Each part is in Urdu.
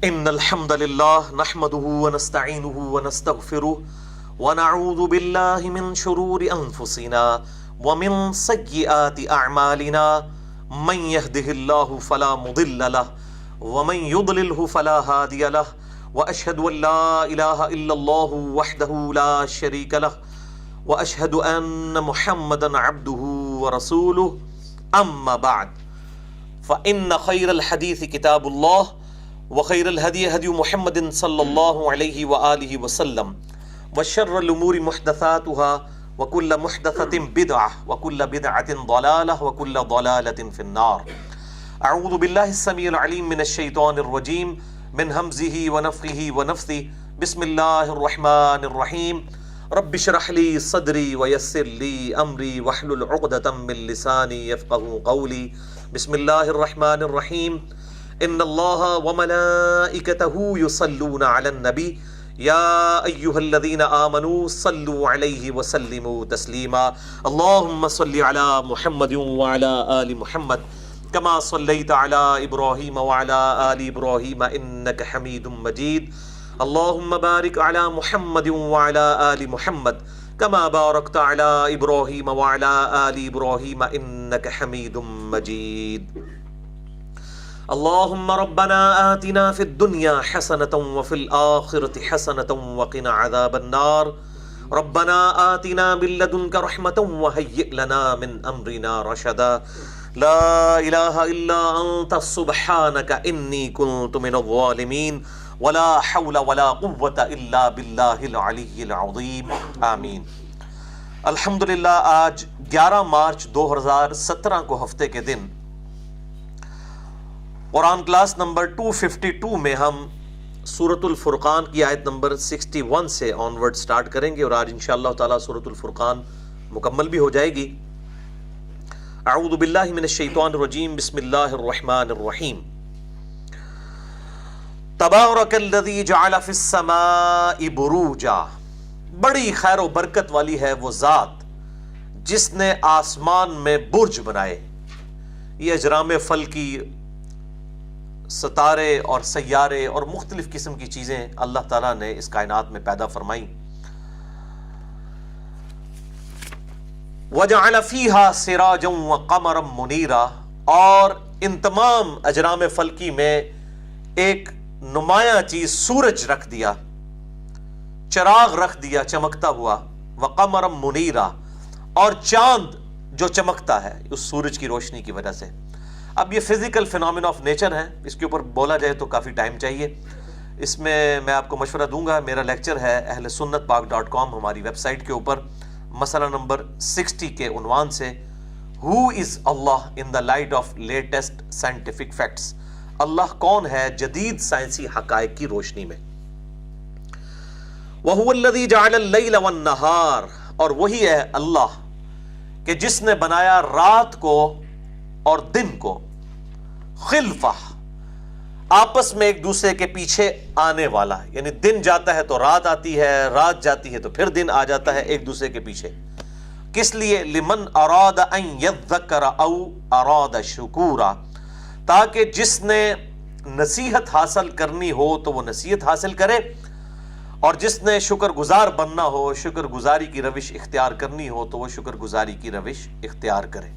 ان الحمد للہ نحمده ونستعینه ونستغفره ونعوذ باللہ من شرور انفسنا ومن سیئات اعمالنا من يهده اللہ فلا مضل له ومن يضلله فلا هادی له واشهد ان لا الہ الا اللہ وحدہ لا شریک له واشهد ان محمدا عبده ورسولہ اما بعد فان خیر الحدیث کتاب اللہ وخیر الہدی ہدی محمد صلی اللہ علیہ وآلہ وسلم وشر الامور محدثاتها وکل محدثۃ بدعہ وکل بدعۃ ضلالہ وکل ضلالۃ فی النار۔ اعوذ باللہ السمیع العلیم من الشیطان الرجیم من ہمزہ ونفخہ ونفثہ بسم اللہ الرحمن الرحیم رب اشرح لی صدری ویسر لی امری واحلل عقدۃ من لسانی یفقہوا قولی۔ بسم اللہ الرحمن الرحیم ان اللہ وملائکتہ یصلون علی النبی یا ایہا الذین آمنوا صلوا علیہ وسلموا تسلیما۔ اللہم صل علی محمد وعلی آل محمد کما صلیت علی ابراہیم وعلی آل ابراہیم انک حمید مجید۔ اللہم بارک علی محمد وعلی آل محمد کما بارکت علی ابراہیم وعلی آل ابراہیم انک حمید مجید۔ اللہم ربنا آتنا فی الدنیا حسنة وفی الآخرة حسنة وقنا عذاب النار۔ ربنا آتنا من لدنک رحمة وہیئ لنا من امرنا رشدا۔ لا الہ الا انت سبحانک انی کنت من الظالمین ولا حول ولا قوة الا باللہ العلی العظیم آمین۔ الحمدللہ آج 11 مارچ 2017 کو ہفتے کے دن قرآن کلاس نمبر 252 میں ہم سورۃ الفرقان کی آیت نمبر 61 سے آنورڈ سٹارٹ کریں گے، اور آج انشاءاللہ تعالی سورۃ الفرقان مکمل بھی ہو جائے گی۔ اعوذ باللہ من الشیطان الرجیم بسم اللہ الرحمن الرحیم۔ تبارک الذی جعل فی السماء بروجا، بڑی خیر و برکت والی ہے وہ ذات جس نے آسمان میں برج بنائے۔ یہ اجرام فلکی، ستارے اور سیارے اور مختلف قسم کی چیزیں اللہ تعالیٰ نے اس کائنات میں پیدا فرمائیں۔ وَجَعَلَ فِيهَا سِرَاجًا وَقَمَرًا مُنِيرًا، اور ان تمام اجرام فلکی میں ایک نمایاں چیز سورج رکھ دیا، چراغ رکھ دیا چمکتا ہوا، وَقَمَرًا مُنِيرًا، اور چاند جو چمکتا ہے اس سورج کی روشنی کی وجہ سے۔ اب یہ فزیکل فینومینا آف نیچر ہے، اس کے اوپر بولا جائے تو کافی ٹائم چاہیے۔ اس میں آپ کو مشورہ دوں گا، میرا لیکچر ہے اہل سنت پاک.com ہماری ویب سائٹ کے اوپر، مسئلہ نمبر 60 کے عنوان سے Who is Allah in the light of latest scientific facts، اللہ کون ہے جدید سائنسی حقائق کی روشنی میں۔ وَهُوَ الَّذِي جَعَلَ اللَّيْلَ وَالنَّهَارَ، اور وہی ہے اللہ کہ جس نے بنایا رات کو اور دن کو، خلفہ، آپس میں ایک دوسرے کے پیچھے آنے والا، یعنی دن جاتا ہے تو رات آتی ہے، رات جاتی ہے تو پھر دن آ جاتا ہے ایک دوسرے کے پیچھے۔ کس لیے؟ لمن اراد ان یذکر او اراد شکورا، تاکہ جس نے نصیحت حاصل کرنی ہو تو وہ نصیحت حاصل کرے، اور جس نے شکر گزار بننا ہو، شکر گزاری کی روش اختیار کرنی ہو تو وہ شکر گزاری کی روش اختیار کرے۔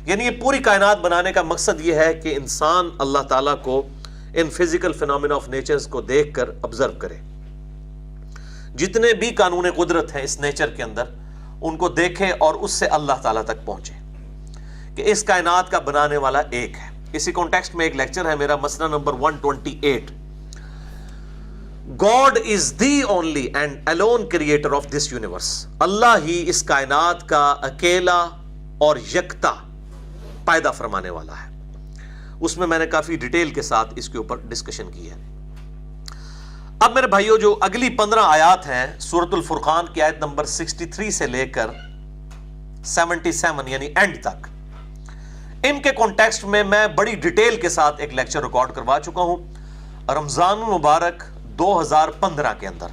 یعنی یہ پوری کائنات بنانے کا مقصد یہ ہے کہ انسان اللہ تعالیٰ کو ان فزیکل فینومینا آف نیچرز کو دیکھ کر آبزرو کرے، جتنے بھی قانون قدرت ہیں اس نیچر کے اندر ان کو دیکھے اور اس سے اللہ تعالیٰ تک پہنچے کہ اس کائنات کا بنانے والا ایک ہے۔ اسی کانٹیکسٹ میں ایک لیکچر ہے میرا، مسئلہ number 128، God is the only and alone creator of this universe، اللہ ہی اس کائنات کا اکیلا اور یکتا پیدا فرمانے والا ہے۔ اس میں نے کافی ڈیٹیل کے ساتھ اس کے اوپر ڈسکشن کی ہے۔ اب میرے بھائیوں، جو اگلی 15 آیات ہیں سورۃ الفرقان کی آیت نمبر 63 سے لے کر 77 یعنی اینڈ تک، ان کے کانٹیکسٹ میں بڑی ڈیٹیل کے ساتھ ایک لیکچر ریکارڈ کروا چکا ہوں۔ رمضان المبارک 2015 کے اندر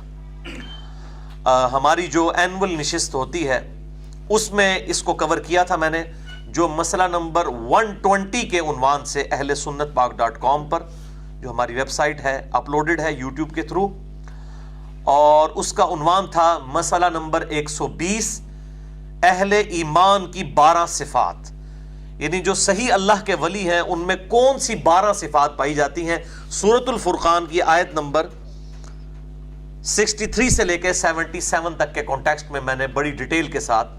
ہماری جو اینول نشست ہوتی ہے اس میں اس کو کور کیا تھا میں نے، جو مسئلہ نمبر 120 کے عنوان سے اہل سنت پاک.com پر جو ہماری ویب سائٹ ہے اپلوڈڈ ہے یوٹیوب کے تھرو، اور اس کا عنوان تھا مسئلہ نمبر 120، اہل ایمان کی 12 صفات، یعنی جو صحیح اللہ کے ولی ہیں ان میں کون سی 12 صفات پائی جاتی ہیں۔ سورۃ الفرقان کی آیت نمبر 63 سے لے کے 77 تک کے کانٹیکسٹ میں میں نے بڑی ڈیٹیل کے ساتھ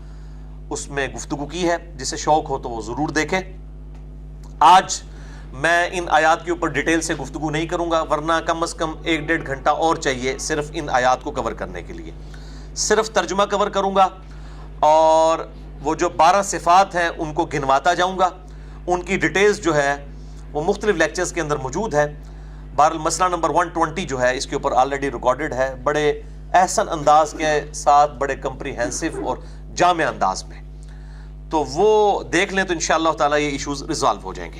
اس میں گفتگو کی ہے، جسے شوق ہو تو وہ ضرور دیکھے۔ آج میں ان آیات کے اوپر ڈیٹیل سے گفتگو نہیں کروں گا، ورنہ کم از کم 1-1.5 گھنٹہ اور چاہیے صرف ان آیات کو کور کرنے کے لیے۔ صرف ترجمہ کور کروں گا اور وہ جو 12 صفات ہیں ان کو گنواتا جاؤں گا۔ ان کی ڈیٹیلز جو ہے وہ مختلف لیکچرز کے اندر موجود ہے۔ بہرحال مسئلہ نمبر 120 جو ہے اس کے اوپر آلریڈی ریکارڈڈ ہے، بڑے احسن انداز کے ساتھ، بڑے کمپریہنسو اور جامع انداز میں، تو وہ دیکھ لیں تو انشاءاللہ تعالیٰ یہ ایشوز ریزالو ہو جائیں گے۔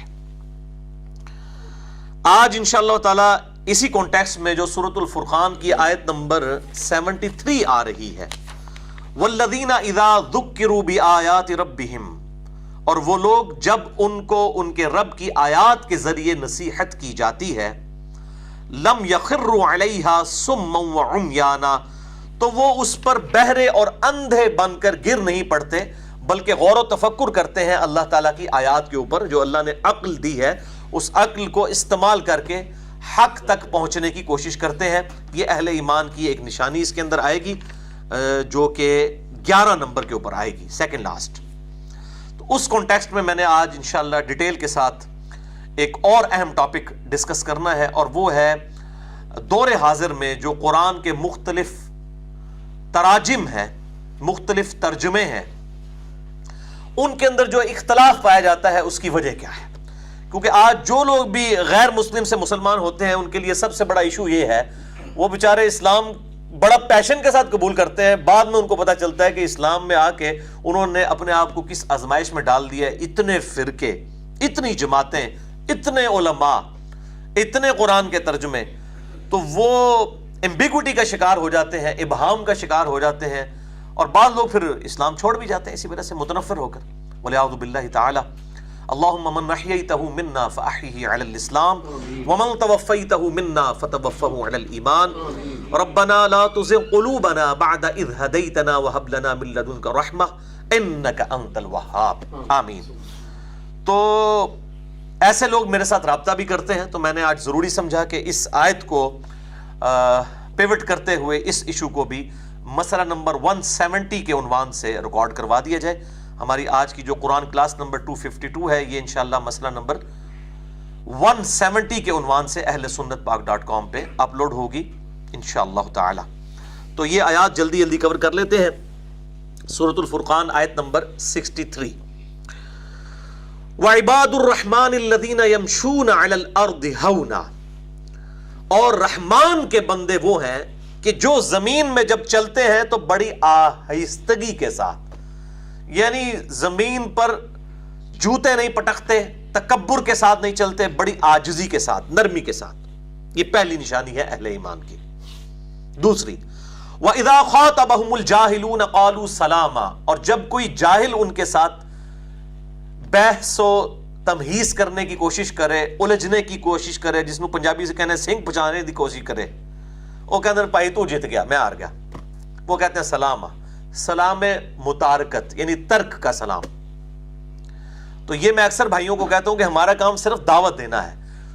آج انشاءاللہ تعالیٰ اسی کانٹیکسٹ میں جو سورۃ الفرقان کی آیت نمبر 73 آ رہی ہے، والذین اذا ذکروا بآیات ربہم، اور وہ لوگ جب ان کو ان کے رب کی آیات کے ذریعے نصیحت کی جاتی ہے، لم یخروا علیہا صما وعمیانا، تو وہ اس پر بہرے اور اندھے بن کر گر نہیں پڑتے، بلکہ غور و تفکر کرتے ہیں اللہ تعالیٰ کی آیات کے اوپر۔ جو اللہ نے عقل دی ہے اس عقل کو استعمال کر کے حق تک پہنچنے کی کوشش کرتے ہیں۔ یہ اہل ایمان کی ایک نشانی اس کے اندر آئے گی، جو کہ 11 نمبر کے اوپر آئے گی، سیکنڈ لاسٹ۔ تو اس کانٹیکسٹ میں میں نے آج انشاءاللہ ڈیٹیل کے ساتھ ایک اور اہم ٹاپک ڈسکس کرنا ہے، اور وہ ہے دور حاضر میں جو قرآن کے مختلف تراجم ہیں، مختلف ترجمے ہیں، ان کے اندر جو اختلاف پایا جاتا ہے اس کی وجہ کیا ہے۔ کیونکہ آج جو لوگ بھی غیر مسلم سے مسلمان ہوتے ہیں ان کے لیے سب سے بڑا ایشو یہ ہے، وہ بیچارے اسلام بڑا پیشن کے ساتھ قبول کرتے ہیں، بعد میں ان کو پتہ چلتا ہے کہ اسلام میں آ کے انہوں نے اپنے آپ کو کس آزمائش میں ڈال دیا ہے۔ اتنے فرقے، اتنی جماعتیں، اتنے علماء، اتنے قرآن کے ترجمے، تو وہ ایمبیگوٹی کا شکار ہو جاتے ہیں، ابہام کا شکار ہو جاتے ہیں، اور بعض لوگ پھر اسلام چھوڑ بھی جاتے ہیں اسی وجہ سے متنفر ہو کر، وَلِعَوْذُ بِاللَّهِ تَعَالَى۔ اللہم من احییتہ منا فاحیہ علی الاسلام ومن توفیتہ منا فتوفہ علی الایمان ربنا لا تزغ قلوبنا بعد اذ ہدیتنا وہب لنا من لدنک رحمہ انک انت الوہاب، آمین۔ تو ایسے لوگ میرے ساتھ رابطہ بھی کرتے ہیں، تو میں نے آج ضروری سمجھا کہ اس آیت کو پیوٹ کرتے ہوئے اس ایشو کو بھی مسئلہ نمبر 170 کے عنوان سے ریکارڈ کروا دیا جائے۔ ہماری آج کی جو قرآن کلاس نمبر 252 ہے، یہ انشاءاللہ مسئلہ نمبر 170 کے عنوان سے اہل سنت پاک.com پہ اپلوڈ ہوگی انشاءاللہ تعالی۔ تو یہ آیات جلدی جلدی کور کر لیتے ہیں۔ سورۃ الفرقان آیت نمبر 63، وَعِبَادُ الرَّحْمَنِ الَّذِينَ يَمْشُونَ عَلَى الْأَرْضِ هَوْنًا، اور رحمان کے بندے وہ ہیں کہ جو زمین میں جب چلتے ہیں تو بڑی آہستگی کے ساتھ، یعنی زمین پر جوتے نہیں پٹکتے، تکبر کے ساتھ نہیں چلتے، بڑی عاجزی کے ساتھ، نرمی کے ساتھ۔ یہ پہلی نشانی ہے اہل ایمان کی۔ دوسری، وَإِذَا خَاطَبَهُمُ الْجَاهِلُونَ قَالُوا سَلَامًا، اور جب کوئی جاہل ان کے ساتھ بحث و تمہیز کرنے کی کوشش کرے، الجھنے کی کوشش کرے، جس میں پنجابی سے کہنے سنگ پچانے کی کوشش کرے، وہ کہتے ہیں پائی تو جیت گیا، میں ہار گیا، وہ کہتے ہیں سلام، سلام متارکت یعنی ترک کا سلام۔ تو یہ میں اکثر بھائیوں کو کہتا ہوں کہ ہمارا کام صرف دعوت دینا ہے۔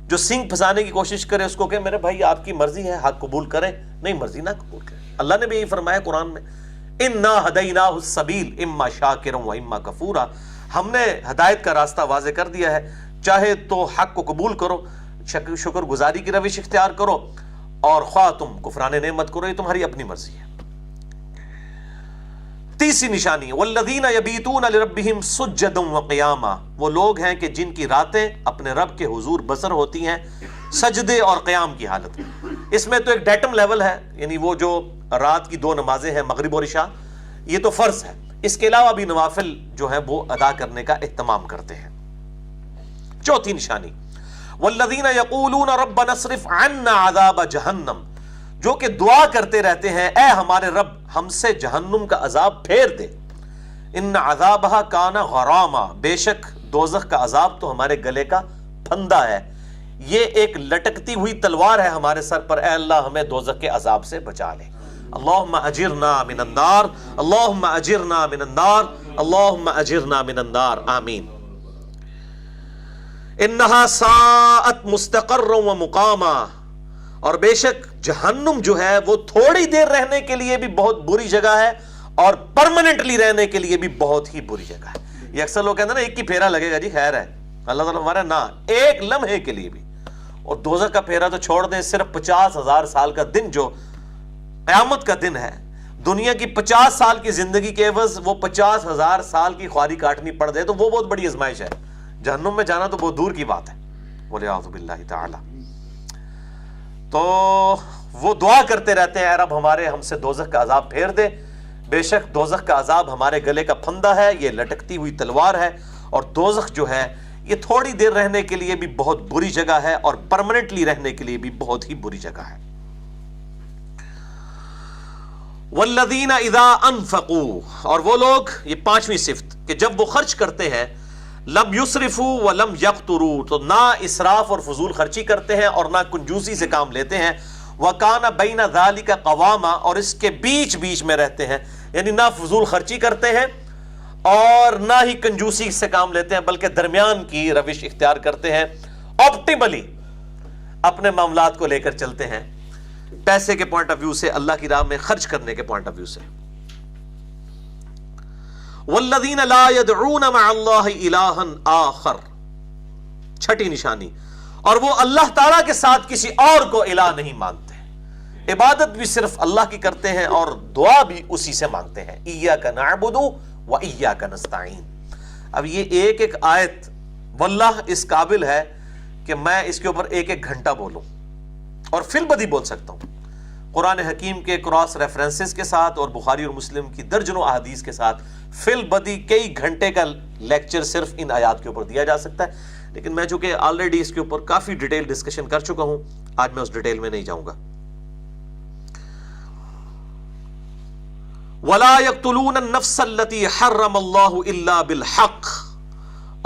جو سنگ پھنسانے کی کوشش کرے اس کو کہ میرے بھائی آپ کی مرضی ہے، حق قبول کریں، نہیں مرضی نہ قبول کریں۔ اللہ نے بھی یہی فرمایا قرآن میں، اِنَّا هَدَيْنَاهُ السَّبِيلَ إِمَّا شَاكِرًا وَإِمَّا كَفُورًا، ہم نے ہدایت کا راستہ واضح کر دیا ہے، چاہے تو حق کو قبول کرو، شکر گزاری کی روش اختیار کرو، اور خواہ تم کفران نعمت کرو، یہ تمہاری اپنی مرضی ہے۔ تیسری نشانی، والذین یبیتون لربہم سجدا وقیاما، وہ لوگ ہیں کہ جن کی راتیں اپنے رب کے حضور بسر ہوتی ہیں سجدے اور قیام کی حالت میں۔ اس میں تو ایک ڈیٹم لیول ہے، یعنی وہ جو رات کی 2 نمازیں ہیں مغرب اور عشاء، یہ تو فرض ہے، اس کے علاوہ بھی نوافل جو ہیں وہ ادا کرنے کا اہتمام کرتے ہیں۔ چوتھی نشانی، والذین یقولون ربنا اصرف عنا عذاب جہنم، جو کہ دعا کرتے رہتے ہیں اے ہمارے رب ہم سے جہنم کا عذاب پھیر دے۔ ان عذابها کان غراما، بے شک دوزخ کا عذاب تو ہمارے گلے کا پھندا ہے، یہ ایک لٹکتی ہوئی تلوار ہے ہمارے سر پر، اے اللہ ہمیں دوزخ کے عذاب سے بچا لے۔ اللہم اجرنا من النار، اللہم اجرنا من النار، اللہم اجرنا من النار، آمین۔ انہا ساعت مستقرا و مقاما، اور بے شک جہنم جو ہے وہ تھوڑی دیر رہنے کے لیے بھی بہت بری جگہ ہے، اور پرماننٹلی رہنے کے لیے بھی بہت ہی بری جگہ ہے۔ یہ اکثر لوگ کہتے ہیں نا ایک کی پھیرا لگے گا جی خیر ہے، اللہ تعالیٰ ہمارا نہ ایک لمحے کے لیے بھی، اور دوزخ کا پھیرا تو چھوڑ دیں، صرف 50,000 سال کا دن جو قیامت کا دن ہے، دنیا کی 50 سال کی زندگی کے عوض وہ 50,000 سال کی خواری کاٹنی پڑ دے تو وہ بہت بڑی آزمائش ہے۔ جہنم میں جانا تو بہت دور کی بات ہے، وَلِعَوْذُ بِاللَّهِ تَعَالَى۔ تو وہ دعا کرتے رہتے ہیں، اے رب ہمارے ہم سے دوزخ کا عذاب پھیر دے، بے شک دوزخ کا عذاب ہمارے گلے کا پھندا ہے، یہ لٹکتی ہوئی تلوار ہے، اور دوزخ جو ہے یہ تھوڑی دیر رہنے کے لیے بھی بہت بری جگہ ہے، اور پرماننٹلی رہنے کے لیے بھی بہت ہی بری جگہ ہے۔ والذین اذا انفقوا، اور وہ لوگ، یہ 5ویں صفت کہ جب وہ خرچ کرتے ہیں، لم یسرفوا ولم یقتروا، تو نہ اسراف اور فضول خرچی کرتے ہیں اور نہ کنجوسی سے کام لیتے ہیں، وکان بین ذالک قواما، اور اس کے بیچ بیچ میں رہتے ہیں، یعنی نہ فضول خرچی کرتے ہیں اور نہ ہی کنجوسی سے کام لیتے ہیں، بلکہ درمیان کی روش اختیار کرتے ہیں، آپٹیملی اپنے معاملات کو لے کر چلتے ہیں، پیسے کے پوائنٹ آف ویو سے، اللہ کی راہ میں خرچ کرنے کے پوائنٹ آف ویو سے۔ والذین لا يدعون مع اللہ الہا آخر، 6ٹھی نشانی، اور وہ اللہ تعالیٰ کے ساتھ کسی اور کو الہ نہیں مانتے، عبادت بھی صرف اللہ کی کرتے ہیں اور دعا بھی اسی سے مانگتے ہیں، ایاک نعبد و ایاک نستعین۔ اب یہ ایک ایک آیت واللہ اس قابل ہے کہ میں اس کے اوپر ایک ایک گھنٹہ بولوں اور فی البدی بول سکتا ہوں، قرآن حکیم کے کراس ریفرنسز کے ساتھ اور بخاری اور مسلم کی درجنوں احادیث کے ساتھ فی البدی کئی گھنٹے کا لیکچر صرف ان آیات کے اوپر دیا جا سکتا ہے، لیکن میں چونکہ آلریڈی اس کے اوپر کافی ڈیٹیل ڈسکشن کر چکا ہوں، آج میں اس ڈیٹیل میں نہیں جاؤں گا۔ وَلَا يَقْتُلُونَ النَّفْسَ الَّتِي حَرَّمَ اللَّهُ إِلَّا بِالْحَقِّ،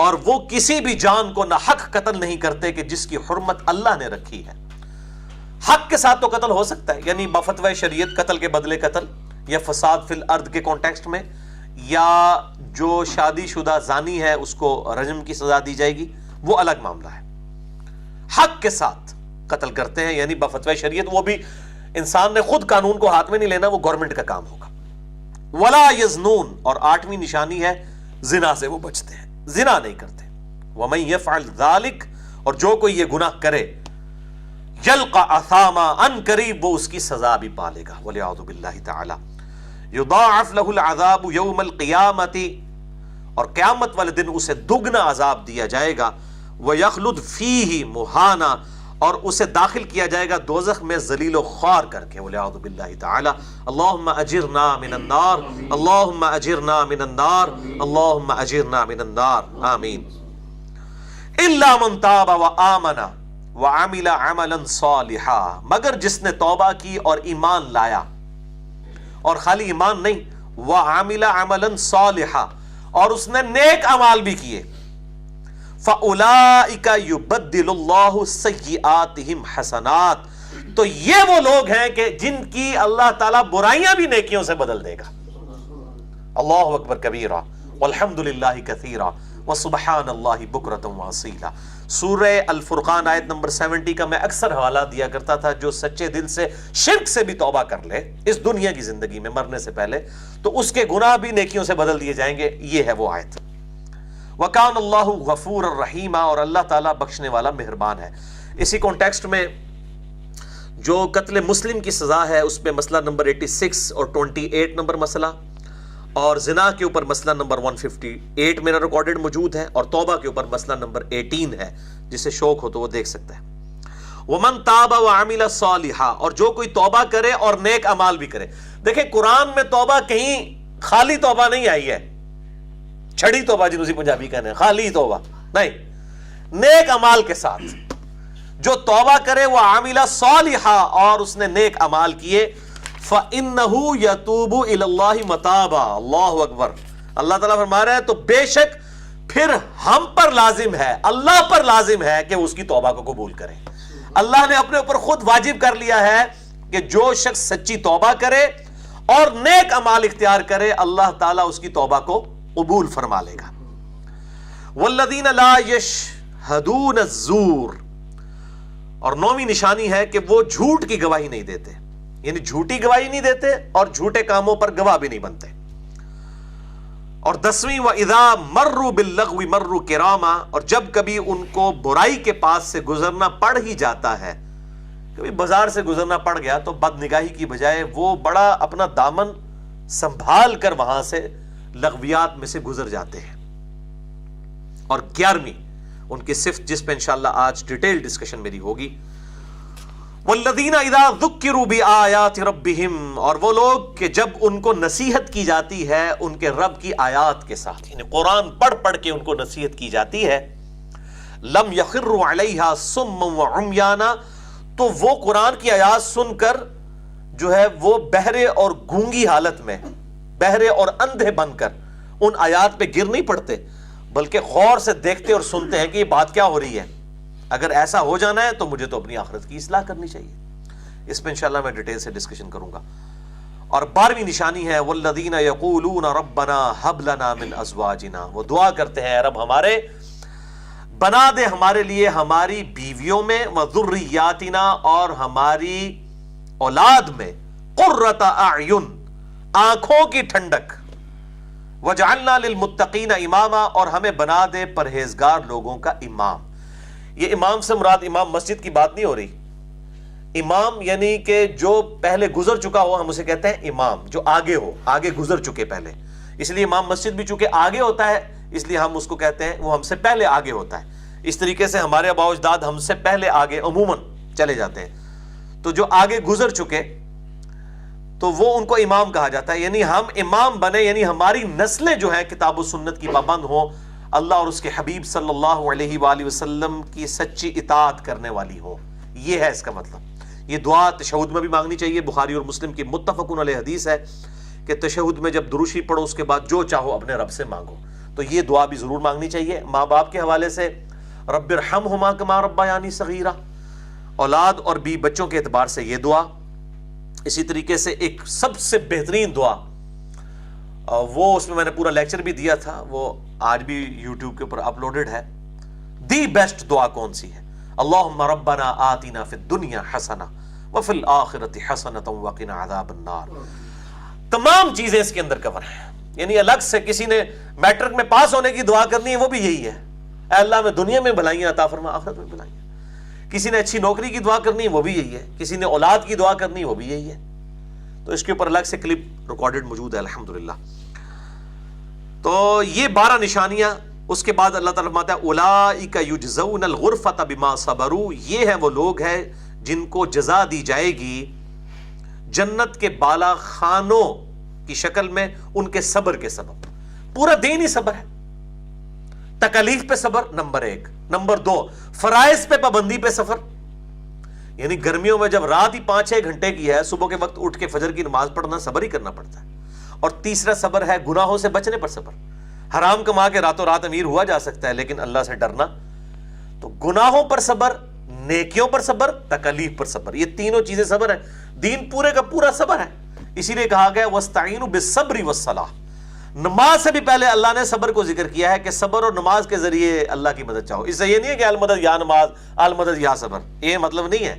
اور وہ کسی بھی جان کو نہ حق قتل نہیں کرتے کہ جس کی حرمت اللہ نے رکھی ہے۔ حق کے ساتھ تو قتل ہو سکتا ہے، یعنی بفتوی شریعت قتل کے بدلے قتل، یا فساد فی الارض کے کانٹیکسٹ میں، یا جو شادی شدہ زانی ہے اس کو رجم کی سزا دی جائے گی، وہ الگ معاملہ ہے۔ حق کے ساتھ قتل کرتے ہیں یعنی بفتوی شریعت، وہ بھی انسان نے خود قانون کو ہاتھ میں نہیں لینا، وہ گورنمنٹ کا کام ہوگا۔ ولا یزنون، اور 8ویں نشانی ہے زنا سے وہ بچتے ہیں، زنا نہیں کرتے۔ ومن یفعل ذلک، اور جو کوئی یہ گناہ کرے، یلقى اثاما، ان قریب وہ اس کی سزا بھی پالے گا، والعیاذ باللہ تعالی۔ یضاعف له العذاب یوم القیامۃ، اور قیامت والے دن اسے دگنا عذاب دیا جائے گا، ویخلد فیہ مہانا، اور اسے داخل کیا جائے گا دوزخ میں ذلیل و خوار کر کے، والعیاذ باللہ تعالی۔ اللہم اجرنا من النار، اللہم اجرنا من النار، اللہم اجرنا من النار، آمین۔ الا من تاب وآمن وعمل عملا صالحا، مگر جس نے توبہ کی اور ایمان لایا، اور خالی ایمان نہیں، وعمل عملا صالحا، اور اس نے نیک اعمال بھی کیے، فَأُولَئِكَ يُبَدِّلُ اللَّهُ سَيِّئَاتِهِمْ حَسَنَاتٍ، تو یہ وہ لوگ ہیں کہ جن کی اللہ تعالیٰ برائیاں بھی نیکیوں سے بدل دے گا۔ اللہ اکبر کبیرہ، والحمد للہ کثیرہ، وسبحان اللہ بکرۃ واسیلہ۔ سورہ الفرقان آیت نمبر 70 کا میں اکثر حوالہ دیا کرتا تھا، جو سچے دل سے شرک سے بھی توبہ کر لے اس دنیا کی زندگی میں مرنے سے پہلے، تو اس کے گناہ بھی نیکیوں سے بدل دیے جائیں گے۔ یہ ہے وہ آیت۔ وَكَانَ اللَّهُ غَفُورًا رَحِيمًا، اور اللہ تعالیٰ بخشنے والا مہربان ہے۔ اسی کانٹیکسٹ میں جو قتل مسلم کی سزا ہے اس پہ مسئلہ نمبر 86 اور 28 نمبر مسئلہ، اور زنا کے اوپر مسئلہ نمبر 158 میرا ریکارڈڈ موجود ہے، اور توبہ کے اوپر مسئلہ نمبر 18 ہے، جسے شوق ہو تو وہ دیکھ سکتا ہے۔ وَمَن تَابَ وَعَمِلَ صَالِحًا، اور جو کوئی توبہ کرے اور نیک اعمال بھی کرے۔ دیکھیں قرآن میں توبہ کہیں خالی توبہ نہیں آئی ہے، چھڑی توبہ جنہوں سے پنجابی کہنے ہیں، خالی توبہ نہیں، نیک اعمال کے ساتھ جو توبہ کرے، وہ عاملہ صالحہ، اور اس نے نیک اعمال کیے، فَإِنَّهُ يَتُوبُ إِلَى اللَّهِ مَتَابًا۔ اللہ اکبر، اللہ تعالیٰ فرما رہا ہے تو بے شک پھر ہم پر لازم ہے, اللہ پر لازم ہے کہ اس کی توبہ کو قبول کرے. اللہ نے اپنے اوپر خود واجب کر لیا ہے کہ جو شخص سچی توبہ کرے اور نیک اعمال اختیار کرے, اللہ تعالیٰ اس کی توبہ کو قبول فرما لے گا. والذین لا یشہدون الزور, اور 9ویں نشانی ہے کہ وہ جھوٹ کی گواہی نہیں دیتے, یعنی جھوٹی گواہی نہیں دیتے اور جھوٹے کاموں پر گواہ بھی نہیں بنتے. اور 10ویں وَإِذَا مَرُّوا بِاللَّغْوِ مَرُّوا كِرَامًا, اور جب کبھی ان کو برائی کے پاس سے گزرنا پڑ ہی جاتا ہے, کبھی بازار سے گزرنا پڑ گیا تو بد نگاہی کی بجائے وہ بڑا اپنا دامن سنبھال کر وہاں سے لغویات میں سے گزر جاتے ہیں. اور 11ویں ان کی صفت, جس پہ انشاءاللہ آج ڈیٹیل ڈسکشن میری ہوگی, والذین اذا ذکروا بآیات ربہم, اور وہ لوگ کہ جب ان کو نصیحت کی جاتی ہے ان کے رب کی آیات کے ساتھ, یعنی قرآن پڑھ پڑھ کے ان کو نصیحت کی جاتی ہے, لم یخروا علیہا صما وعمیانا, تو وہ قرآن کی آیات سن کر جو ہے وہ بہرے اور گونگی حالت میں, بہرے اور اندھے بن کر ان آیات پہ گر نہیں پڑتے, بلکہ غور سے دیکھتے اور سنتے ہیں کہ یہ بات کیا ہو رہی ہے. اگر ایسا ہو جانا ہے تو مجھے تو اپنی آخرت کی اصلاح کرنی چاہیے. اس پہ انشاءاللہ میں ڈیٹیل سے ڈسکشن کروں گا. اور 12ویں نشانی ہے والذین یقولون ربنا ھب لنا من ازواجنا, وہ دعا کرتے ہیں رب ہمارے بنا دے ہمارے لیے ہماری بیویوں میں, وذریاتنا, اور ہماری اولاد میں, قرۃ اعین, آنکھوں کی ٹھنڈک, وجعلنا للمتقین اماما, اور ہمیں بنا دے پرہیزگار لوگوں کا امام. یہ امام سے مراد امام مسجد کی بات نہیں ہو رہی. امام یعنی کہ جو پہلے گزر چکا ہو, ہم اسے کہتے ہیں امام, جو آگے ہو, آگے گزر چکے پہلے. اس لیے امام مسجد بھی چونکہ آگے ہوتا ہے اس لیے ہم اس کو کہتے ہیں وہ ہم سے پہلے آگے ہوتا ہے. اس طریقے سے ہمارے آباء و اجداد ہم سے پہلے آگے عموماً چلے جاتے ہیں, تو جو آگے گزر چکے تو وہ ان کو امام کہا جاتا ہے. یعنی ہم امام بنے, یعنی ہماری نسلیں جو ہیں کتاب و سنت کی پابند ہوں, اللہ اور اس کے حبیب صلی اللہ علیہ وآلہ وسلم کی سچی اطاعت کرنے والی ہو. یہ ہے اس کا مطلب. یہ دعا تشہد میں بھی مانگنی چاہیے. بخاری اور مسلم کی متفقن علیہ حدیث ہے کہ تشہد میں جب دروشی پڑھو اس کے بعد جو چاہو اپنے رب سے مانگو. تو یہ دعا بھی ضرور مانگنی چاہیے. ماں باپ کے حوالے سے رب ارحمہما کما ربیانی صغیرہ, اولاد اور بھی بچوں کے اعتبار سے یہ دعا. اسی طریقے سے ایک سب سے بہترین دعا, وہ اس میں میں نے پورا لیکچر بھی دیا تھا, وہ آج بھی یوٹیوب کے اوپر اپلوڈڈ ہے. دی بیسٹ دعا کون سی ہے؟ اللہم ربنا آتنا فی الدنیا حسنہ وفی الآخرۃ حسنۃ وقنا عذاب النار. تمام چیزیں اس کے اندر کور ہیں. یعنی الگ سے کسی نے میٹرک میں پاس ہونے کی دعا کرنی ہے وہ بھی یہی ہے, اے اللہ میں دنیا میں بھلائیاں عطا فرما, آخرت میں بھلائیاں. کسی نے اچھی نوکری کی دعا کرنی ہے وہ بھی یہی ہے. کسی نے اولاد کی دعا کرنی ہے وہ بھی یہی ہے. تو اس کے اوپر الگ سے کلپ ریکارڈڈ موجود ہے الحمدللہ. تو یہ 12 نشانیاں. اس کے بعد اللہ تعالیٰ فرماتا ہے اولئک یجزون الغرفۃ بما صبروا, یہ ہے وہ لوگ ہیں جن کو جزا دی جائے گی جنت کے بالا خانوں کی شکل میں ان کے صبر کے سبب. پورا دین ہی صبر ہے. تکالیف پہ صبر نمبر 1. نمبر 2 فرائض پہ پابندی پہ صبر, یعنی گرمیوں میں جب رات ہی 5-6 گھنٹے کی ہے, صبح کے وقت اٹھ کے فجر کی نماز پڑھنا صبر ہی کرنا پڑتا ہے. اور تیسرا صبر ہے گناہوں سے بچنے پر صبر. حرام کما کے راتوں رات امیر ہوا جا سکتا ہے لیکن اللہ سے ڈرنا. تو گناہوں پر صبر, نیکیوں پر صبر, تکالیف پر صبر, یہ تینوں چیزیں صبر ہیں. دین پورے کا پورا صبر ہے. اسی لیے کہا گیا وَاسْتَعِينُوا بِالصَّبْرِ وَالصَّلَاةِ. نماز سے بھی پہلے اللہ نے صبر کو ذکر کیا ہے کہ صبر اور نماز کے ذریعے اللہ کی مدد چاہو. اس سے یہ نہیں ہے کہ المدد یا نماز, المدد یا صبر, یہ مطلب نہیں ہے.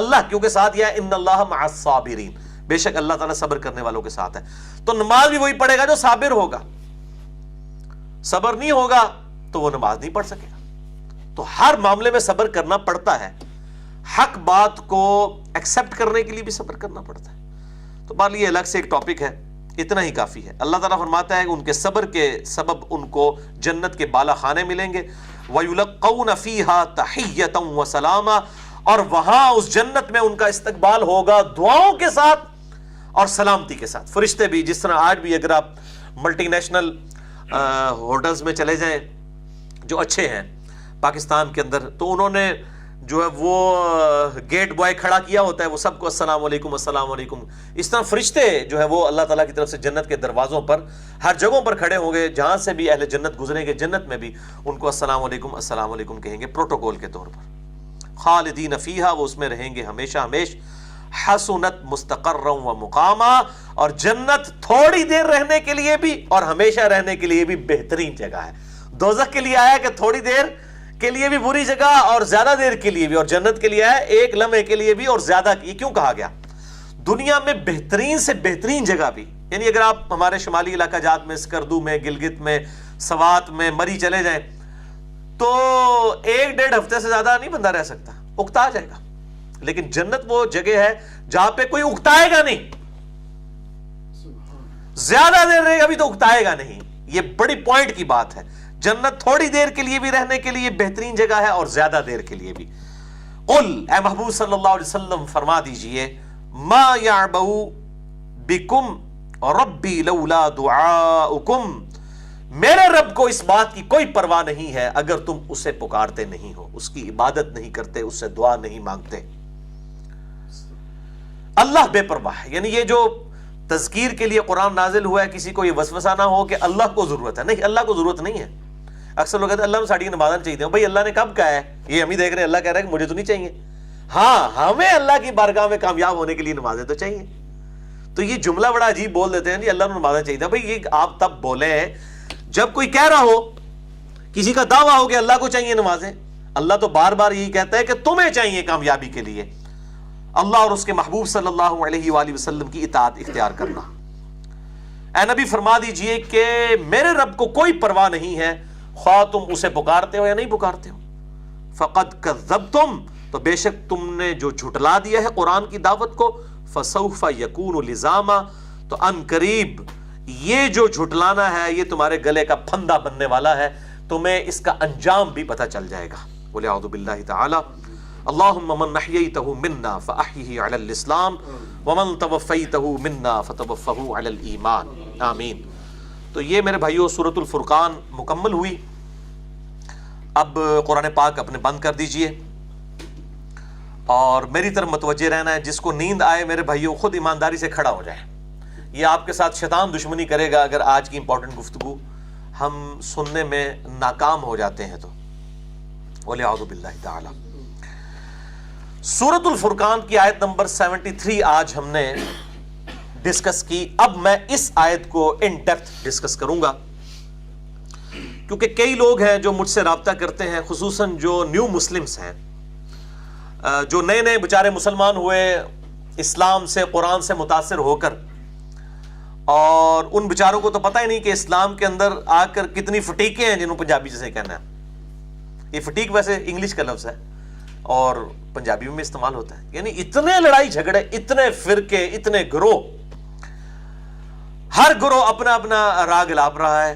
اللہ کیونکہ ساتھ یہ ہے ان اللہ مع الصابرین, بے شک اللہ تعالیٰ صبر کرنے والوں کے ساتھ ہے. تو نماز بھی وہی پڑھے گا جو صابر ہوگا. صبر نہیں ہوگا تو وہ نماز نہیں پڑھ سکے گا. تو ہر معاملے میں صبر کرنا پڑتا ہے. حق بات کو ایکسپٹ کرنے کے لیے بھی صبر کرنا پڑتا ہے. تو بال یہ الگ سے ایک ٹاپک ہے, اتنا ہی کافی ہے. اللہ تعالیٰ فرماتا ہے کہ ان کے صبر کے سبب ان کو جنت کے بالا خانے ملیں گے. وَيُلَقَّوْنَ فِيهَا تَحِيَّةً وَسَلَامًا, اور وہاں اس جنت میں ان کا استقبال ہوگا دعاؤں کے ساتھ اور سلامتی کے ساتھ. فرشتے بھی, جس طرح آج بھی اگر آپ ملٹی نیشنل ہوٹلز میں چلے جائیں جو اچھے ہیں پاکستان کے اندر, تو انہوں نے جو ہے وہ گیٹ بوائے کھڑا کیا ہوتا ہے، وہ سب کو السلام علیکم السلام علیکم. اس طرح فرشتے جو ہے وہ اللہ تعالیٰ کی طرف سے جنت کے دروازوں پر ہر جگہوں پر کھڑے ہوں گے، جہاں سے بھی اہل جنت گزریں گے جنت میں بھی ان کو السلام علیکم کہیں گے پروٹوکول کے طور پر. خالدین فیہا، وہ اس میں رہیں گے ہمیشہ ہمیش. حسنت مستقرا و مقاما، اور جنت تھوڑی دیر رہنے کے لیے بھی اور ہمیشہ رہنے کے لیے بھی بہترین جگہ ہے. دوزخ کے لیے آیا کہ تھوڑی دیر کے لیے بھی بری جگہ اور زیادہ دیر کے لیے بھی، اور جنت کے لیے آیا ایک لمحے کے لیے بھی اور زیادہ. یہ کیوں کہا گیا؟ دنیا میں بہترین سے بہترین جگہ بھی، یعنی اگر آپ ہمارے شمالی علاقہ جات میں سکردو میں گلگت میں سوات میں مری چلے جائیں تو 1-1.5 ہفتے سے زیادہ نہیں بندہ رہ سکتا، اکتا جائے گا. لیکن جنت وہ جگہ ہے جہاں پہ کوئی اکتائے گا نہیں، زیادہ دیر رہے گا بھی تو اکتائے گا نہیں. یہ بڑی پوائنٹ کی بات ہے. جنت تھوڑی دیر کے لیے بھی رہنے کے لیے بہترین جگہ ہے اور زیادہ دیر کے لیے بھی. قل، اے محبوب صلی اللہ علیہ وسلم فرما دیجئے، ما یعبؤ بکم ربی لولا دعاؤکم، میرے رب کو اس بات کی کوئی پرواہ نہیں ہے اگر تم اسے پکارتے نہیں ہو، اس کی عبادت نہیں کرتے، اس سے دعا نہیں مانگتے. اللہ بے پرواہ ہے. یعنی یہ جو تذکیر کے لیے قرآن نازل ہوا ہے، کسی کو یہ وسوسہ نہ ہو کہ اللہ کو ضرورت ہے. نہیں، اللہ کو ضرورت نہیں ہے. اکثر لوگ کہتے ہیں اللہ میں ساڑی نمازاں چاہیے. بھائی اللہ نے کب کہا ہے؟ یہ ہم ہی دیکھ رہے ہیں اللہ کہہ رہا ہے کہ مجھے تو نہیں چاہیے. ہاں، ہمیں اللہ کی بارگاہ میں کامیاب ہونے کے لیے نمازیں تو چاہیے. تو یہ جملہ بڑا عجیب بول دیتے ہیں جی اللہ نے نمازیں چاہیے. بھائی یہ آپ تب بولے ہیں جب کوئی کہہ رہا ہو، کسی کا دعویٰ ہو کہ اللہ کو چاہیے نمازیں. اللہ تو بار بار یہی کہتا ہے کہ تمہیں چاہیے کامیابی کے لیے اللہ اور اس کے محبوب صلی اللہ علیہ وآلہ وسلم کی اطاعت اختیار کرنا. اے نبی فرما دیجئے کہ میرے رب کو کوئی پرواہ نہیں ہے خواہ تم اسے پکارتے ہو یا نہیں پکارتے ہو. فقد کذبتم، تو بے شک تم نے جو جھٹلا دیا ہے قرآن کی دعوت کو. فسوف یکون لزاما، تو ان قریب یہ جو جھٹلانا ہے یہ تمہارے گلے کا پھندا بننے والا ہے، تمہیں اس کا انجام بھی پتہ چل جائے گا. بولے اعوذ باللہ تعالی. اللہم من احییتہ منا فاحیہ علی الاسلام ومن توفیتہ منا فتوفہ علی الایمان، آمین. تو یہ میرے بھائیو سورۃ الفرقان مکمل ہوئی. اب قرآن پاک اپنے بند کر دیجئے اور میری طرف متوجہ رہنا ہے. جس کو نیند آئے میرے بھائیو خود ایمانداری سے کھڑا ہو جائے. یہ آپ کے ساتھ شیطان دشمنی کرے گا اگر آج کی امپورٹنٹ گفتگو ہم سننے میں ناکام ہو جاتے ہیں تو. بولے اعوذ باللہ تعالی. سورۃ الفرقان کی آیت نمبر 73 آج ہم نے ڈسکس کی. اب میں اس آیت کو ان ڈیپتھ ڈسکس کروں گا کیونکہ کئی لوگ ہیں جو مجھ سے رابطہ کرتے ہیں، خصوصاً جو نیو مسلمز ہیں، جو نئے نئے بیچارے مسلمان ہوئے اسلام سے قرآن سے متاثر ہو کر، اور ان بیچاروں کو تو پتہ ہی نہیں کہ اسلام کے اندر آ کر کتنی فٹیکیں ہیں جنہوں پنجابی جیسے کہنا ہے. یہ فٹیک ویسے انگلش کا لفظ ہے اور پنجابی میں استعمال ہوتا ہے. یعنی اتنے لڑائی جھگڑے، اتنے فرقے، اتنے گروہ، ہر گروہ اپنا اپنا راگ لاپ رہا ہے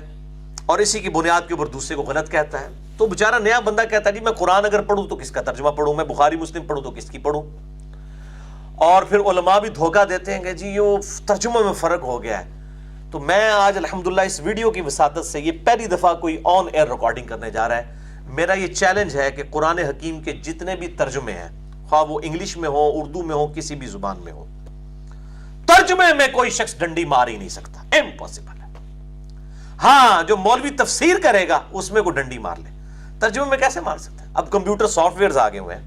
اور اسی کی بنیاد کے اوپر دوسرے کو غلط کہتا ہے. تو بیچارہ نیا بندہ کہتا ہے جی میں قرآن اگر پڑھوں تو کس کا ترجمہ پڑھوں، میں بخاری مسلم پڑھوں تو کس کی پڑھوں. اور پھر علماء بھی دھوکہ دیتے ہیں کہ جی یہ ترجمہ میں فرق ہو گیا ہے. تو میں آج الحمدللہ اس ویڈیو کی وساطت سے یہ پہلی دفعہ کوئی آن ایئر ریکارڈنگ کرنے جا رہا ہے. میرا یہ چیلنج ہے کہ قرآن حکیم کے جتنے بھی ترجمے ہیں، خواہ وہ انگلش میں ہو، اردو میں ہو، کسی بھی زبان میں ہو، ترجمے میں کوئی شخص ڈنڈی مار ہی نہیں سکتا. امپاسبل ہے. ہاں جو مولوی تفسیر کرے گا اس میں کوئی ڈنڈی مار لے، ترجمے میں کیسے مار سکتا ہے؟ اب کمپیوٹر سافٹ ویئرز آگے ہوئے ہیں،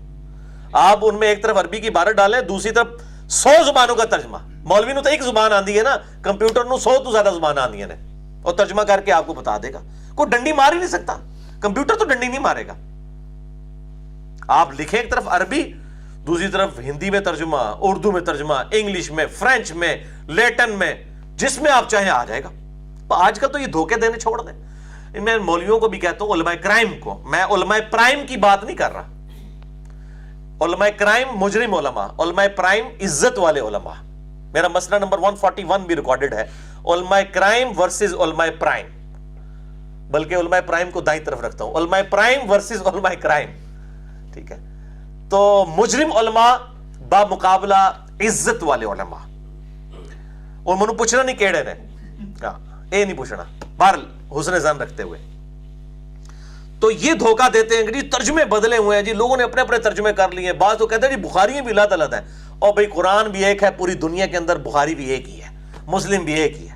آپ ان میں ایک طرف عربی کی عبارت ڈالیں، دوسری طرف 100 زبانوں کا ترجمہ. مولوی نو تو ایک زبان آندی ہے نا، کمپیوٹر نو 100 تو زیادہ زبان آندی ہے اور ترجمہ کر کے آپ کو بتا دے گا. کوئی ڈنڈی مار ہی نہیں سکتا. کمپیوٹر تو ڈنڈی نہیں مارے گا. آپ لکھیں ایک طرف عربی، دوسری طرف ہندی میں ترجمہ، اردو میں ترجمہ، انگلش میں، فرینچ میں، لیٹن میں، جس میں آپ چاہیں آ جائے گا. آج کل تو یہ دھوکے دینے چھوڑ دیں. میں مولویوں کو بھی کہتا ہوں، علماء کرائم کو، میں علماء پرائم کی بات نہیں کر رہا. علماء کرائم مجرم علماء، علماء پرائم عزت والے علماء. میرا مسئلہ نمبر 141 بھی ریکارڈڈ ہے، علماء کرائم ورسز علماء پرائم. بلکہ علماء پرائم کو دائیں طرف رکھتا ہوں، علماء پرائم ورسز علماء کرائم. ٹھیک ہے. تو مجرم علماء با مقابلہ عزت والے علماء. اور منو پوچھنا نہیں کیڑے نے، اے نہیں پوچھنا، بہرحال حسن ظن رکھتے ہوئے. تو یہ دھوکہ دیتے ہیں کہ جی ترجمے بدلے ہوئے ہیں جی، لوگوں نے اپنے اپنے ترجمے کر لیے ہیں. بعض تو کہتے ہیں جی بخاری بھی علیحدہ علیحدہ ہیں. اور بھائی قرآن بھی ایک ہے پوری دنیا کے اندر، بخاری بھی ایک ہی ہے، مسلم بھی ایک ہی ہے.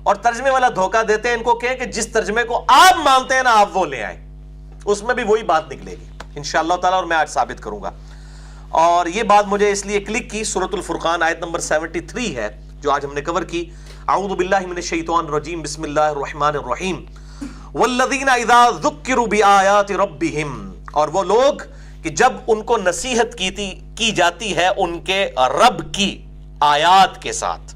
اور ترجمے والا دھوکہ دیتے ہیں ان کو کہ جس ترجمے کو آپ مانتے ہیں نا آپ وہ لے آئیں، اس میں بھی وہی بات نکلے گی انشاءاللہ تعالی، اور میں آج ثابت کروں گا. اور یہ بات مجھے اس لیے کلک کی، سورۃ الفرقان آیت نمبر 73 ہے جو آج ہم نے کور کی. اعوذ باللہ من الشیطان الرجیم، بسم اللہ الرحمن الرحیم. والذین اذا ذکروا بآیات ربہم، اور وہ لوگ کہ جب ان کو نصیحت کی جاتی ہے ان کے رب کی آیات کے ساتھ،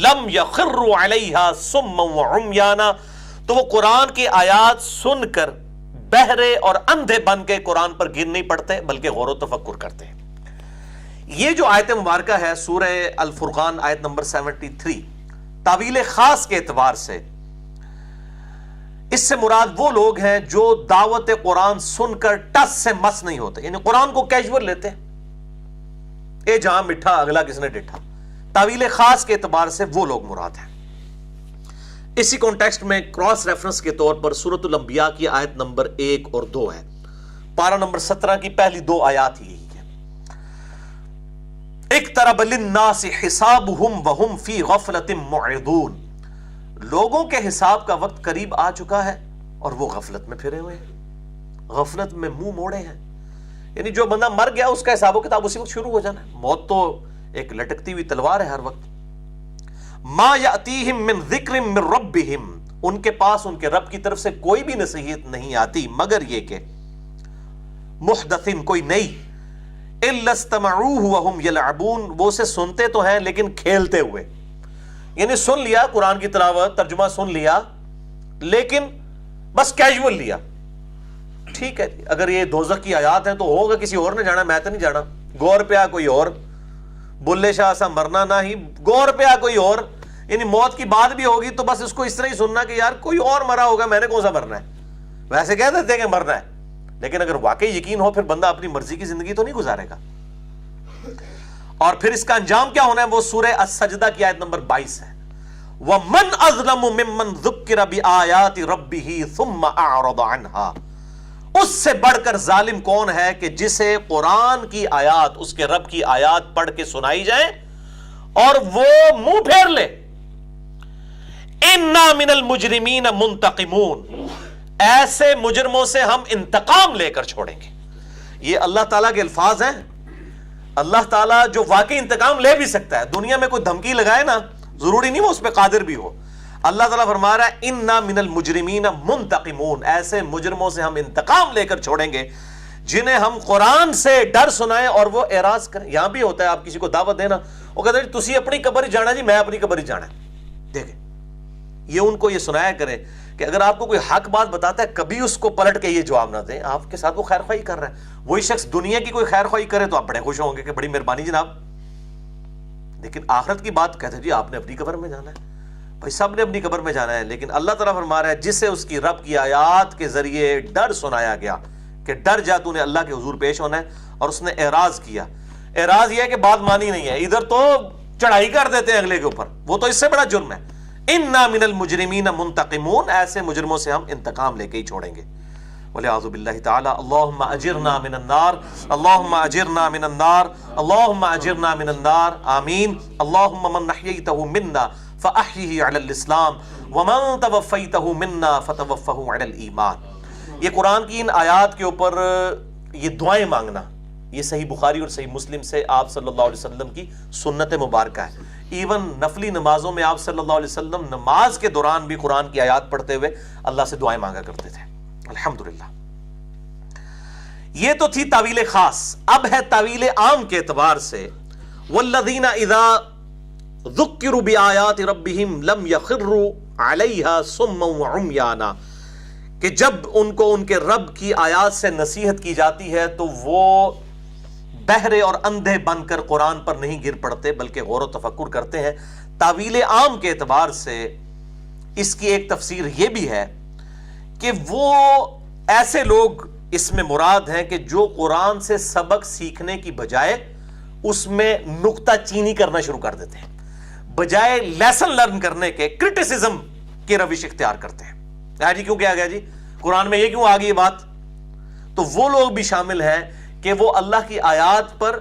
لم یخروا علیہا صما وعمیانا، تو وہ قرآن کی آیات سن کر بہرے اور اندھے بن کے قرآن پر گر نہیں پڑتے بلکہ غور و تفکر کرتے ہیں. یہ جو آیت مبارکہ ہے سورہ الفرقان آیت نمبر 73، تعویل خاص کے اعتبار سے اس سے مراد وہ لوگ ہیں جو دعوت قرآن سن کر ٹس سے مس نہیں ہوتے، یعنی قرآن کو کیجول لیتے ہیں، اے جہاں مٹھا اگلا کس نے ڈٹھا. تعویل خاص کے اعتبار سے وہ لوگ مراد ہیں. اسی کانٹیکسٹ میں کراس ریفرنس کے طور پر سورۃ الانبیاء کی آیت نمبر 1 اور 2 ہے، پارہ نمبر 17 کی پہلی 2 آیات ہی یہی ہے. اقترب للناس حسابهم وهم فی غفلۃ معرضون، لوگوں کے حساب کا وقت قریب آ چکا ہے اور وہ غفلت میں پھرے ہوئے ہیں، غفلت میں منہ موڑے ہیں. یعنی جو بندہ مر گیا اس کا حساب و کتاب اسی وقت شروع ہو جانا ہے. موت تو ایک لٹکتی ہوئی تلوار ہے ہر وقت. ما یاتیہم من ذکر من ربہم، ان کے پاس ان کے رب کی طرف سے کوئی بھی نصیحت نہیں آتی مگر یہ کہ محدث، کوئی نئی، الا استمعوہ وہم یلعبون، وہ اسے سنتے تو ہیں لیکن کھیلتے ہوئے. یعنی سن لیا قرآن کی تلاوت، ترجمہ سن لیا لیکن بس کیجول لیا. ٹھیک ہے اگر یہ دوزخ کی آیات ہیں تو ہوگا کسی اور نے جانا، میں تو نہیں جانا. گور پہ آ کوئی اور، بلے شاہ سا مرنا نہ ہی، گور پہ آ کوئی اور. یعنی موت کی بات بھی ہوگی تو بس اس کو اس طرح ہی سننا کہ یار کوئی اور مرا ہوگا، میں نے کون سا مرنا ہے. ویسے کہہ دیتے ہیں کہ مرنا ہے، لیکن اگر واقعی یقین ہو پھر بندہ اپنی مرضی کی زندگی تو نہیں گزارے گا. اور پھر اس کا انجام کیا ہونا ہے وہ سورہ السجدہ کی آیت نمبر 22 ہے. وَمَنْ أَظْلَمُ مِمَّنْ ذُكِّرَ بِآيَاتِ رَبِّهِ ثُمَّ أَعْرَضَ عَنْهَا، اس سے بڑھ کر ظالم کون ہے کہ جسے قرآن کی آیات، اس کے رب کی آیات پڑھ کے سنائی جائیں اور وہ منہ پھیر لے. إِنَّا مِنَ الْمُجْرِمِينَ مُنْتَقِمُونَ، ایسے مجرموں سے ہم انتقام لے کر چھوڑیں گے. یہ اللہ تعالیٰ کے الفاظ ہیں. اللہ تعالیٰ جو واقعی انتقام لے بھی سکتا ہے، دنیا میں کوئی دھمکی لگائے نا ضروری نہیں وہ اس پہ قادر بھی ہو. اللہ تعالیٰ فرما رہا ہے اِنَّا مِنَ الْمُجْرِمِينَ مُنْتَقِمُونَ، ایسے مجرموں سے ہم انتقام لے کر چھوڑیں گے جنہیں ہم قرآن سے ڈر سنائیں اور وہ اعراض کریں. یہاں بھی ہوتا ہے آپ کسی کو دعوت دینا، وہ کہتے ہیں تسی اپنی قبر ہی جانا جی، میں اپنی قبر ہی جانا ہے. دیکھیں یہ ان کو یہ سنایا کریں کہ اگر آپ کو کوئی حق بات بتاتا ہے کبھی اس کو پلٹ کے یہ جواب نہ دیں. آپ کے ساتھ وہ خیر خواہی کر رہا ہے، وہی شخص دنیا کی کوئی خیر خواہی کرے تو آپ بڑے خوش ہوں گے کہ بڑی مہربانی جناب، لیکن آخرت کی بات کہتے جی آپ نے اپنی قبر میں جانا ہے. بھائی سب نے اپنی قبر میں جانا ہے، لیکن اللہ تعالیٰ فرما رہا ہے جسے اس کی رب کی آیات کے ذریعے ڈر سنایا گیا کہ ڈر جا تو نے اللہ کے حضور پیش ہونا ہے، اور اس نے اعراض کیا. اعراض یہ ہے کہ بات مانی نہیں ہے، ادھر تو چڑھائی کر دیتے ہیں اگلے کے اوپر، وہ تو اس سے بڑا جرم ہے. اِنَّا مِنَ الْمُجْرِمِينَ مُنْتَقِمُونَ، ایسے مجرموں سے ہم انتقام لے کے ہی چھوڑیں گے. وَلِعَاذُ بِاللَّهِ تَعَالَى اللہم اجرنا من النار، اللہم اجرنا من النار، اللہم اجرنا من النار، آمین. اللہم من احییتہ منا فاحیہ علی الاسلام ومن توفیتہ منا فتوفہ علی الایمان. یہ قرآن کی ان آیات کے اوپر یہ دعائیں مانگنا، یہ صحیح بخاری اور صحیح مسلم سے آپ صلی اللہ علیہ وسلم کی سنت مبارکہ ہے. ایون نفلی نمازوں میں آپ صلی اللہ علیہ وسلم نماز کے دوران بھی قرآن کی آیات پڑھتے ہوئے اللہ سے دعائیں مانگا کرتے تھے. الحمدللہ. یہ تو تھی تعویل خاص. اب ہے تعویل عام کے اعتبار سے والذین اذا ذکروا بآیات ربہم لم یخروا علیہا صما وعمیانا، کہ جب ان کو ان کے رب کی آیات سے نصیحت کی جاتی ہے تو وہ بہرے اور اندھے بن کر قرآن پر نہیں گر پڑتے بلکہ غور و تفکر کرتے ہیں. تعویل عام کے اعتبار سے اس کی ایک تفسیر یہ بھی ہے کہ وہ ایسے لوگ اس میں مراد ہیں کہ جو قرآن سے سبق سیکھنے کی بجائے اس میں نکتہ چینی کرنا شروع کر دیتے ہیں، بجائے لیسن لرن کرنے کے کرٹیسزم کی روش اختیار کرتے ہیں. جی کیوں کیا گیا جی قرآن میں یہ کیوں آ گئی بات؟ تو وہ لوگ بھی شامل ہیں کہ وہ اللہ کی آیات پر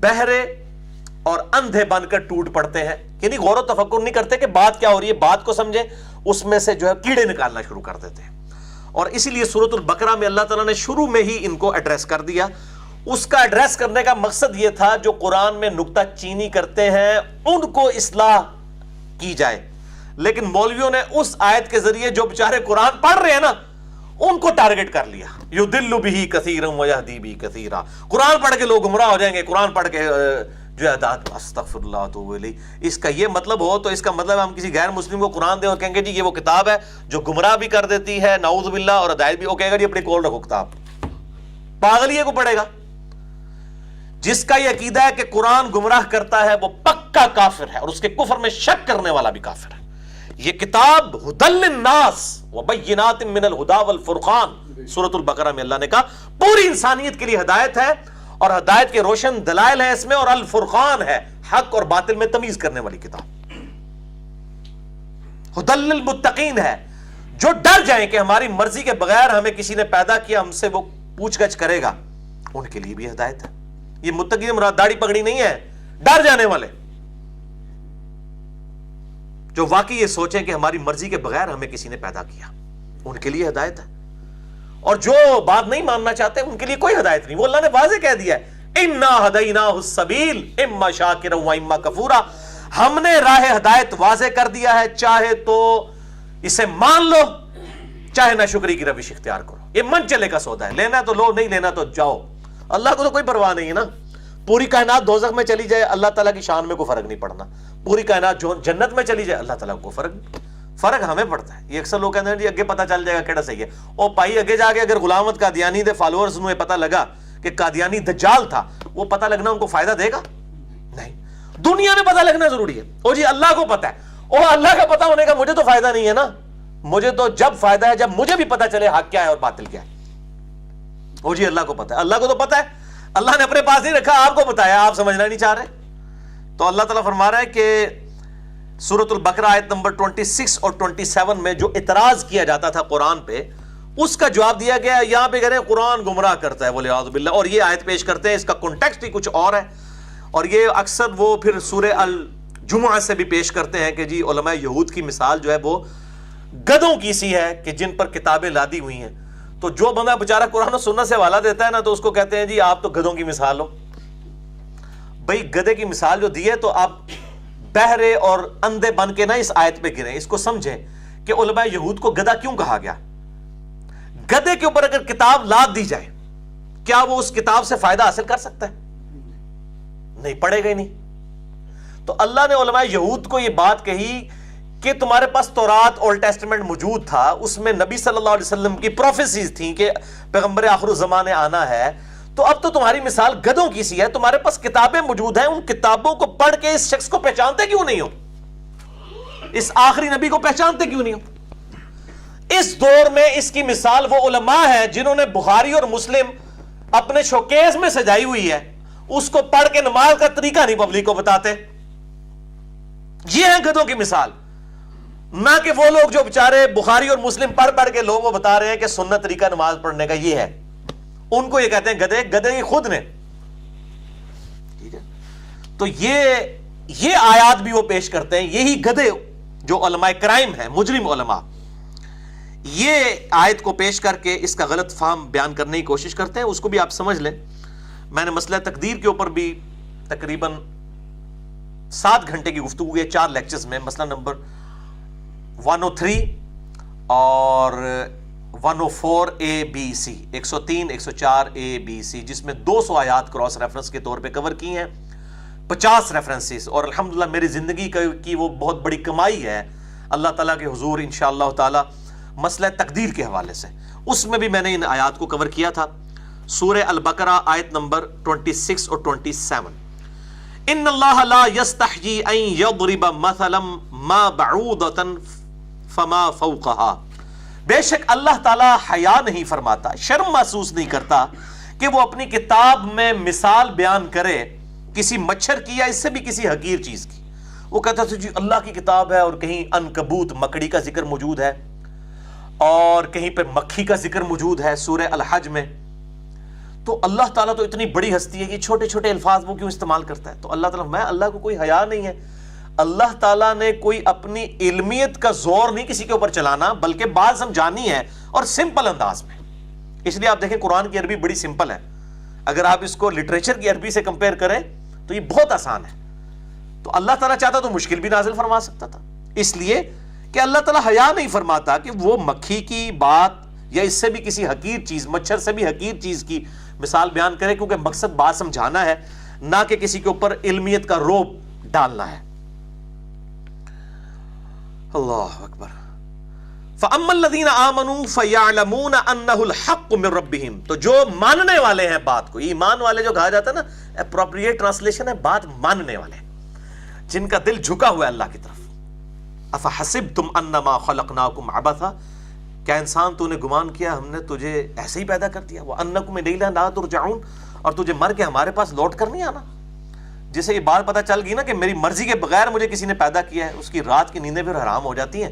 بہرے اور اندھے بن کر ٹوٹ پڑتے ہیں، یعنی غور و تفکر نہیں کرتے کہ بات کیا ہو رہی ہے، بات کو سمجھیں، اس میں سے جو ہے کیڑے نکالنا شروع کر دیتے ہیں۔ اور اسی لیے سورۃ البقرہ میں اللہ تعالیٰ نے شروع میں ہی ان کو ایڈریس کر دیا۔ اس کا ایڈریس کرنے کا مقصد یہ تھا جو قرآن میں نکتہ چینی کرتے ہیں ان کو اصلاح کی جائے، لیکن مولویوں نے اس آیت کے ذریعے جو بیچارے قرآن پڑھ رہے ہیں نا ان کو ٹارگٹ کر لیا۔ یضل بہ کثیرا ویہدی بہ کثیرا، قرآن پڑھ کے لوگ گمراہ ہو جائیں گے، قرآن پڑھ کے جو ہے استغفر اللہ اتوب الیہ، اس کا یہ مطلب ہو تو اس کا مطلب ہم کسی غیر مسلم کو قرآن دیں اور کہیں گے جی یہ وہ کتاب ہے جو گمراہ بھی کر دیتی ہے، نعوذ باللہ، اور ہدایت بھی، وہ کہے گا جی اپنی کول رکھو کتاب۔ پاگلیے کو پڑھے گا۔ جس کا یہ عقیدہ ہے کہ قرآن گمراہ کرتا ہے وہ پکا کافر ہے، اور اس کے کفر میں شک کرنے والا بھی کافر ہے۔ یہ کتاب ھدی للناس وبینات من الہدی والفرقان، سورۃ البقرہ میں اللہ نے کہا پوری انسانیت کے لیے ہدایت ہے، اور ہدایت کے روشن دلائل ہیں اس میں، اور الفرقان ہے حق اور باطل میں تمیز کرنے والی کتاب۔ ھدی للمتقین ہے، جو ڈر جائیں کہ ہماری مرضی کے بغیر ہمیں کسی نے پیدا کیا، ہم سے وہ پوچھ گچھ کرے گا، ان کے لیے بھی ہدایت ہے۔ یہ متقین مراد داڑھی پگڑی نہیں ہے، ڈر جانے والے جو واقعی یہ سوچیں کہ ہماری مرضی کے بغیر ہمیں کسی نے پیدا کیا، ان کے لیے ہدایت ہے۔ اور جو بات نہیں ماننا چاہتے ان کے لیے کوئی ہدایت نہیں، وہ اللہ نے واضح کہہ دیا ہے انا ہدیناہ السبیل اما شاکرا و اما کفورا، ہم نے راہ ہدایت واضح کر دیا ہے، چاہے تو اسے مان لو چاہے نہ شکری کی روش اختیار کرو، یہ من چلے کا سودا ہے، لینا تو لو، نہیں لینا تو جاؤ، اللہ کو تو کوئی پرواہ نہیں ہے نا۔ پوری کائنات دوزخ میں چلی جائے اللہ تعالیٰ کی شان میں کوئی فرق نہیں پڑنا، پوری کائنات جنت میں چلی جائے اللہ تعالیٰ کو فرق ہمیں پڑتا ہے۔ یہ اکثر لوگ کہتے ہیں جی اگے پتہ چل جائے گا کیڑا صحیح ہے، او بھائی اگے جا کے اگر غلام احمد قادیانی دے فالوورز نو پتہ لگا کہ قادیانی دجال تھا، وہ پتہ لگنا ان کو فائدہ دے گا؟ نہیں۔ دنیا میں پتہ لگنا ضروری ہے، او جی اللہ کو پتہ ہے، او اللہ کا پتہ ہونے کا مجھے تو فائدہ نہیں ہے نا، مجھے تو جب فائدہ ہے جب مجھے بھی پتہ چلے حق کیا ہے اور باطل کیا ہے۔ او جی اللہ کو پتہ ہے، اللہ کو تو پتہ ہے، اللہ نے اپنے پاس نہیں رکھا، آپ کو بتایا، آپ سمجھنا نہیں چاہ رہے۔ تو اللہ تعالیٰ فرما رہا ہے کہ سورۃ البقرہ آیت نمبر 26 اور 27 میں جو اعتراض کیا جاتا تھا قرآن پہ، اس کا جواب دیا گیا۔ یہاں پہ کہہ رہے ہیں قرآن گمراہ کرتا ہے والعیاذ باللہ، اور یہ آیت پیش کرتے ہیں، اس کا کنٹیکسٹ ہی کچھ اور ہے، اور یہ اکثر وہ پھر سورہ الجمعہ سے بھی پیش کرتے ہیں کہ جی علماء یہود کی مثال جو ہے وہ گدھوں کی سی ہے کہ جن پر کتابیں لادی ہوئی ہیں۔ تو جو بندہ بیچارہ قرآن و سنت سے حوالہ دیتا ہے نا تو اس کو کہتے ہیں جی آپ تو گدھوں کی مثال ہو۔ بھائی گدھے کی مثال جو دی ہے تو آپ بہرے اور اندھے بن کے نہ اس آیت پہ گریں، اس کو سمجھیں کہ علماء یہود کو گدھا کیوں کہا گیا۔ گدھے کے اوپر اگر کتاب لاد دی جائے کیا وہ اس کتاب سے فائدہ حاصل کر سکتا ہے؟ نہیں، پڑھے گا ہی نہیں۔ تو اللہ نے علماء یہود کو یہ بات کہی کہ تمہارے پاس تورات اولڈ ٹیسٹمنٹ موجود تھا، اس میں نبی صلی اللہ علیہ وسلم کی پروفیسیز تھیں کہ پیغمبر آخر الزمان آنا ہے، تو اب تو تمہاری مثال گدھوں کی سی ہے، تمہارے پاس کتابیں موجود ہیں، ان کتابوں کو پڑھ کے اس شخص کو پہچانتے کیوں نہیں ہو؟ اس آخری نبی کو پہچانتے کیوں نہیں ہو؟ اس دور میں اس کی مثال وہ علماء ہیں جنہوں نے بخاری اور مسلم اپنے شوکیس میں سجائی ہوئی ہے، اس کو پڑھ کے نماز کا طریقہ نہیں پبلک کو بتاتے۔ یہ ہیں گدھوں کی مثال، نہ کہ وہ لوگ جو بیچارے بخاری اور مسلم پڑھ پڑھ کے لوگوں کو بتا رہے ہیں کہ سنت طریقہ نماز پڑھنے کا یہ ہے، ان کو یہ کہتے ہیں گدھے، گدھے ہی خود نے۔ ٹھیک ہے، تو یہ آیات بھی وہ پیش کرتے ہیں، یہی گدھے جو علماء کرائم ہیں، مجرم علماء، یہ آیت کو پیش کر کے اس کا غلط فہم بیان کرنے کی کوشش کرتے ہیں۔ اس کو بھی آپ سمجھ لیں، میں نے مسئلہ تقدیر کے اوپر بھی تقریباً 7 گھنٹے کی گفتگو ہوئی ہے 4 لیکچرز میں، مسئلہ نمبر 103 اور 104 اے بی سی، 103 104 اے بی سی، جس میں 200 آیات کراس ریفرنس کے طور پہ کور کی ہیں، 50 ریفرنسز، اور الحمدللہ میری زندگی کی وہ بہت بڑی کمائی ہے اللہ تعالیٰ کے حضور انشاءاللہ تعالیٰ مسئلہ تقدیر کے حوالے سے۔ اس میں بھی میں نے ان آیات کو کور کیا تھا، سورہ البقرہ آیت نمبر 26 اور 27۔ ان اللہ لا یستحیی ان یضرب مثلا ما بعوضۃ فما فوقها، بے شک اللہ تعالیٰ حیا نہیں فرماتا، شرم محسوس نہیں کرتا کہ وہ اپنی کتاب میں مثال بیان کرے کسی مچھر کی یا اس سے بھی کسی حقیر چیز کی۔ وہ کہتا تھا جی اللہ کی کتاب ہے اور کہیں عنکبوت مکڑی کا ذکر موجود ہے، اور کہیں پہ مکھی کا ذکر موجود ہے سورہ الحج میں. تو اللہ تعالیٰ تو اتنی بڑی ہستی ہے کہ چھوٹے چھوٹے الفاظ وہ کیوں استعمال کرتا ہے؟ تو اللہ تعالیٰ، میں اللہ کو کوئی حیا نہیں ہے. اللہ تعالیٰ نے کوئی اپنی علمیت کا زور نہیں کسی کے اوپر چلانا، بلکہ بات سمجھانی ہے اور سمپل انداز میں. اس لیے آپ دیکھیں قرآن کی عربی بڑی سمپل ہے. اگر آپ اس کو لٹریچر کی عربی سے کمپیئر کریں تو یہ بہت آسان ہے. تو اللہ تعالیٰ چاہتا تو مشکل بھی نازل فرما سکتا تھا، اس لیے کہ اللہ تعالیٰ حیا نہیں فرماتا کہ وہ مکھی کی بات یا اس سے بھی کسی حقیر چیز، مچھر سے بھی حقیر چیز کی مثال بیان کرے، کیونکہ مقصد بات سمجھانا ہے، نہ کہ کسی کے اوپر علمیت کا روب ڈالنا ہے. اللہ اکبر. فَأَمَّا الَّذِينَ آمَنُوا فَيَعْلَمُونَ أَنَّهُ الْحَقُّ مِن رَبِّهِمْ. تو جو ماننے والے ہیں بات کو، ایمان والے جو کہا جاتا ہے نا، اپروپریٹ ٹرانسلیشن ہے بات ماننے والے، جن کا دل جھکا ہوا ہے اللہ کی طرف. أَفَحَسِبْتُمْ أَنَّمَا خَلَقْنَاكُمْ عَبَثًا. کیا انسان تو نے گمان کیا ہم نے تجھے ایسے ہی پیدا کر دیا؟ وَأَنَّكُمْ إِلَيْنَا لَا تُرْجَعُونَ. اور تجھے مر کے ہمارے پاس لوٹ کر نہیں آنا. جسے یہ بات پتہ چل گئی نا کہ میری مرضی کے بغیر مجھے کسی نے پیدا کیا ہے، اس کی رات کی نیندیں پھر حرام ہو جاتی ہیں،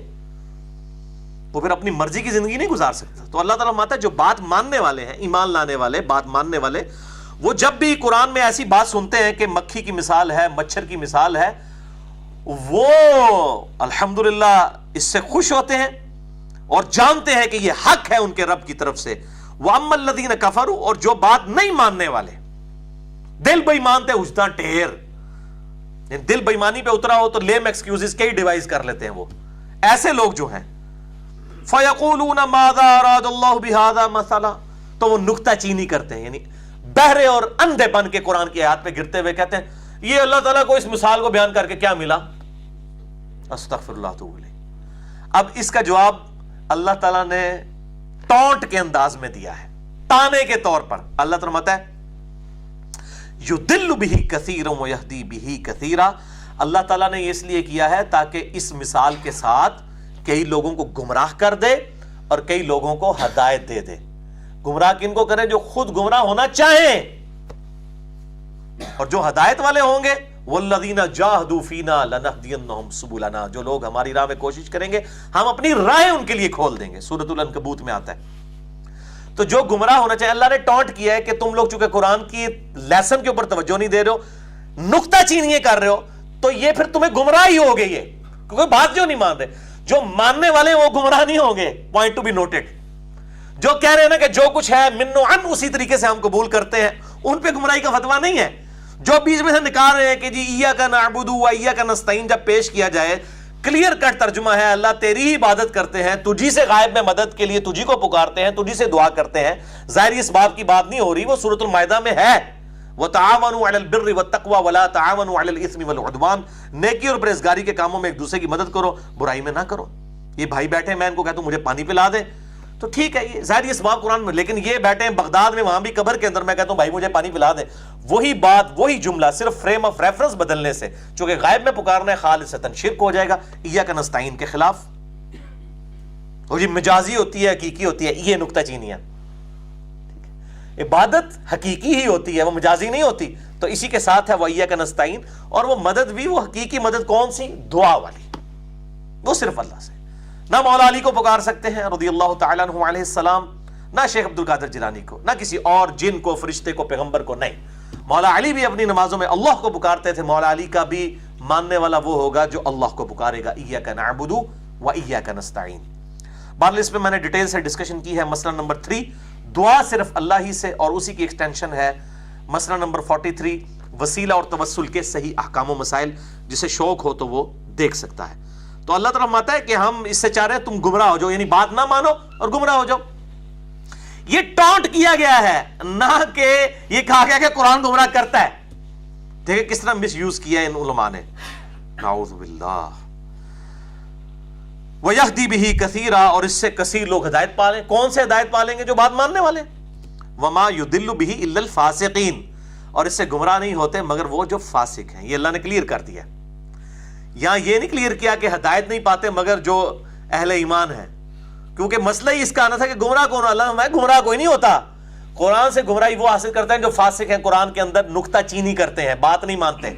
وہ پھر اپنی مرضی کی زندگی نہیں گزار سکتا. تو اللہ تعالیٰ ماتا ہے جو بات ماننے والے ہیں، ایمان لانے والے، بات ماننے والے، وہ جب بھی قرآن میں ایسی بات سنتے ہیں کہ مکھی کی مثال ہے، مچھر کی مثال ہے، وہ الحمدللہ اس سے خوش ہوتے ہیں اور جانتے ہیں کہ یہ حق ہے ان کے رب کی طرف سے. وَأَمَّا الَّذِينَ كَفَرُوا. اور جو بات نہیں ماننے والے، دل بے ایمان تے اجدا ٹھیر، دل بے ایمانی پہ اترا ہو تو لیم ایکسکیوزز کئی ڈیوائز کر لیتے ہیں. وہ ایسے لوگ جو ہیں فَيَقُولُونَ مَاذَا أَرَادَ اللَّهُ بِهَذَا مَثَلًا. تو وہ نکتہ چینی کرتے ہیں، یعنی بہرے اور اندھے بن کے قرآن کی آیات پہ گرتے ہوئے کہتے ہیں یہ اللہ تعالیٰ کو اس مثال کو بیان کر کے کیا ملا؟ استغفر اللہ توب الیہ. اب اس کا جواب اللہ تعالیٰ نے ٹونٹ کے انداز میں دیا ہے، تانے کے طور پر. اللہ تعالیٰ فرماتا ہے یُضِلُّ بِهِ كَثِيرًا وَيَهْدِي بِهِ كَثِيرًا. اللہ تعالیٰ نے یہ اس لیے کیا ہے تاکہ اس مثال کے ساتھ کئی لوگوں کو گمراہ کر دے اور کئی لوگوں کو ہدایت دے دے. گمراہ کن کو کریں؟ جو خود گمراہ ہونا چاہیں، اور جو ہدایت والے ہوں گے وَالَّذِينَ جَاهَدُوا فِينَا لَنَهْدِيَنَّهُمْ سُبُلَنَا. جو لوگ ہماری راہ میں کوشش کریں گے ہم اپنی راہیں ان کے لیے کھول دیں گے. سورۃ العنکبوت میں آتا ہے. تو جو گمراہ ہونا چاہے، اللہ نے ٹونٹ کیا ہے کہ تم لوگ چونکہ قرآن کی لیسن کے اوپر توجہ نہیں دے رہے ہو، نکتہ چینی کر رہے ہو، تو یہ پھر تمہیں گمراہ ہی ہوگے. یہ کیونکہ بات جو نہیں مان رہے، جو ماننے والے ہیں وہ گمراہ نہیں ہوں گے. Point to be noted. جو کہہ رہے ہیں نا کہ جو کچھ ہے من و عن اسی طریقے سے ہم قبول کرتے ہیں، ان پہ گمراہی کا فتویٰ نہیں ہے. جو بیچ میں سے نکال رہے ہیں کہ جی ایاک نعبد و ایاک نستعین جب پیش کیا جائے، کلیئر کٹ ترجمہ ہے اللہ تیری ہی عبادت کرتے ہیں، تجھی سے غائب میں مدد کے لیے تجھی کو پکارتے ہیں، تجھی سے دعا کرتے ہیں. ظاہر اس بات کی بات نہیں ہو رہی، وہ سورۃ المائدہ میں ہے وَتَعَاوَنُوا عَلَى الْبِرِّ وَالتَّقْوَى وَلَا تَعَاوَنُوا عَلَى الْإِثْمِ وَالْعُدْوَانِ. نیکی اور پرہیزگاری کے کاموں میں ایک دوسرے کی مدد کرو، برائی میں نہ کرو. یہ بھائی بیٹھے میں ان کو کہتا ہوں مجھے پانی پلا دیں، تو ٹھیک ہے، یہ ظاہر اس بات قرآن میں. لیکن یہ بیٹھے ہیں بغداد میں، وہاں بھی قبر کے اندر، میں کہتا ہوں بھائی مجھے پانی پلا دیں. وہی بات، وہی جملہ، صرف فریم آف ریفرنس بدلنے سے، چونکہ غائب میں پکارنا ہے خالصتاً شرک ہو جائے گا ایاک نستعین کے خلاف. اور یہ مجازی ہوتی ہے، حقیقی ہوتی ہے، یہ نکتہ چینیاں. عبادت حقیقی ہی ہوتی ہے، وہ مجازی نہیں ہوتی. تو اسی کے ساتھ ہے وہ ایاک نستعین. اور وہ مدد بھی، وہ حقیقی مدد کون سی؟ دعا والی، وہ صرف اللہ سے. نہ مولا علی کو پکار سکتے ہیں رضی اللہ تعالیٰ عنہ علیہ السلام، نہ شیخ عبد القادر جیلانی کو، نہ کسی اور جن کو، فرشتے کو، پیغمبر کو. نہیں، مولا علی بھی اپنی نمازوں میں اللہ کو پکارتے تھے. مولا علی کا بھی ماننے والا وہ ہوگا جو اللہ کو پکارے گا. ایاک نعبد و ایاک نستعین. بہرحال اس پہ میں نے ڈیٹیل سے ڈسکشن کی ہے. مسئلہ نمبر 3، دعا صرف اللہ ہی سے، اور اسی کی ایکسٹینشن ہے مسئلہ نمبر 43، وسیلہ اور توسل کے صحیح احکام و مسائل. جسے شوق ہو تو وہ دیکھ سکتا ہے. تو اللہ تعالیٰ فرماتا ہے کہ ہم اس سے چاہ رہے ہیں تم گمراہ ہو جاؤ، یعنی بات نہ مانو اور گمراہ ہو جاؤ. یہ ٹونٹ کیا گیا ہے، نہ کہ یہ کہا گیا کہ قرآن گمراہ کرتا ہے. دیکھیں کس طرح مس یوز کیا ہے ان علماء نے. نعوذ باللہ. وَيَهْدِي بِهِ كَثِيرًا. اور اس سے کثیر لوگ ہدایت پالیں. کون سے ہدایت پالیں گے؟ جو بات ماننے والے. وَمَا يُضِلُّ بِهِ إِلَّا الْفَاسِقِينَ. اور اس سے گمراہ نہیں ہوتے مگر وہ جو فاسق ہیں. یہ اللہ نے کلیئر کر دیا. یہاں یہ نہیں کلیئر کیا کہ ہدایت نہیں پاتے مگر جو اہل ایمان ہیں، کیونکہ مسئلہ ہی اس کا آنا تھا کہ گمراہ کون؟ اللہ میں گمراہ کوئی نہیں ہوتا. قرآن سے گمراہی وہ حاصل کرتے ہیں جو فاسق ہیں، قرآن کے اندر نکتہ چینی کرتے ہیں، بات نہیں مانتے،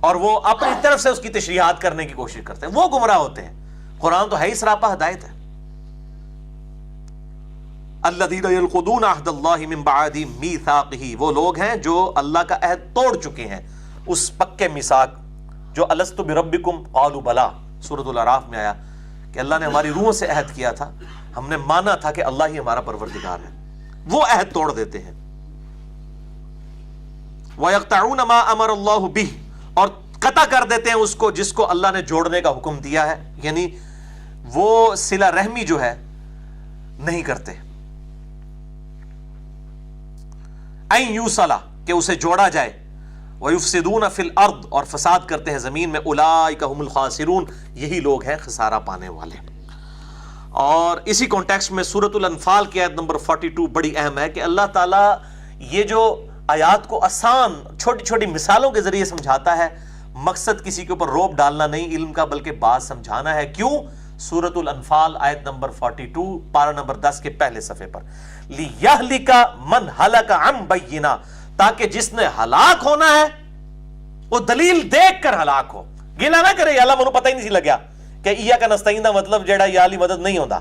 اور وہ اپنی طرف سے اس کی تشریحات کرنے کی کوشش کرتے ہیں، وہ گمراہ ہوتے ہیں. قرآن تو ہے ہی سراپا ہدایت ہے. الذین ینقضون عہد اللہ من بعد میثاقہ، وہ لوگ ہیں جو اللہ کا عہد توڑ چکے ہیں اس پکے میثاق جو الست بربکم قالوا بلا، سورۃ الاعراف میں آیا کہ اللہ نے ہماری روحوں سے عہد کیا تھا، ہم نے مانا تھا کہ اللہ ہی ہمارا پروردگار ہے. وہ عہد توڑ دیتے ہیں. وَيَقْطَعُونَ مَا أَمَرَ اللَّهُ بِهِ، اور قطع کر دیتے ہیں اس کو جس کو اللہ نے جوڑنے کا حکم دیا ہے، یعنی وہ صلہ رحمی جو ہے نہیں کرتے. أَن يُوصَلَ، کہ اسے جوڑا جائے. وَيُفْسِدُونَ فِي الْأَرْضِ، اور فساد کرتے ہیں زمین میں. أُولَٰئِكَ هُمُ الْخَاسِرُونَ، یہی لوگ ہیں خسارہ پانے والے. اور اسی کانٹیکسٹ میں سورۃ الانفال کی آیت نمبر 42 بڑی اہم ہے کہ اللہ تعالیٰ یہ جو آیات کو آسان چھوٹی چھوٹی مثالوں کے ذریعے سمجھاتا ہے، مقصد کسی کے اوپر روب ڈالنا نہیں علم کا، بلکہ بات سمجھانا ہے. کیوں؟ سورۃ الانفال آیت نمبر 42 پارہ نمبر 10 کے پہلے صفحے پر، لِيَهْلِكَ مَنْ هَلَكَ عَنْ بَيِّنَةٍ، تاکہ جس نے ہلاک ہونا ہے وہ دلیل دیکھ کر ہلاک ہو. گلا نہ کرے یا اللہ مجھے پتہ ہی نہیں سی لگیا کہ ایاک نستعین دا مطلب جیڑا یا علی مدد نہیں ہوندا،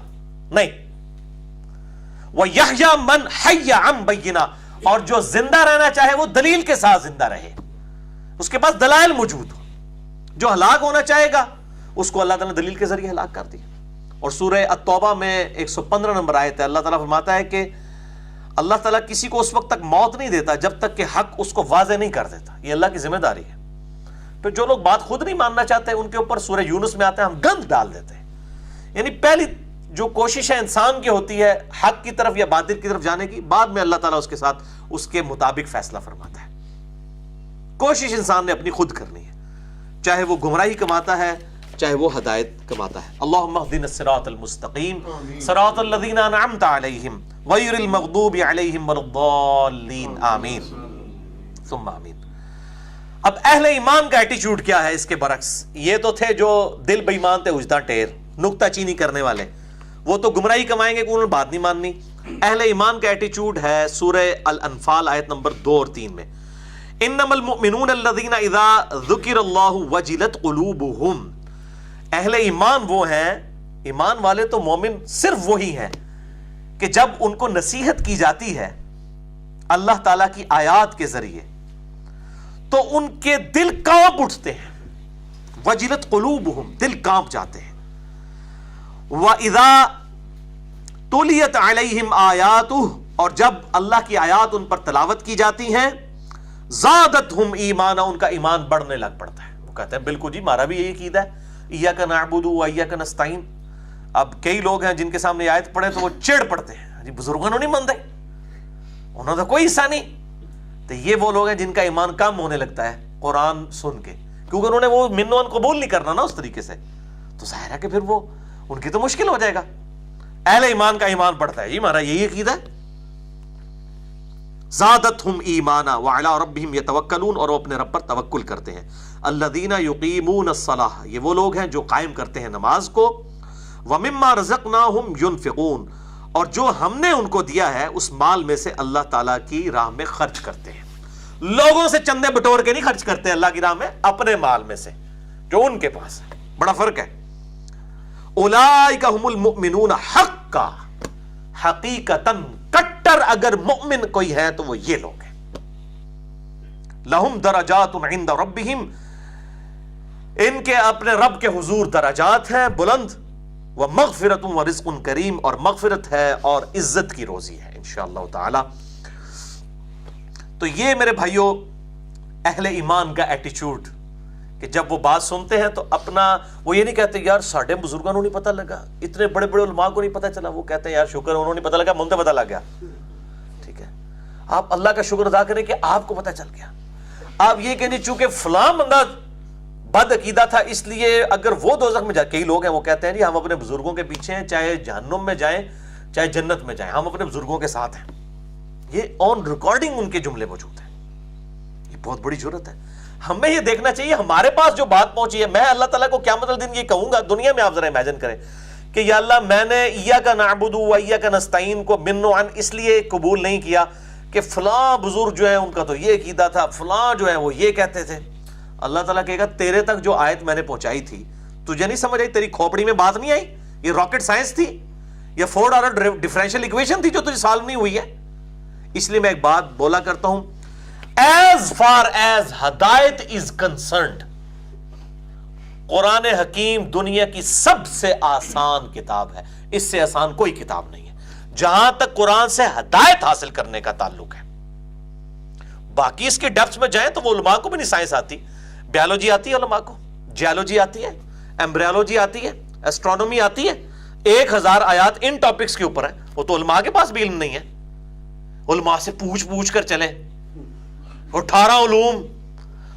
نہیں. وَيَحْيَى مَنْ حَيَّ عَنْ بَيِّنَةٍ، اور جو زندہ رہنا چاہے وہ دلیل کے ساتھ زندہ رہے، اس کے پاس دلائل موجود ہو. جو ہلاک ہونا چاہے گا اس کو اللہ تعالیٰ نے دلیل کے ذریعے ہلاک کر دیا. اور سورہ التوبہ میں 115 نمبر آیت ہے، اللہ تعالیٰ فرماتا ہے کہ اللہ تعالیٰ کسی کو اس وقت تک موت نہیں دیتا جب تک کہ حق اس کو واضح نہیں کر دیتا. یہ اللہ کی ذمہ داری ہے. پھر جو لوگ بات خود نہیں ماننا چاہتے ان کے اوپر سورہ یونس میں آتے ہیں ہم گند ڈال دیتے ہیں. یعنی پہلی جو کوشش ہے انسان کی ہوتی ہے حق کی طرف یا باطل کی طرف جانے کی، بعد میں اللہ تعالیٰ اس کے ساتھ اس کے مطابق فیصلہ فرماتا ہے. کوشش انسان نے اپنی خود کرنی ہے، چاہے وہ گمراہی کماتا ہے چاہے وہ ہدایت کماتا ہے. اللہم اہدنا الصراط المستقیم صراط الذین انعمت علیہم غیر المغضوب علیہم ولا الضالین. آمین ثم آمین. اب اہل ایمان کا ایٹیچیوڈ کیا ہے اس کے برعکس؟ یہ تو تھے جو دل بے ایمان تھے، اجدا ٹیر، نکتہ چینی کرنے والے، وہ تو گمراہی کمائیں گے کہ انہوں نے بات نہیں ماننی. اہل ایمان کا ایٹیچیوڈ ہے سورہ الانفال آیت نمبر 2 اور 3 میں، انما المؤمنون الذین اذا ذکر اللہ وجلت قلوبہم. اہل ایمان وہ ہیں، ایمان والے تو مومن صرف وہی ہیں کہ جب ان کو نصیحت کی جاتی ہے اللہ تعالیٰ کی آیات کے ذریعے تو ان کے دل کانپ اٹھتے ہیں. وجلت قلوبہم، دل کانپ جاتے ہیں. وَإِذَا تُلِيَتْ عَلَيْهِمْ آيَاتُهُ، اور جب اللہ کی آیات ان پر تلاوت کی جاتی ہیں، زَادَتْهُمْ ایمانا، ان کا ایمان بڑھنے لگ پڑتا ہے. وہ کہتے ہیں بالکل جی ہمارا بھی یہی عقیدہ ہے، ایاک نعبد و ایاک نستعین. اب کئی لوگ ہیں جن کے سامنے آیت پڑھے تو وہ چڑ پڑتے ہیں، جی بزرگوں نے نہیں مانتے، انہوں نے کوئی حصہ نہیں. تو یہ وہ لوگ ہیں جن کا ایمان کم ہونے لگتا ہے قرآن سن کے، کیونکہ انہوں نے وہ منوان قبول نہیں کرنا نا اس طریقے سے، تو ظاہر ہے کہ پھر وہ ان کی تو مشکل ہو جائے گا. اہل ایمان کا ایمان بڑھتا ہے، جی ہمارا یہی عقیدہ ہے. زادتہم ایمانا وعلی ربہم یتوکلون، اور وہ اپنے رب پر توکل کرتے ہیں. الذین یقیمون الصلاۃ، یہ وہ لوگ ہیں جو قائم کرتے ہیں نماز کو. ومما رزقناہم ینفقون، اور جو ہم نے ان کو دیا ہے اس مال میں سے اللہ تعالیٰ کی راہ میں خرچ کرتے ہیں. لوگوں سے چندے بٹور کے نہیں خرچ کرتے اللہ کی راہ میں، اپنے مال میں سے جو ان کے پاس ہے. بڑا فرق ہے. اولئک ھم المؤمنون حقا، حقیقتاً کٹر اگر مؤمن کوئی ہے تو وہ یہ لوگ ہیں. لہم درجات عند ربہم، ان کے اپنے رب کے حضور درجات ہیں بلند. ومغفرت ورزق کریم، اور مغفرت ہے اور عزت کی روزی ہے انشاءاللہ تعالی. تو یہ میرے بھائیوں اہل ایمان کا ایٹیچیوڈ کہ جب وہ بات سنتے ہیں تو اپنا وہ یہ نہیں کہتے یار ساڑھے بزرگوں کو نہیں پتہ لگا، اتنے بڑے بڑے علماء کو نہیں پتہ چلا، وہ کہتے ہیں یار شکر انہوں نے پتہ لگا، مجھے پتہ لگ گیا. ٹھیک ہے، آپ اللہ کا شکر ادا کریں کہ آپ کو پتہ چل گیا. آپ یہ کہیں چونکہ فلاں بندہ بد عقیدہ تھا اس لیے اگر وہ دوزخ میں جائے. کئی لوگ ہیں وہ کہتے ہیں جی ہم اپنے بزرگوں کے پیچھے ہیں، چاہے جہنم میں جائیں چاہے جنت میں جائیں، ہم اپنے بزرگوں کے ساتھ ہیں. یہ آن ریکارڈنگ ان کے جملے موجود ہیں. یہ بہت بڑی جرت ہے. ہمیں یہ دیکھنا چاہیے ہمارے پاس جو بات پہنچی ہے. میں اللہ تعالیٰ کو قیامت والے دن یہ کہوں گا، دنیا میں آپ ذرا امیجن کریں کہ یا اللہ میں نے ایاک نعبد و ایاک نستعین کو من و عن اس لیے قبول نہیں کیا کہ فلاں بزرگ جو ہیں ان کا تو یہ عقیدہ تھا، فلاں جو ہے وہ یہ کہتے تھے. اللہ تعالیٰ کہے گا تیرے تک جو آیت میں نے پہنچائی تھی تجھے نہیں سمجھ آئی؟ تیری کھوپڑی میں بات نہیں آئی؟ یہ راکٹ سائنس تھی یا فورتھ آرڈر ڈفرینشیل ایکویشن تھی جو تجھے سالو نہیں ہوئی ہے؟ اس لیے میں ایک بات بولا کرتا ہوں, ایز فار ایز ہدایت از کنسرنڈ, قرآن حکیم دنیا کی سب سے آسان کتاب ہے, اس سے آسان کوئی کتاب نہیں ہے جہاں تک قرآن سے ہدایت حاصل کرنے کا تعلق ہے. باقی اس کے ڈیپتھ میں جائیں تو وہ علماء کو بھی نہیں سائنس آتی, بیالوجی آتی ہے علماء کو, جیولوجی آتی ہے, ایمبریولوجی آتی ہے, ایسٹرونومی آتی ہے, 1000 آیات ان ٹاپکس کے اوپر ہیں. وہ تو علماء کے پاس بھی علم نہیں ہے, علماء سے پوچھ کر چلیں. 18 علوم,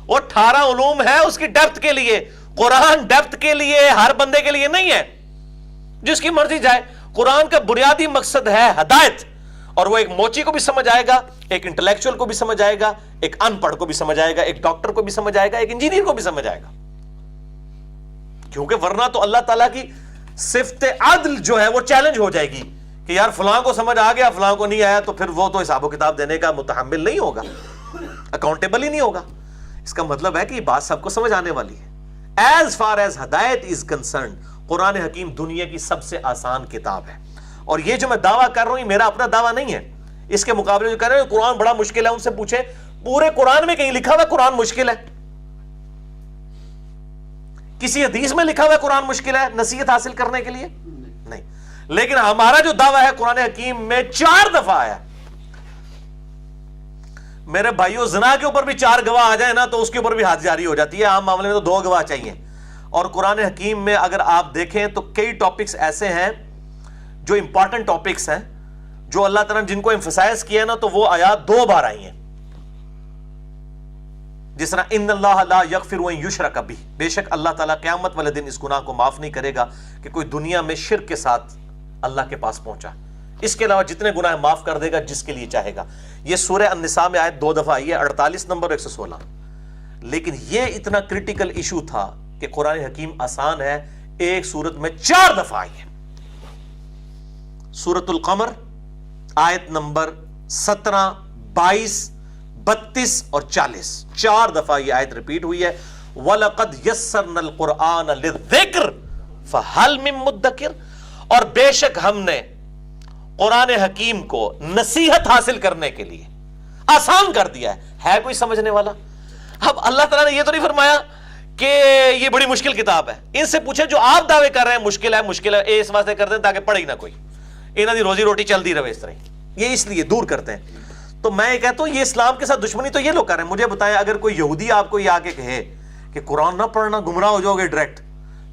وہ 18 علوم ہے اس کی ڈیپتھ کے لیے. قرآن ڈیپتھ کے لیے ہر بندے کے لیے نہیں ہے, جس کی مرضی جائے. قرآن کا بنیادی مقصد ہے ہدایت, اور وہ ایک موچی کو بھی سمجھ آئے گا, ایک انٹلیکچوئل کو بھی سمجھ آئے گا, ایک ان پڑھ کو بھی سمجھ آئے گا, ایک ڈاکٹر کو بھی سمجھ آئے گا, ایک انجینئر کو بھی سمجھ آئے گا. کیونکہ ورنہ تو اللہ تعالیٰ کی صفت عدل جو ہے وہ چیلنج ہو جائے گی کہ یار فلاں کو سمجھ آ گیا فلاں کو نہیں آیا, تو پھر وہ تو حساب و کتاب دینے کا متحمل نہیں ہوگا, اکاؤنٹیبل ہی نہیں ہوگا. اس کا مطلب ہے کہ یہ بات سب کو سمجھ آنے والی ہے. ایز فار ایز ہدایت از کنسرنڈ, قرآن حکیم دنیا کی سب سے آسان کتاب ہے. اور یہ جو میں دعویٰ کر رہا ہوں یہ میرا اپنا دعویٰ نہیں ہے. اس کے مقابلے جو کہہ رہے ہیں قرآن بڑا مشکل ہے, ان سے پوچھیں پورے قرآن میں کہیں لکھا ہوا ہے قرآن مشکل ہے؟ کسی حدیث میں لکھا ہوا ہے قرآن مشکل ہے نصیحت حاصل کرنے کے لیے؟ نہیں. لیکن ہمارا جو دعویٰ ہے قرآن حکیم میں 4 دفعہ آیا. میرے بھائیوں زنا کے اوپر بھی 4 گواہ آ جائیں نا تو اس کے اوپر بھی ہاتھ جاری ہو جاتی ہے. عام معاملے میں تو 2 گواہ چاہیے. اور قرآن حکیم میں اگر آپ دیکھیں تو کئی ٹاپکس ایسے ہیں جو امپورٹنٹ ٹاپکس ہیں, جو اللہ تعالیٰ نے جن کو ایمفسائز کیا نا تو وہ آیات 2 بار آئی ہیں. جس طرح ان اللہ لا یغفر ان یشرک بہ, بے شک اللہ تعالیٰ قیامت والے دن اس گناہ کو معاف نہیں کرے گا کہ کوئی دنیا میں شرک کے ساتھ اللہ کے پاس پہنچا. اس کے علاوہ جتنے گناہ معاف کر دے گا جس کے لیے چاہے گا. یہ سورہ النساء میں آیت 2 دفعہ آئی ہے, 48 نمبر اور 116. لیکن یہ اتنا کریٹیکل ایشو تھا کہ قرآن حکیم آسان ہے, ایک سورت میں 4 دفعہ آئی ہے. سورۃ القمر آیت نمبر 17, 22, 32 اور 40, 4 دفعہ یہ آیت ریپیٹ ہوئی ہے. وَلَقَدْ يَسَّرْنَا الْقُرْآنَ لِلذِّكْرِ فَهَلْ مِن مُدَّكِرٍ, اور بے شک ہم نے قرآن حکیم کو نصیحت حاصل کرنے کے لیے آسان کر دیا ہے کوئی سمجھنے والا؟ اب اللہ تعالیٰ نے یہ تو نہیں فرمایا کہ یہ بڑی مشکل کتاب ہے. ان سے پوچھے جو آپ دعوے کر رہے ہیں مشکل ہے اس واسطے کرتے ہیں تاکہ پڑھے ہی نہ کوئی, انہوں دی روزی روٹی چلتی رہے اس طرح, یہ اس لیے دور کرتے ہیں. تو میں یہ کہتا ہوں یہ اسلام کے ساتھ دشمنی تو یہ لوگ کر رہے ہیں. مجھے بتائیں اگر کوئی یہودی آپ کو یہ آ کے کہے کہ قرآن نہ پڑھنا گمراہ ہو جاؤ گے ڈائریکٹ,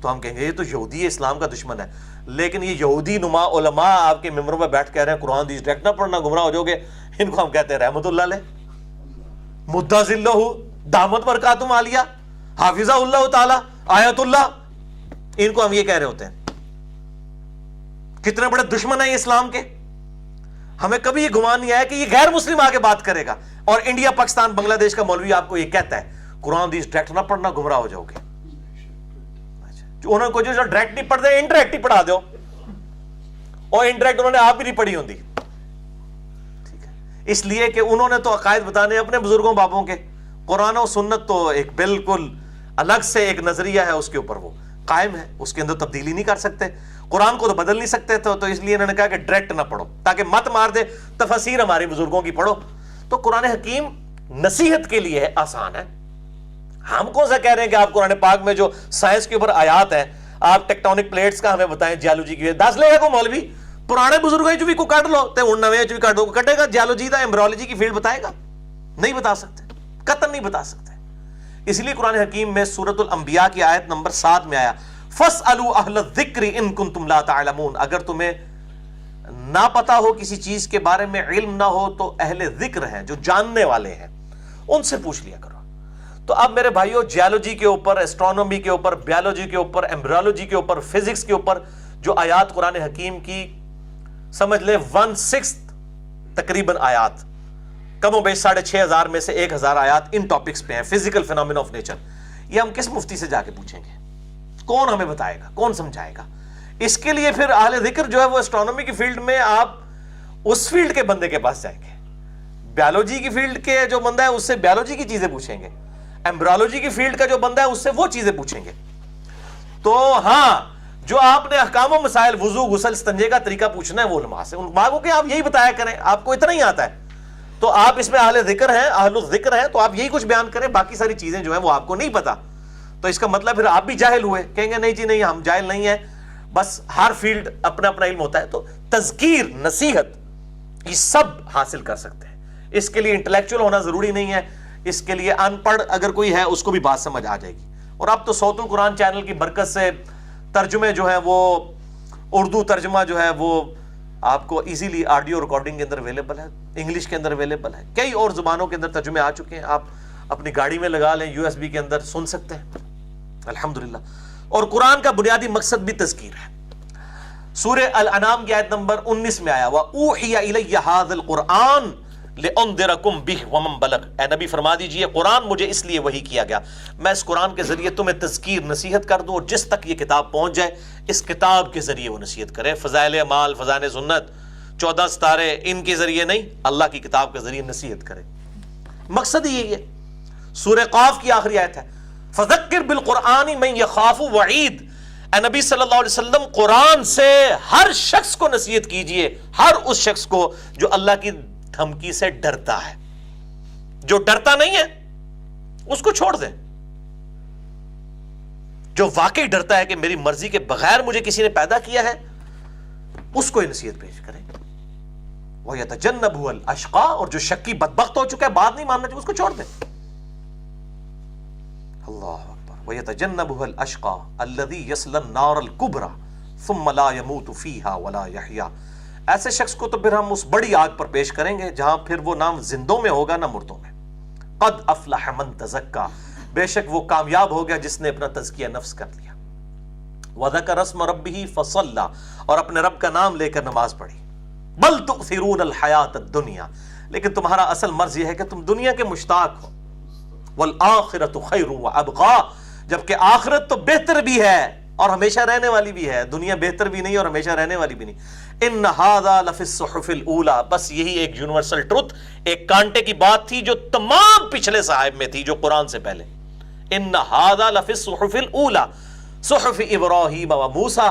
تو ہم کہیں گے یہ تو یہودی ہے, اسلام کا دشمن ہے. لیکن یہ یہودی نما علماء آپ کے ممبروں پہ بیٹھ کہہ رہے ہیں قرآن ڈائریکٹ نہ پڑھنا گمراہ ہو جاؤ گے, ان کو ہم کہتے ہیں رحمت اللہ علیہ, مدّا ذلہ دامت برکاتہم عالیہ, حافظہ اللہ تعالی, آیت اللہ, ان کو ہم یہ کہہ رہے ہوتے ہیں. کتنے بڑے دشمن ہیں یہ اسلام کے. ہمیں کبھی یہ گمان نہیں آیا کہ یہ غیر مسلم آگے بات کرے گا, اور انڈیا پاکستان بنگلہ دیش کا مولوی آپ کو یہ کہتا ہے قرآن ڈائریکٹ نہ پڑھنا گمراہ ہو جاؤ گے. انہوں کو جو ڈائریکٹ نہیں پڑھ دے انڈائریکٹ ہی پڑھا دو, اور انڈائریکٹ انہوں نے آپ بھی نہیں پڑھی ہوتی. ٹھیک ہے, اس لیے کہ انہوں نے تو عقائد بتانے اپنے بزرگوں بابوں کے. قرآن و سنت تو ایک بالکل الگ سے ایک نظریہ ہے, اس کے اوپر وہ قائم ہے, اس کے اندر تبدیلی نہیں کر سکتے. قرآن کو تو بدل نہیں سکتے تو اس لیے انہوں نے کہا کہ ڈائریکٹ نہ پڑھو تاکہ مت مار دے, تفاسیر ہمارے بزرگوں کی پڑھو. تو قرآن حکیم نصیحت کے لیے آسان ہے. ہم کون سا کہہ رہے ہیں کہ آپ قرآن پاک میں جو سائنس کے اوپر آیات ہیں آپ ٹیکٹونک پلیٹس کا ہمیں بتائیں, جیولوجی کی 10 لے گا کوئی مولوی, پرانے بزرگوں جو بھی کو کاٹ لو تے ان نویں جو بھی کاٹو کٹے گا, جیولوجی دا ایمبریولوجی کی فیلڈ بتائے گا؟ نہیں بتا سکتے, قطعاً نہیں بتا سکتے. اس لیے قرآن حکیم میں سورۃ الانبیاء کی آیت نمبر 7 میں آیا فَاسْأَلُوا أَهْلَ الذِّكْرِ إِن كُنتُمْ لَا تَعْلَمُونَ, اگر تمہیں نہ پتا ہو کسی چیز کے بارے میں, علم نہ ہو, تو اہل ذکر ہیں جو جاننے والے ہیں ان سے پوچھ لیا کرو. تو اب میرے بھائیوں جیولوجی کے اوپر, ایسٹرونومی کے اوپر, بیولوجی کے اوپر, ایمبریولوجی کے اوپر, فزکس کے اوپر جو آیات قرآن حکیم کی سمجھ لیں 1/6 تقریباً آیات, کم و بیش 6500 میں سے 1000 آیات ان ٹاپکس پہ ہیں. فزیکل فینومینا آف نیچر, یہ ہم کس مفتی سے جا کے پوچھیں گے؟ کون ہمیں بتائے گا, کون سمجھائے گا؟ اس کے لیے پھر اہل ذکر جو ہے وہ ایسٹرونومی کی فیلڈ میں آپ اس فیلڈ کے بندے کے پاس جائیں گے, بیولوجی کی فیلڈ کے جو بندہ ہے اس سے بیولوجی کی چیزیں پوچھیں گے, ایمبریولوجی کی فیلڈ کا جو بندہ ہے اس سے وہ چیزیں پوچھیں گے. تو ہاں جو آپ نے احکام و مسائل وضو غسل استنجے کا طریقہ پوچھنا ہے وہ علماء سے، علماء کو کہ آپ یہی بتایا کریں، آپ کو اتنا ہی آتا ہے تو آپ اس میں اہل ذکر ہیں، اہل الذکر ہیں، تو آپ یہی کچھ بیان کریں، باقی ساری چیزیں جو ہیں وہ آپ کو نہیں پتا، تو اس کا مطلب پھر آپ بھی جاہل ہوئے، کہیں گے نہیں جی نہیں ہم جاہل نہیں ہیں، بس ہر فیلڈ اپنا اپنا علم ہوتا ہے۔ تو تذکیر، نصیحت، یہ سب حاصل کر سکتے ہیں، اس کے لیے انٹلیکچوئل ہونا ضروری نہیں ہے، اس کے لیے ان پڑھ اگر کوئی ہے اس کو بھی بات سمجھ آ جائے گی۔ اور اب تو صوت القرآن چینل کی برکت سے ترجمے جو ہیں وہ اردو ترجمہ جو ہے وہ آپ کو ایزیلی آڈیو ریکارڈنگ کے اندر اویلیبل ہے، انگلش کے اندر اویلیبل ہے، کئی اور زبانوں کے اندر ترجمے آ چکے ہیں، آپ اپنی گاڑی میں لگا لیں، یو ایس بی کے اندر سن سکتے ہیں الحمدللہ۔ اور قرآن کا بنیادی مقصد بھی تذکیر ہے۔ سورہ الانعام کی آیت نمبر 19 میں آیا وَأُوحِيَ إِلَيَّ هَذَا الْقُرْآنُ لِأُنذِرَكُم بِهِ وَمَن بَلَغَ، اے نبی فرما دیجئے قرآن مجھے اس لیے وحی کیا گیا میں اس قرآن کے ذریعے تمہیں تذکیر نصیحت کر دوں، اور جس تک یہ کتاب پہنچ جائے اس کتاب کے ذریعے وہ نصیحت کرے، فضائل اعمال، فضائل سنت، 14 ستارے ان کے ذریعے نہیں، اللہ کی کتاب کے ذریعے نصیحت کرے، مقصد ہی یہی ہے۔ سورہ قاف کی آخری آیت ہے فذکر بالقرآن من یخاف وعید، اے نبی صلی اللہ علیہ وسلم قرآن سے ہر شخص کو نصیحت کیجئے، ہر اس شخص کو جو اللہ کی دھمکی سے ڈرتا ہے، جو ڈرتا نہیں ہے اس کو چھوڑ دیں، جو واقعی ڈرتا ہے کہ میری مرضی کے بغیر مجھے کسی نے پیدا کیا ہے اس کو یہ نصیحت پیش کریں۔ وَيَتَجَنَّبُهُ الْأَشْقَى، اور جو شکی بدبخت ہو چکا ہے بات نہیں ماننا چاہیے اس کو چھوڑ دیں۔ اللہ اکبر۔ وَيَتَجَنَّبُهُ الْأَشْقَى الَّذِي يَصْلَى النَّارَ الْكُبْرَى ثُمَّ لَا يَمُوتُ فِيهَا وَلَا يَحْيَا، ایسے شخص کو تو پھر ہم اس بڑی آگ پر پیش کریں گے جہاں پھر وہ نہ زندوں میں ہوگا نہ مردوں میں۔ قَدْ أَفْلَحَ مَن تَزَكَّى، بے شک وہ کامیاب ہو گیا جس نے اپنا تزکیہ نفس کر لیا۔ وَذَكَرَ اسْمَ رَبِّهِ فَصَلَّى، اور اپنے رب کا نام لے کر نماز پڑھی۔ بل تؤثرون الحیات الدنیا، لیکن تمہارا اصل مرض یہ ہے کہ تم دنیا کے مشتاق ہو۔ والآخرۃ خیر وابقیٰ، جبکہ آخرت تو بہتر بھی ہے اور ہمیشہ رہنے والی بھی ہے، دنیا بہتر بھی نہیں اور ہمیشہ رہنے والی بھی نہیں۔ ان ھذا لفی الصحف الاولی، بس یہی ایک یونیورسل ٹروتھ، ایک کانٹے کی بات تھی جو تمام پچھلے صحائف میں تھی جو قرآن سے پہلے۔ ان ھذا لفی الصحف الاولی صحف ابراہیم و موسیٰ،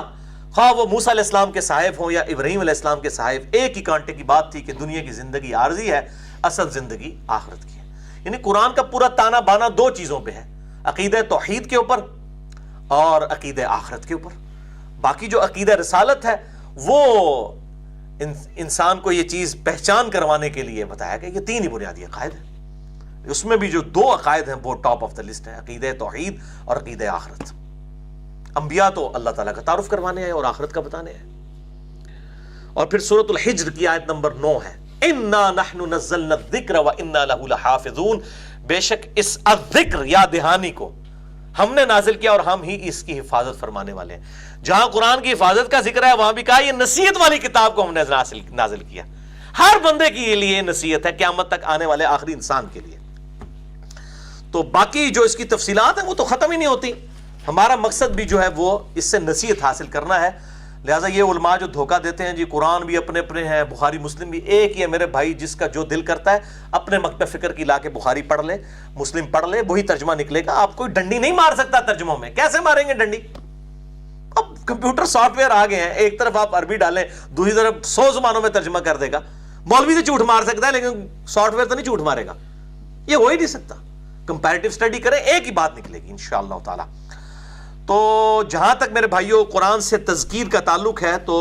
خواہ وہ موسیٰ علیہ السلام کے صحائف ہوں یا ابراہیم علیہ السلام کے صحائف، ایک ہی کانٹے کی بات تھی کہ دنیا کی زندگی عارضی ہے، اصل زندگی آخرت کی ہے۔ یعنی قرآن کا پورا تانا بانا دو چیزوں پہ ہے، عقیدہ توحید کے اوپر اور عقیدہ آخرت کے اوپر۔ باقی جو عقیدہ رسالت ہے وہ انسان کو یہ چیز پہچان کروانے کے لیے بتایا کہ یہ تین ہی بنیادی عقائد ہیں، اس میں بھی جو دو عقائد ہیں وہ ٹاپ آف دا لسٹ ہیں، عقیدہ توحید اور عقیدہ آخرت۔ انبیاء تو اللہ تعالیٰ کا تعارف کروانے ہیں اور آخرت کا بتانے ہیں۔ اور پھر سورۃ الحجر کی آیت نمبر 9 ہے اِنَّا نَحْنُ نَزَّلْنَا الذِّكْرَ وَإِنَّا لَهُ لَحَافِظُونَ، بے شک اس الذکر یا دہانی کو ہم نے نازل کیا اور ہم ہی اس کی حفاظت فرمانے والے ہیں۔ جہاں قرآن کی حفاظت کا ذکر ہے وہاں بھی کہا یہ نصیحت والی کتاب کو ہم نے نازل کیا، ہر بندے کے لیے نصیحت ہے، قیامت تک آنے والے آخری انسان کے لیے۔ تو باقی جو اس کی تفصیلات ہیں وہ تو ختم ہی نہیں ہوتی، ہمارا مقصد بھی جو ہے وہ اس سے نصیحت حاصل کرنا ہے۔ لہٰذا یہ علماء جو دھوکہ دیتے ہیں جی قرآن بھی اپنے اپنے ہیں، بخاری مسلم بھی ایک ہی ہے، میرے بھائی جس کا جو دل کرتا ہے اپنے مکتب فکر کی لا کے بخاری پڑھ لے، مسلم پڑھ لے، وہی ترجمہ نکلے گا۔ آپ کوئی ڈنڈی نہیں مار سکتا ترجموں میں، کیسے ماریں گے ڈنڈی؟ اب کمپیوٹر سافٹ ویئر آ گئے ہیں، ایک طرف آپ عربی ڈالیں دوسری طرف 100 زبانوں میں ترجمہ کر دے گا۔ مولوی تو جھوٹ مار سکتا ہے لیکن سافٹ ویئر تو نہیں جھوٹ مارے گا، یہ ہو ہی نہیں سکتا۔ کمپیریٹو اسٹڈی کریں ایک ہی بات نکلے گی انشاءاللہ تعالی۔ تو جہاں تک میرے بھائیوں قرآن سے تذکیر کا تعلق ہے تو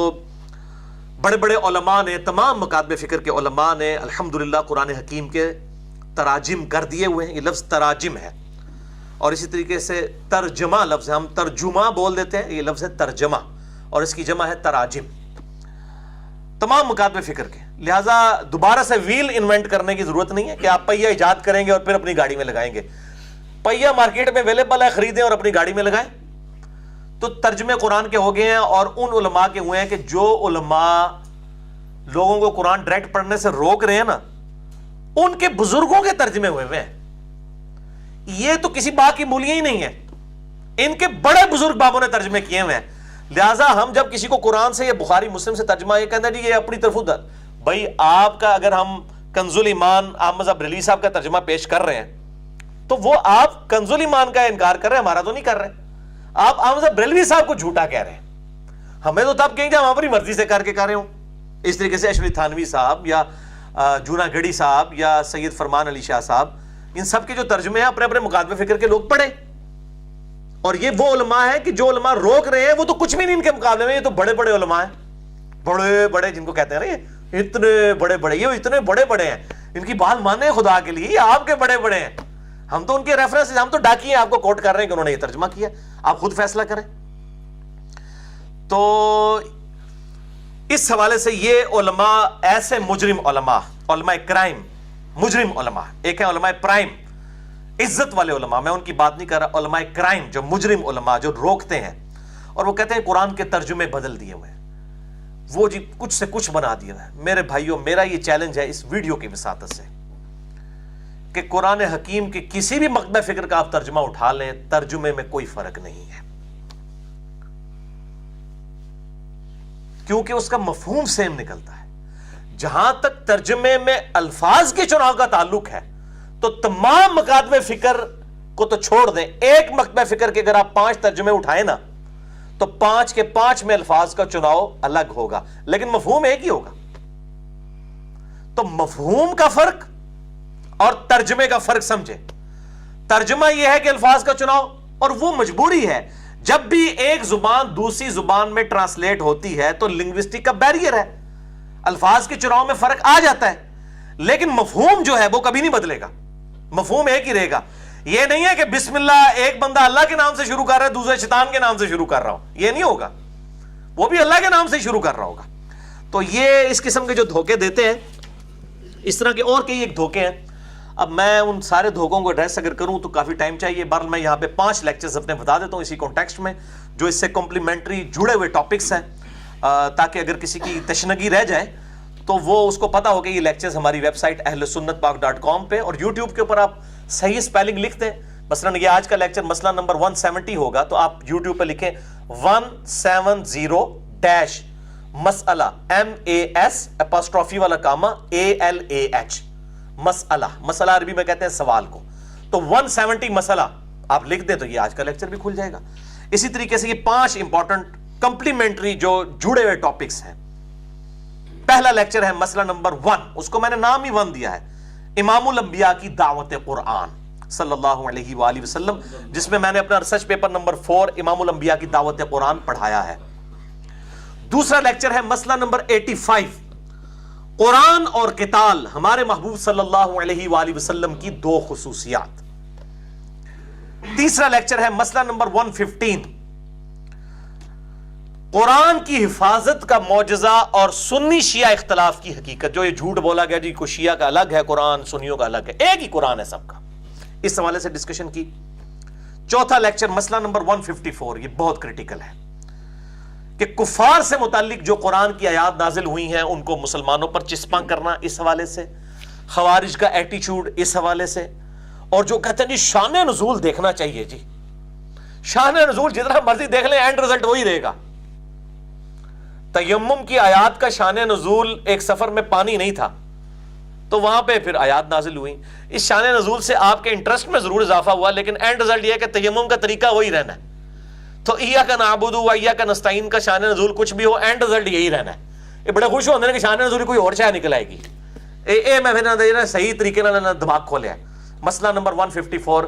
بڑے بڑے علماء نے، تمام مکاتب فکر کے علماء نے الحمدللہ قرآن حکیم کے تراجم کر دیے ہوئے ہیں۔ یہ لفظ تراجم ہے، اور اسی طریقے سے ترجمہ لفظ ہے، ہم ترجمہ بول دیتے ہیں، یہ لفظ ہے ترجمہ، اور اس کی جمع ہے تراجم، تمام مکاتب فکر کے۔ لہٰذا دوبارہ سے ویل انوینٹ کرنے کی ضرورت نہیں ہے کہ آپ پہیہ ایجاد کریں گے اور پھر اپنی گاڑی میں لگائیں گے۔ پہیہ مارکیٹ میں اویلیبل ہے، خریدیں اور اپنی گاڑی میں لگائیں۔ تو ترجمے قرآن کے ہو گئے ہیں، اور ان علماء کے ہوئے ہیں کہ جو علماء لوگوں کو قرآن ڈائریکٹ پڑھنے سے روک رہے ہیں نا، ان کے بزرگوں کے ترجمے ہوئے ہیں۔ یہ تو کسی باغ کی مولیاں ہی نہیں ہے، ان کے بڑے بزرگ بابوں نے ترجمے کیے ہوئے ہیں۔ لہٰذا ہم جب کسی کو قرآن سے یا بخاری مسلم سے ترجمہ یہ کہتے ہیں جی یہ اپنی طرف ادھر، بھائی آپ کا اگر ہم کنز الایمان احمد بریلوی صاحب کا ترجمہ پیش کر رہے ہیں تو وہ آپ کنز الایمان کا انکار کر رہے ہیں، ہمارا تو نہیں کر رہے۔ آپ احمد بریلوی صاحب کو جھوٹا کہہ رہے ہیں. ہمیں تو تب کہیں گے ہم اپنی مرضی سے کر کے کر رہے ہوں. اس طریقے سے اشرف تھانوی صاحب یا جونا گڑی صاحب یا سید فرمان علی شاہ صاحب، ان سب کے جو ترجمے ہیں اپنے اپنے مکاتبے فکر کے لوگ پڑھیں. اور یہ وہ علماء ہیں کہ جو علماء روک رہے ہیں وہ تو کچھ بھی نہیں ان کے مقابلے میں. یہ تو بڑے بڑے علماء ہیں، بڑے بڑے، جن کو کہتے ہیں نا یہ اتنے بڑے بڑے، یہ اتنے بڑے بڑے ہیں، ان کی بات مانیں خدا کے لیے. یہ آپ کے بڑے بڑے ہیں، ہم تو ان کے ریفرنس، ہم تو ڈاکی ہیں، آپ کو کوٹ کر رہے ہیں کہ انہوں نے یہ ترجمہ کیا. آپ خود فیصلہ کریں. تو اس حوالے سے یہ علماء ایسے مجرم علماء، علماء کرائم، مجرم علماء. ایک ہے علماء پرائم، عزت والے علماء، میں ان کی بات نہیں کر رہا. علماء کرائم جو مجرم علماء، جو روکتے ہیں اور وہ کہتے ہیں قرآن کے ترجمے بدل دیے ہوئے ہیں، وہ جی کچھ سے کچھ بنا دیا ہے. میرے بھائیوں، میرا یہ چیلنج ہے اس ویڈیو کی وساطت سے کہ قرآن حکیم کے کسی بھی مکتبہ فکر کا آپ ترجمہ اٹھا لیں، ترجمے میں کوئی فرق نہیں ہے، کیونکہ اس کا مفہوم سیم نکلتا ہے. جہاں تک ترجمے میں الفاظ کے چناؤ کا تعلق ہے تو تمام مکاتبہ فکر کو تو چھوڑ دیں. ایک مکتبہ فکر کے اگر آپ 5 ترجمے اٹھائیں نا تو 5 کے 5 میں الفاظ کا چناؤ الگ ہوگا، لیکن مفہوم ایک ہی ہوگا. تو مفہوم کا فرق اور ترجمے کا فرق سمجھے. ترجمہ یہ ہے کہ الفاظ کا چناؤ، اور وہ مجبوری ہے. جب بھی ایک زبان دوسری زبان میں ٹرانسلیٹ ہوتی ہے تو لنگوسٹک کا بیریئر ہے، الفاظ کے چناؤ میں فرق آ جاتا ہے، لیکن مفہوم جو ہے وہ کبھی نہیں بدلے گا. مفہوم ایک ہی رہے گا. یہ نہیں ہے کہ بسم اللہ ایک بندہ اللہ کے نام سے شروع کر رہا ہے، دوسرے شیطان کے نام سے شروع کر رہا ہوں، یہ نہیں ہوگا. وہ بھی اللہ کے نام سے شروع کر رہا ہوگا. تو یہ اس قسم کے جو دھوکے دیتے ہیں، اس طرح کے اور کئی ایک دھوکے ہیں. اب میں ان سارے دھوکوں کو ایڈریس اگر کروں تو کافی ٹائم چاہیے. بہرحال میں یہاں پہ 5 لیکچرز اپنے بتا دیتا ہوں اسی کانٹیکسٹ میں، جو اس سے کمپلیمنٹری جڑے ہوئے ٹاپکس ہیں، تاکہ اگر کسی کی تشنگی رہ جائے تو وہ اس کو پتا ہو کہ یہ لیکچرز ہماری ویب سائٹ ahlsunnatpak.com پہ اور یوٹیوب کے اوپر آپ صحیح سپیلنگ لکھ دیں. مثلا یہ آج کا لیکچر مسئلہ نمبر 170 ہوگا تو آپ یوٹیوب پہ لکھیں 170 مسئلہ MAS والا کاما ALAH مسئلہ. مسئلہ عربی میں کہتے ہیں سوال کو. تو 170 مسئلہ آپ لکھ دیں تو یہ آج کا لیکچر بھی کھل جائے گا. اسی طریقے سے یہ 5 امپورٹنٹ کمپلیمنٹری جو جڑے ہوئے ٹاپکس ہیں. پہلا لیکچر ہے مسئلہ نمبر 1، اس کو میں نے نام ہی 1 دیا ہے، امام الانبیاء کی دعوت قرآن صلی اللہ علیہ وآلہ وسلم، جس میں میں نے اپنا ریسرچ پیپر نمبر 4 امام الانبیاء کی دعوت قرآن پڑھایا ہے. دوسرا لیکچر ہے مسئلہ نمبر 85، قرآن اور قتال، ہمارے محبوب صلی اللہ علیہ وآلہ وسلم کی 2 خصوصیات. تیسرا لیکچر ہے مسئلہ نمبر 115، قرآن کی حفاظت کا معجزہ اور سنی شیعہ اختلاف کی حقیقت. جو یہ جھوٹ بولا گیا جی کوئی شیعہ کا الگ ہے قرآن، سنیوں کا الگ ہے، ایک ہی قرآن ہے سب کا، اس حوالے سے ڈسکشن کی. چوتھا لیکچر مسئلہ نمبر 154، یہ بہت کریٹیکل ہے کہ کفار سے متعلق جو قرآن کی آیات نازل ہوئی ہیں ان کو مسلمانوں پر چسپاں کرنا، اس حوالے سے خوارج کا ایٹیچیوڈ، اس حوالے سے، اور جو کہتے ہیں جی شان نزول دیکھنا چاہیے. جی شان نزول جتنا مرضی دیکھ لیں اینڈ رزلٹ وہی رہے گا. تیمم کی آیات کا شان نزول ایک سفر میں پانی نہیں تھا تو وہاں پہ پھر آیات نازل ہوئی. اس شان نزول سے آپ کے انٹرسٹ میں ضرور اضافہ ہوا، لیکن اینڈ رزلٹ یہ ہے کہ تیمم کا طریقہ وہی رہنا ہے. تو ایاک نعبد و ایاک نستعین کا شان نزول کچھ بھی ہو، اینڈ رزلٹ یہی رہنا ہے. یہ بڑے خوش ہوتے ہیں کہ شان نزول کوئی اور شاید نکل آئے گی. میں پھر صحیح طریقے سے دماغ کھولے. مسئلہ نمبر 154،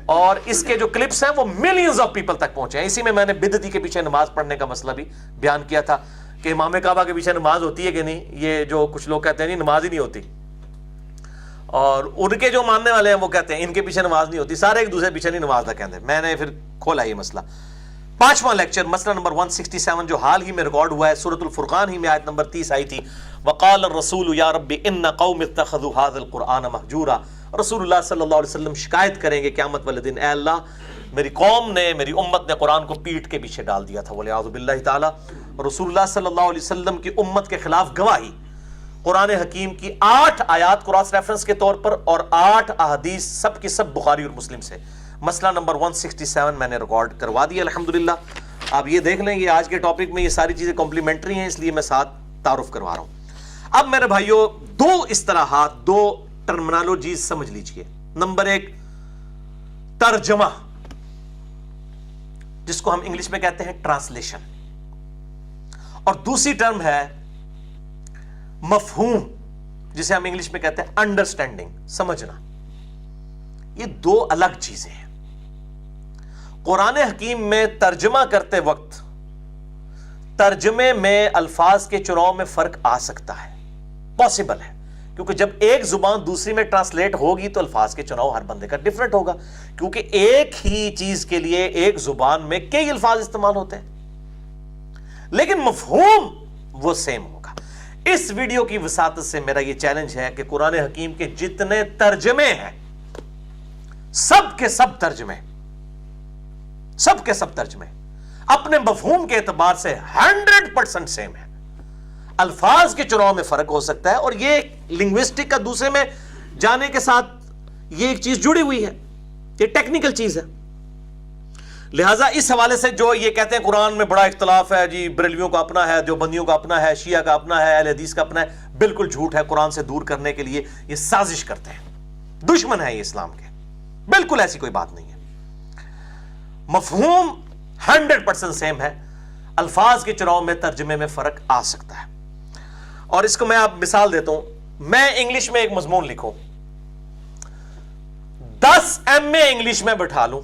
اور اس کے جو کلپس ہیں وہ ملینز آف پیپل تک پہنچے ہیں. اسی میں نے بدعتی کے پیچھے نماز پڑھنے کا مسئلہ بھی بیان کیا تھا کہ امام کعبہ کے پیچھے نماز ہوتی ہے کہ نہیں. یہ جو کچھ لوگ کہتے ہیں نہیں نماز ہی نہیں ہوتی، اور ان کے جو ماننے والے ہیں وہ کہتے ہیں ان کے پیچھے نماز نہیں ہوتی. سارے ایک دوسرے پیچھے نہیں نماز نہ کہتے. میں نے پھر کھولا یہ مسئلہ. 5واں لیکچر مسئلہ نمبر 167 جو حال ہی میں ریکارڈ ہوا ہے، سورۃ الفرقان ہی میں آیت نمبر 30 آئی تھی، وقال الرسول یا رب ان قوم اتخذوا هذا القرآن مہجورا. رسول اللہ صلی اللہ علیہ وسلم شکایت کریں گے قیامت والے دن، اے اللہ میری قوم نے، میری امت نے قرآن کو پیٹ کے پیچھے ڈال دیا تھا، والعیاذ باللہ تعالی. رسول اللہ صلی اللہ علیہ وسلم کی امت کے خلاف گواہی قرآن حکیم کی 8 آیات کراس ریفرنس کے طور پر اور 8 احادیث سب کی سب بخاری اور مسلم سے. مسئلہ نمبر 167 میں نے ریکارڈ کروا دیا الحمدللہ. آپ یہ دیکھ لیں، یہ آج کے ٹاپک میں یہ ساری چیزیں کمپلیمنٹری ہیں، اس لیے میں ساتھ تعارف کروا رہا ہوں. اب میرے بھائیوں 2 اصطلاحات، 2 ٹرمنالوجیز سمجھ لیجئے. نمبر 1 ترجمہ. جس کو ہم انگلش میں کہتے ہیں ٹرانسلیشن، اور دوسری ٹرم ہے مفہوم، جسے ہم انگلش میں کہتے ہیں انڈرسٹینڈنگ، سمجھنا۔ یہ دو الگ چیزیں ہیں۔ قرآن حکیم میں ترجمہ کرتے وقت ترجمے میں الفاظ کے چناؤ میں فرق آ سکتا ہے، پاسبل ہے، کیونکہ جب ایک زبان دوسری میں ٹرانسلیٹ ہوگی تو الفاظ کے چناؤ ہر بندے کا ڈیفرنٹ ہوگا، کیونکہ ایک ہی چیز کے لیے ایک زبان میں کئی الفاظ استعمال ہوتے ہیں، لیکن مفہوم وہ سیم ہوگا۔ اس ویڈیو کی وساطت سے میرا یہ چیلنج ہے کہ قرآن حکیم کے جتنے ترجمے ہیں، سب کے سب ترجمے اپنے مفہوم کے اعتبار سے 100% سیم ہے۔ الفاظ کے چناؤ میں فرق ہو سکتا ہے، اور یہ لنگوسٹک کا دوسرے میں جانے کے ساتھ یہ ایک چیز جڑی ہوئی ہے، یہ ٹیکنیکل چیز ہے۔ لہٰذا اس حوالے سے جو یہ کہتے ہیں قرآن میں بڑا اختلاف ہے جی، بریلویوں کا اپنا ہے، دیوبندیوں کا اپنا ہے، شیعہ کا اپنا ہے، اہل حدیث کا اپنا ہے، بالکل جھوٹ ہے۔ قرآن سے دور کرنے کے لیے یہ سازش کرتے ہیں، دشمن ہے یہ اسلام کے، بالکل ایسی کوئی بات نہیں ہے۔ مفہوم 100% سیم ہے، الفاظ کے چناؤ میں ترجمے میں فرق آ سکتا ہے۔ اور اس کو میں آپ مثال دیتا ہوں، میں انگلش میں ایک مضمون لکھوں، 10 MA انگلش میں بٹھا لوں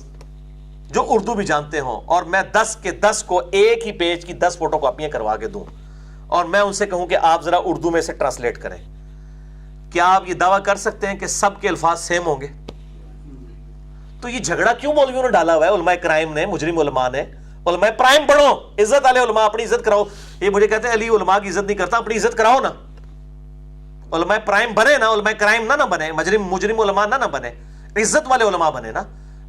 جو اردو بھی جانتے ہوں، اور میں 10 کے 10 کو ایک ہی پیج کی 10 فوٹو کاپیاں کروا کے دوں، اور میں ان سے کہوں کہ آپ ذرا اردو میں سے ٹرانسلیٹ کریں، کیا آپ یہ دعویٰ کر سکتے ہیں کہ سب کے الفاظ سیم ہوں گے؟ تو یہ جھگڑا کیوں مولویوں نے ڈالا ہوا ہے، علماء کرائم نے، مجرم علماء نے؟ علماء پرائم بڑھو، عزت والے علماء، اپنی عزت کراؤ۔ یہ مجھے کہتے ہیں علی علماء کی عزت نہیں کرتا، اپنی عزت کراؤ نا، علماء پرائم بنے نا، علماء کرائم نہ بنے، مجرم علماء نہ بنے، عزت والے علماء بنے نا۔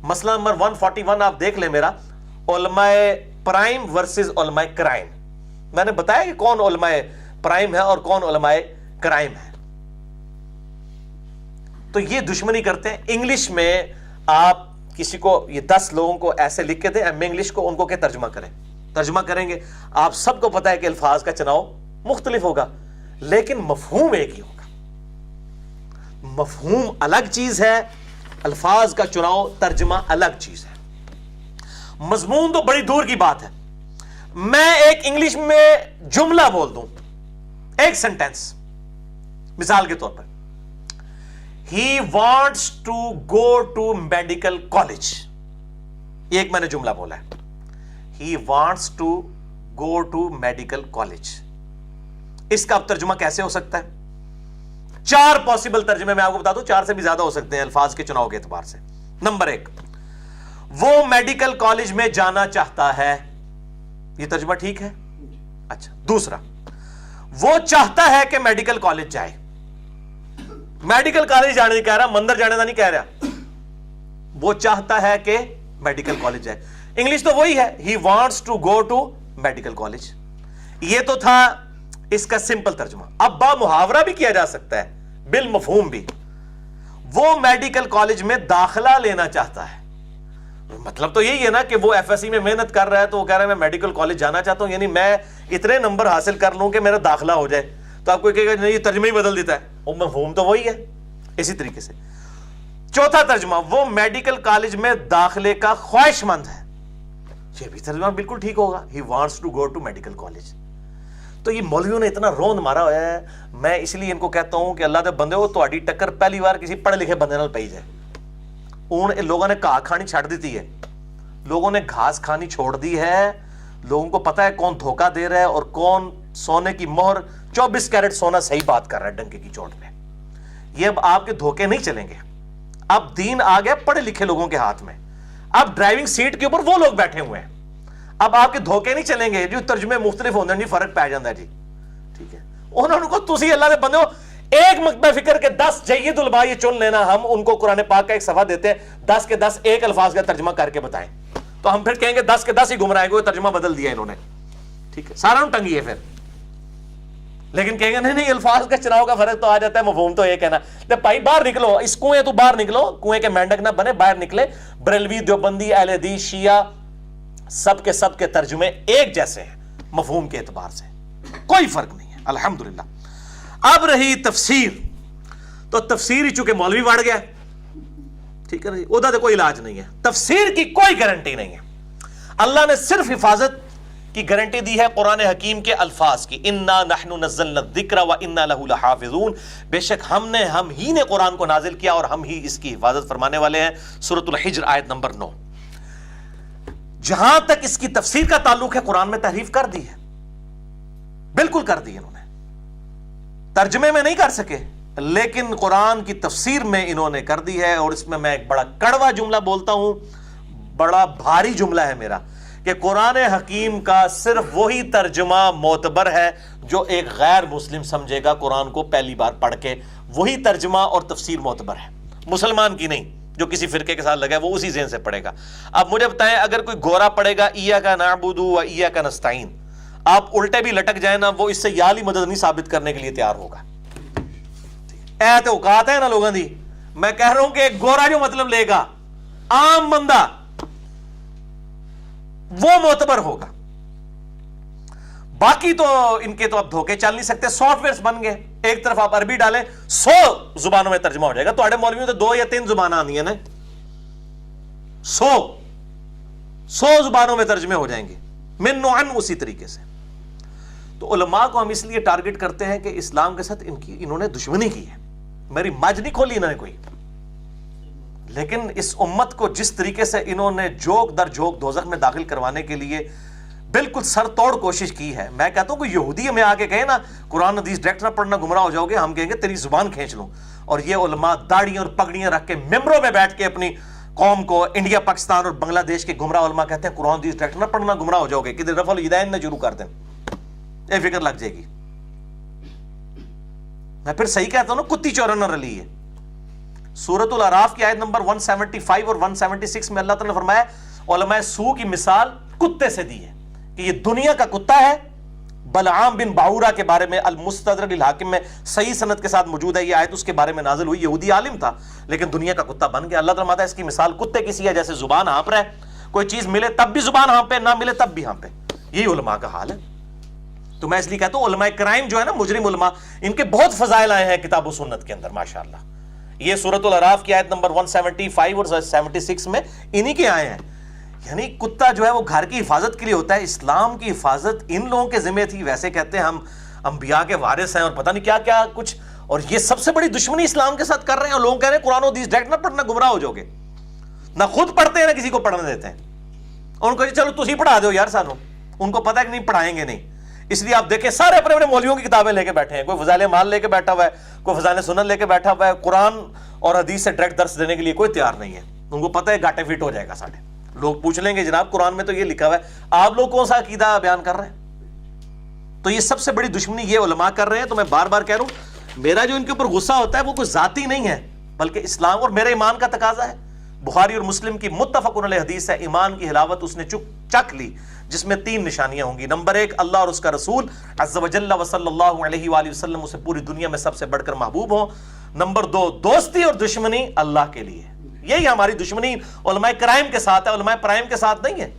مسئلہ نمبر 141 آپ دیکھ لیں میرا، علماء پرائم ورسز علماء کرائم۔ میں نے بتایا کہ کون علماء پرائم ہے اور کون علماء کرائم ہے۔ تو یہ دشمنی کرتے ہیں۔ انگلش میں آپ کسی کو یہ 10 لوگوں کو ایسے لکھ کے دیں ایم اے انگلش کو، ان کو کہ ترجمہ کریں، ترجمہ کریں گے، آپ سب کو پتا ہے کہ الفاظ کا چناؤ مختلف ہوگا، لیکن مفہوم ایک ہی ہوگا۔ مفہوم الگ چیز ہے، الفاظ کا چناؤ ترجمہ الگ چیز ہے۔ مضمون تو بڑی دور کی بات ہے، میں ایک انگلش میں جملہ بول دوں، ایک سینٹینس، مثال کے طور پر He wants to go to medical college، یہ ایک میں نے جملہ بولا ہے، He wants to go to medical college۔ اس کا اب ترجمہ کیسے ہو سکتا ہے؟ 4 پاسبل ترجمے میں آپ کو بتا دوں، 4 سے بھی زیادہ ہو سکتے ہیں الفاظ کے چناؤ کے اعتبار سے۔ نمبر 1، وہ میڈیکل کالج میں جانا چاہتا ہے، یہ ترجمہ ٹھیک ہے؟ اچھا۔ دوسرا، وہ چاہتا ہے کہ میڈیکل کالج جائے، میڈیکل کالج جانے نہیں کہہ رہا، مندر جانے کا نہیں کہہ رہا، وہ چاہتا ہے کہ میڈیکل کالج جائے۔ انگلش تو وہی ہے، he wants to go to medical college۔ یہ تو تھا اس کا سمپل ترجمہ۔ اب با محاورہ بھی کیا جا سکتا ہے، بالمفہوم بھی۔ وہ میڈیکل کالج میں داخلہ لینا چاہتا ہے، مطلب تو یہی ہے نا کہ وہ ایف ایس سی میں محنت کر رہا ہے تو وہ کہہ رہا ہے میں میڈیکل کالج جانا چاہتا ہوں، یعنی میں اتنے نمبر حاصل کر لوں کہ میرا داخلہ ہو جائے، تو آپ کو کہے گا نہیں، یہ ترجمہ ہی بدل دیتا ہے، وہ مفہوم تو وہی ہے۔ اسی طریقے سے چوتھا ترجمہ، وہ میڈیکل کالج میں داخلے کا خواہش مند ہے، یہ بھی ترجمہ بالکل ٹھیک ہوگا، he wants to go to medical college۔ تو یہ مولویوں نے اتنا روند مارا ہوا ہے، میں اس لیے ان کو کہتا ہوں کہ اللہ دے بندے ہو، تہاڈی ٹکر پہلی بار کسی پڑھے لکھے بندے نال پئی جائے۔ ان لوگوں نے گھاس کھانی چھڑ دیتی ہے، لوگوں نے گھاس کھانی چھوڑ دی ہے، لوگوں کو پتا ہے کون دھوکہ دے رہا ہے اور کون سونے کی مہر 24 کیرٹ سونا صحیح بات کر رہا ہے ڈنکے کی چوٹ پہ۔ یہ اب آپ کے دھوکے نہیں چلیں گے، اب دین آ گیا پڑھے لکھے لوگوں کے ہاتھ میں، اب ڈرائیونگ سیٹ کے اوپر وہ لوگ بیٹھے ہوئے ہیں، اب آپ کے دھوکے نہیں چلیں گے، جو ترجمے مختلف ہوندے نہیں، فرق پہ جاندہ ہے جی، ٹھیک ہے۔ انہوں کو تسی اللہ دے بندے ہو، ایک مکتبہ فکر کے 10 جید علماء یہ چن لینا، ہم ان کو قرآن پاک کا ایک صفحہ دیتے ہیں، 10 کے 10 ایک الفاظ کا ترجمہ کر کے بتائیں، تو ہم پھر کہیں گے 10 کے 10 ہی گمراہ کو ترجمہ بدل دیا انہوں نے، ٹھیک ہے، سارا ٹنگی ہے پھر۔ لیکن کہیں گے نہیں الفاظ کا چناؤ کا فرق تو آ جاتا ہے، مفہوم تو ایک ہے نا۔ بھائی باہر نکلو، اس کنویں تو باہر نکلو، کنویں کے مینڈک نہ بنے، باہر نکلے، بریلوی، دیوبندی، اہل حدیث، شیعہ، سب کے ترجمے ایک جیسے ہیں، مفہوم کے اعتبار سے کوئی فرق نہیں ہے، الحمدللہ۔ اب رہی تفسیر، تو تفسیر ہی چونکہ مولوی بڑھ گیا، ٹھیک ہے نا جی، ادھر کوئی علاج نہیں ہے، تفسیر کی کوئی گارنٹی نہیں ہے۔ اللہ نے صرف حفاظت کی گارنٹی دی ہے قرآن حکیم کے الفاظ کی، انا نحن نزلنا الذکر وانا لہ لحافظون، بے شک ہم ہی نے قرآن کو نازل کیا اور ہم ہی اس کی حفاظت فرمانے والے ہیں۔ سورۃ الحجر آیت نمبر 9۔ جہاں تک اس کی تفسیر کا تعلق ہے، قرآن میں تحریف کر دی ہے، بالکل کر دی انہوں نے، ترجمے میں نہیں کر سکے لیکن قرآن کی تفسیر میں انہوں نے کر دی ہے۔ اور اس میں ایک بڑا کڑوا جملہ بولتا ہوں، بڑا بھاری جملہ ہے میرا، کہ قرآن حکیم کا صرف وہی ترجمہ معتبر ہے جو ایک غیر مسلم سمجھے گا قرآن کو پہلی بار پڑھ کے، وہی ترجمہ اور تفسیر معتبر ہے، مسلمان کی نہیں جو کسی فرقے کے ساتھ لگا ہے وہ اسی ذہن سے پڑھے گا۔ اب مجھے بتائیں، اگر کوئی گورا پڑھے گا ایاک نعبد و ایاک نستعین، آپ الٹے بھی لٹک جائیں نا، وہ اس سے یا علی مدد نہیں ثابت کرنے کے لیے تیار ہوگا۔ اے تو اوقات ہے نا لوگوں دی، میں کہہ رہا ہوں کہ ایک گورا جو مطلب لے گا، عام بندہ، وہ معتبر ہوگا۔ باقی تو ان کے تو اب دھوکے چل نہیں سکتے، سافٹ ویئرز بن گئے، ایک طرف آپ عربی ڈالیں 100 زبانوں میں ترجمہ ہو جائے گا، تو اڑے مولویوں تو 2 یا 3 زبانیں آنی ہیں نا، 100 زبانوں میں ترجمے ہو جائیں گے من نوعن اسی طریقے سے۔ تو علماء کو ہم اس لیے ٹارگٹ کرتے ہیں کہ اسلام کے ساتھ انہوں نے دشمنی کی ہے، میری ماج نہیں کھولی انہوں نے کوئی، لیکن اس امت کو جس طریقے سے انہوں نے جھونک در جھونک دوزخ میں داخل کروانے کے لیے بالکل سر توڑ کوشش کی ہے۔ میں کہتا ہوں کہ یہودی ہمیں آ کے کہے نا قرآن حدیث ڈائریکٹ نہ پڑھنا گمراہ ہو جاؤ گے، ہم کہیں گے تیری زبان کھینچ لوں۔ اور یہ علماء داڑیاں اور پگڑیاں رکھ کے ممبروں میں بیٹھ کے اپنی قوم کو، انڈیا، پاکستان اور بنگلہ دیش کے گمراہ علماء کہتے ہیں قرآن حدیث ڈائریکٹ نہ پڑھنا گمراہ ہو جاؤ گے، کدھر رفع اليدین نہ شروع کر دیں، یہ فکر لگ جائے گی۔ میں پھر صحیح کہتا ہوں نا، کتی چورن نہ رلی ہے۔ سورۃ الاعراف کی آیت نمبر 175 اور 176 میں اللہ تعالیٰ نے فرمایا علماء سو کی مثال کتے سے دی ہے کہ یہ دنیا کا کتا ہے۔ بلعام بن باورا کے بارے میں المستدرک للحاکم میں صحیح سند کے ساتھ موجود ہے، یہ آیت اس کے بارے میں نازل ہوئی، یہودی عالم تھا لیکن دنیا کا کتا بن گیا۔ اللہ تعالیٰ فرماتا ہے اس کی مثال کتے کی سی ہے، جیسے زبان ہانپ رہا ہے، کوئی چیز ملے تب بھی زبان ہانپے، نہ ملے تب بھی ہانپے، یہی علماء کا حال ہے۔ تو میں اس لیے کہتا ہوں علماء کرائم جو ہے نا، مجرم علماء، ان کے بہت فضائل آئے ہیں کتاب و سنت کے اندر ماشاءاللہ۔ یہ سورۃ الاعراف کی آیت نمبر 175 اور 76 میں انہی کے آئے ہیں۔ یعنی کتا جو ہے وہ گھر کی حفاظت کے لیے ہوتا ہے، اسلام کی حفاظت ان لوگوں کے ذمہ تھی، ویسے کہتے ہیں ہم انبیاء کے وارث ہیں اور پتہ نہیں کیا کیا کچھ، اور یہ سب سے بڑی دشمنی اسلام کے ساتھ کر رہے ہیں، اور لوگ کہہ رہے ہیں قرآن و حدیث ڈائریکٹ نہ پڑھنا گمراہ ہو جاؤ گے، نہ خود پڑھتے ہیں نہ کسی کو پڑھنے دیتے ہیں، اور ان کو چلو تسی پڑھا دو یار سانو، ان کو پتہ ہے کہ نہیں پڑھائیں گے نہیں۔ اس لیے آپ دیکھیں سارے اپنے اپنے مولویوں کی کتابیں لے کے بیٹھے ہیں، کوئی فضائل مال لے کے بیٹھا ہوا ہے، کوئی فضائل سنن لے کے بیٹھا ہوا ہے، قرآن اور حدیث سے ڈائریکٹ درس دینے کے لیے کوئی تیار نہیں ہے، ان کو پتہ ہے گاٹے فٹ ہو جائے گا ساڑھے۔ لوگ پوچھ لیں گے جناب قرآن میں تو یہ لکھا ہوا ہے، آپ لوگ کون سا عقیدہ بیان کر رہے ہیں؟ تو یہ سب سے بڑی دشمنی یہ علماء کر رہے ہیں۔ تو میں بار بار کہہ رہا ہوں، میرا جو ان کے اوپر غصہ ہوتا ہے وہ کوئی ذاتی نہیں ہے، بلکہ اسلام اور میرے ایمان کا تقاضا ہے۔ بخاری اور مسلم کی متفق علیہ حدیث ہے، ایمان کی حلاوت اس نے چکھ لی جس میں 3 نشانیاں ہوں گی۔ نمبر 1 اللہ اور اس کا رسول عز و جل و صلی اللہ علیہ وآلہ وسلم اسے پوری دنیا میں سب سے بڑھ کر محبوب ہوں۔ نمبر 2 دوستی اور دشمنی اللہ کے لیے، یہی ہماری دشمنی علماء کرائم کے ساتھ ہے، علماء پرائم کے ساتھ نہیں ہے۔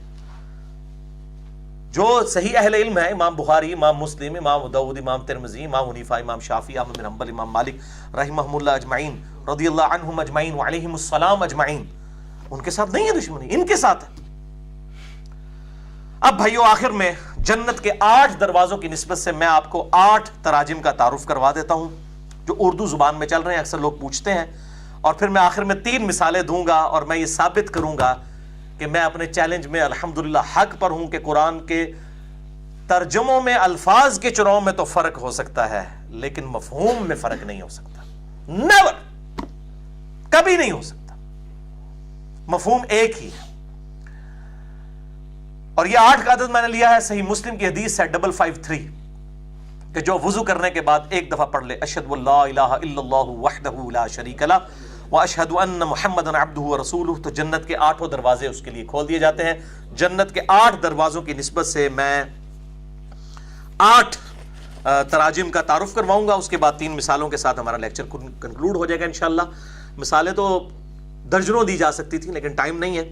جو صحیح اہل علم ہے، امام بخاری، امام مسلم، امام داؤد، امام ترمذی، امام حنیفہ، امام شافعی، احمد بن حنبل، امام مالک رحمہم اللہ اجمعین، رضی اللہ عنہم اجمعین وعلیہم السلام اجمعین، ان کے ساتھ نہیں ہے دشمنی، ان کے ساتھ ہے۔ اب بھائیو آخر میں جنت کے 8 دروازوں کی نسبت سے میں آپ کو 8 تراجم کا تعارف کروا دیتا ہوں جو اردو زبان میں چل رہے ہیں، اکثر لوگ پوچھتے ہیں، اور پھر میں آخر میں 3 مثالیں دوں گا اور میں یہ ثابت کروں گا کہ میں اپنے چیلنج میں الحمدللہ حق پر ہوں کہ قرآن کے ترجموں میں الفاظ کے چناؤ میں تو فرق ہو سکتا ہے لیکن مفہوم میں فرق نہیں ہو سکتا، نیور، کبھی نہیں ہو سکتا، مفہوم ایک ہی ہے۔ اور یہ 8 کا عدد میں نے لیا ہے صحیح مسلم کی حدیث ہے 553 کہ جو وضو کرنے کے بعد ایک دفعہ پڑھ لے اشہد ان لا الہ الا اللہ وحدہ لا شریک لہ واشہد ان محمدا عبدہ ورسولہ، تو جنت کے 8 دروازے اس کے لیے کھول دیے جاتے ہیں۔ جنت کے 8 دروازوں کی نسبت سے میں 8 تراجم کا تعارف کرواؤں گا، اس کے بعد 3 مثالوں کے ساتھ ہمارا لیکچر کنکلوڈ ہو جائے گا انشاءاللہ۔ مثالیں تو درجنوں دی جا سکتی تھیں لیکن ٹائم نہیں ہے۔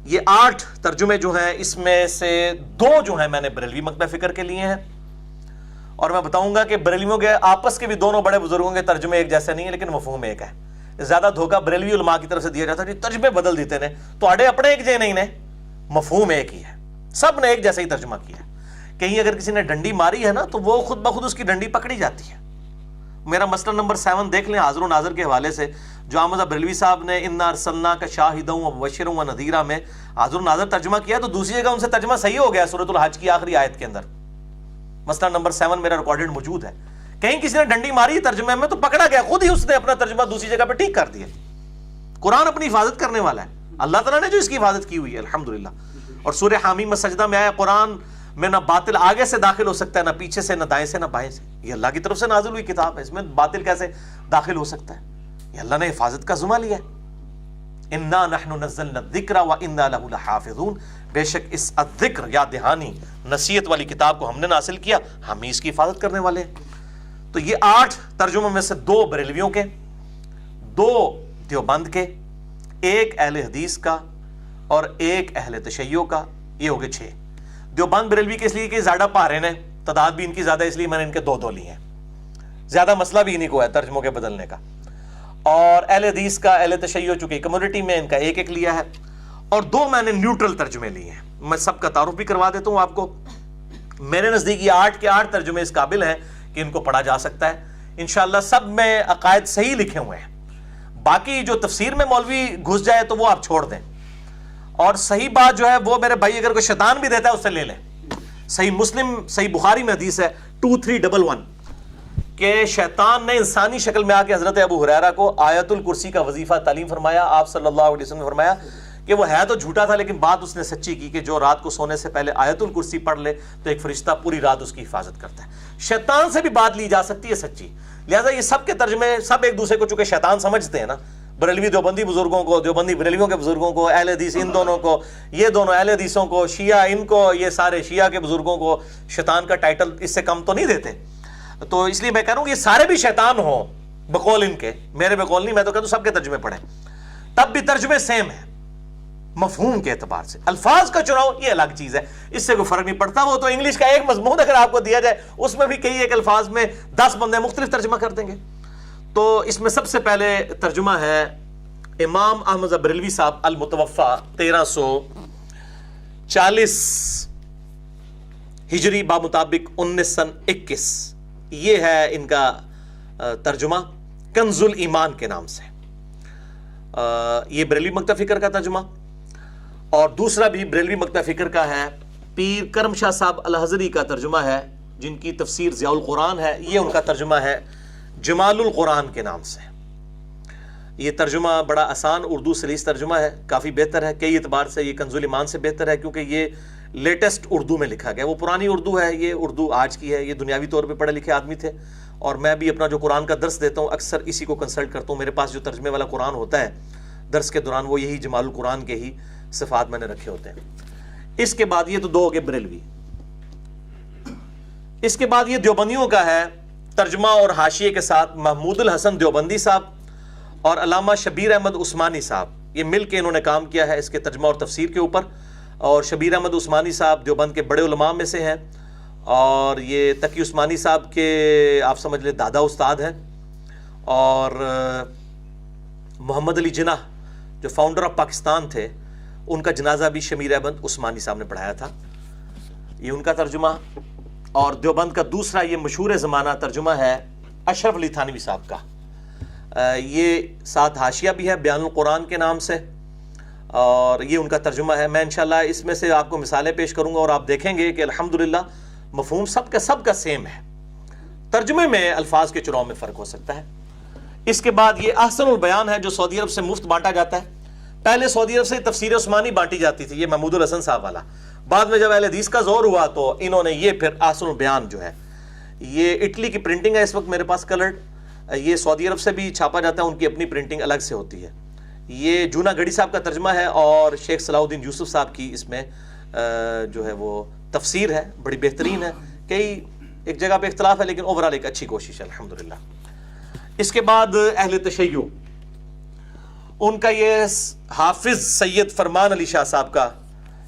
یہ 8 ترجمے جو ہیں اس میں سے 2 جو ہیں میں نے بریلوی مکتبہ فکر کے لیے ہیں، اور میں بتاؤں گا کہ بریلویوں کے آپس کے بھی دونوں بڑے بزرگوں کے ترجمے ایک جیسے نہیں ہیں لیکن مفہوم ایک ہے۔ زیادہ دھوکہ بریلوی علماء کی طرف سے دیا جاتا ہے، ترجمے بدل دیتے ہیں، تو اڑے اپنے ایک جے نہیں نے مفہوم ایک ہی ہے، سب نے ایک جیسا ہی ترجمہ کیا ہے۔ کہیں اگر کسی نے ڈنڈی ماری ہے نا تو وہ خود بخود اس کی ڈنڈی پکڑی جاتی ہے۔ میرا مسئلہ نمبر 7 دیکھ لیں حاضر و ناظر کے حوالے سے، جو احمد بریلوی صاحب نے انا ارسلناک شاہدا ومبشرا ونذیرا میں حاضر و ناظر ترجمہ کیا، تو دوسری جگہ ان سے ترجمہ صحیح ہو گیا سورۃ الحج کی آخری آیت کے اندر۔ مسئلہ نمبر 7 میرا ریکارڈڈ موجود ہے، کہیں کسی نے ڈنڈی ماری ترجمے میں تو پکڑا گیا، خود ہی اس نے اپنا ترجمہ دوسری جگہ پہ ٹھیک کر دیا۔ قرآن اپنی حفاظت کرنے والا ہے، اللہ تعالیٰ نے جو اس کی حفاظت کی ہوئی ہے الحمدللہ۔ اور سورہ حامیم سجدہ میں آیا قرآن میں نہ باطل آگے سے داخل ہو سکتا ہے، نہ پیچھے سے، نہ دائیں سے، نہ بائیں سے۔ یہ اللہ کی طرف سے نازل ہوئی کتاب ہے، اس میں باطل کیسے داخل ہو سکتا ہے؟ یہ اللہ نے حفاظت کا ذمہ لیا ہے۔ انا نحن نزلنا الذکر وانا لہ لحافظون، بے شک اس الذکر یا دہانی نصیحت والی کتاب کو ہم نے نازل کیا، ہم ہی اس کی حفاظت کرنے والے ہیں۔ تو یہ 8 ترجموں میں سے 2 بریلویوں کے، 2 دیوبند کے، 1 اہل حدیث کا اور 1 اہل تشیع کا، یہ ہو گئے 6۔ دیوبند بریلوی کے اس لیے کہ زیادہ پارن ہے، تعداد بھی ان کی زیادہ، اس لیے میں نے ان کے 2 لی ہیں، زیادہ مسئلہ بھی انہیں کو ہے ترجموں کے بدلنے کا۔ اور اہل حدیث کا، اہل تشیع چونکہ کمیونٹی میں ان کا 1 لیا ہے، اور 2 میں نے نیوٹرل ترجمے لیے ہیں۔ میں سب کا تعارف بھی کروا دیتا ہوں آپ کو۔ میرے نزدیک یہ 8 کے 8 ترجمے اس قابل ہیں کہ ان کو پڑھا جا سکتا ہے انشاءاللہ۔ سب میں عقائد صحیح لکھے ہوئے ہیں، باقی جو تفسیر میں مولوی گھس جائے تو وہ آپ چھوڑ دیں، اور صحیح بات جو ہے وہ میرے بھائی اگر کوئی شیطان بھی دیتا ہے اس سے لے لیں۔ صحیح مسلم، صحیح بخاری میں حدیث ہے 2311 کہ شیطان نے انسانی شکل میں آ کے حضرت ابو ہریرہ کو آیت الکرسی کا وظیفہ تعلیم فرمایا۔ آپ صلی اللہ علیہ وسلم نے فرمایا کہ وہ ہے تو جھوٹا تھا لیکن بات اس نے سچی کی، کہ جو رات کو سونے سے پہلے آیت الکرسی پڑھ لے تو ایک فرشتہ پوری رات اس کی حفاظت کرتا ہے۔ شیطان سے بھی بات لی جا سکتی ہے سچی، لہٰذا یہ سب کے ترجمے سب ایک دوسرے کو چونکہ شیطان سمجھتے ہیں نا، بریلوی دیوبندی بزرگوں کو، دیوبندی بریلویوں کے بزرگوں کو، اہل حدیث ان دونوں کو، یہ دونوں اہل حدیثوں کو، شیعہ ان کو، یہ سارے شیعہ کے بزرگوں کو شیطان کا ٹائٹل اس سے کم تو نہیں دیتے۔ تو اس لیے میں کہہ رہا ہوں کہ یہ سارے بھی شیطان ہوں بقول ان کے، میرے بقول نہیں، میں تو کہتا ہوں سب کے ترجمے پڑھیں، تب بھی ترجمے سیم ہیں مفہوم کے اعتبار سے۔ الفاظ کا چناؤ یہ الگ چیز ہے، اس سے کوئی فرق نہیں پڑتا۔ وہ تو انگلش کا ایک مضمون اگر آپ کو دیا جائے اس میں بھی کئی ایک الفاظ میں 10 بندے مختلف ترجمہ کر دیں گے۔ تو اس میں سب سے پہلے ترجمہ ہے امام احمد بریلوی صاحب المتوفا 1340 ہجری بمطابق 1921، یہ ہے ان کا ترجمہ کنز الایمان کے نام سے۔ یہ بریلوی مکتب فکر کا ترجمہ، اور دوسرا بھی بریلوی مکتب فکر کا ہے، پیر کرم شاہ صاحب الحضری کا ترجمہ ہے جن کی تفسیر ضیاء القرآن ہے، یہ ان کا ترجمہ ہے جمال القرآن کے نام سے۔ یہ ترجمہ بڑا آسان اردو سلیس ترجمہ ہے، کافی بہتر ہے، کئی اعتبار سے یہ کنز الایمان سے بہتر ہے کیونکہ یہ لیٹسٹ اردو میں لکھا گیا۔ وہ پرانی اردو ہے، یہ اردو آج کی ہے۔ یہ دنیاوی طور پہ پڑھے لکھے آدمی تھے، اور میں بھی اپنا جو قرآن کا درس دیتا ہوں اکثر اسی کو کنسلٹ کرتا ہوں۔ میرے پاس جو ترجمے والا قرآن ہوتا ہے درس کے دوران وہ یہی جمال القرآن کے ہی صفات میں نے رکھے ہوتے ہیں۔ اس کے بعد یہ تو 2 ہو گئے بریلوی۔ اس کے بعد یہ دیوبندیوں کا ہے ترجمہ اور حاشیے کے ساتھ محمود الحسن دیوبندی صاحب اور علامہ شبیر احمد عثمانی صاحب، یہ مل کے انہوں نے کام کیا ہے اس کے ترجمہ اور تفسیر کے اوپر۔ اور شبیر احمد عثمانی صاحب دیوبند کے بڑے علماء میں سے ہیں، اور یہ تقی عثمانی صاحب کے آپ سمجھ لیں دادا استاد ہیں، اور محمد علی جناح جو فاؤنڈر آف پاکستان تھے ان کا جنازہ بھی شبیر احمد عثمانی صاحب نے پڑھایا تھا، یہ ان کا ترجمہ۔ اور دیوبند کا دوسرا یہ مشہور زمانہ ترجمہ ہے اشرف علی تھانوی صاحب کا، یہ ساتھ حاشیہ بھی ہے بیان القرآن کے نام سے، اور یہ ان کا ترجمہ ہے۔ میں انشاءاللہ اس میں سے آپ کو مثالیں پیش کروں گا اور آپ دیکھیں گے کہ الحمدللہ مفہوم سب کا سیم ہے، ترجمے میں الفاظ کے چناؤ میں فرق ہو سکتا ہے۔ اس کے بعد یہ احسن البیان ہے جو سعودی عرب سے مفت بانٹا جاتا ہے۔ پہلے سعودی عرب سے تفسیر عثمانی بانٹی جاتی تھی، یہ محمود الحسن صاحب والا، بعد میں جب اہل حدیث کا زور ہوا تو انہوں نے یہ پھر احسن البیان جو ہے، یہ اٹلی کی پرنٹنگ ہے اس وقت میرے پاس کلرڈ، یہ سعودی عرب سے بھی چھاپا جاتا ہے، ان کی اپنی پرنٹنگ الگ سے ہوتی ہے۔ یہ جونا گڑی صاحب کا ترجمہ ہے، اور شیخ صلاح الدین یوسف صاحب کی اس میں جو ہے وہ تفسیر ہے، بڑی بہترین ہے۔ کئی ایک جگہ پہ اختلاف ہے لیکن اوورال ایک اچھی کوشش ہے الحمدللہ۔ اس کے بعد اہل تشیع، ان کا یہ حافظ سید فرمان علی شاہ صاحب کا،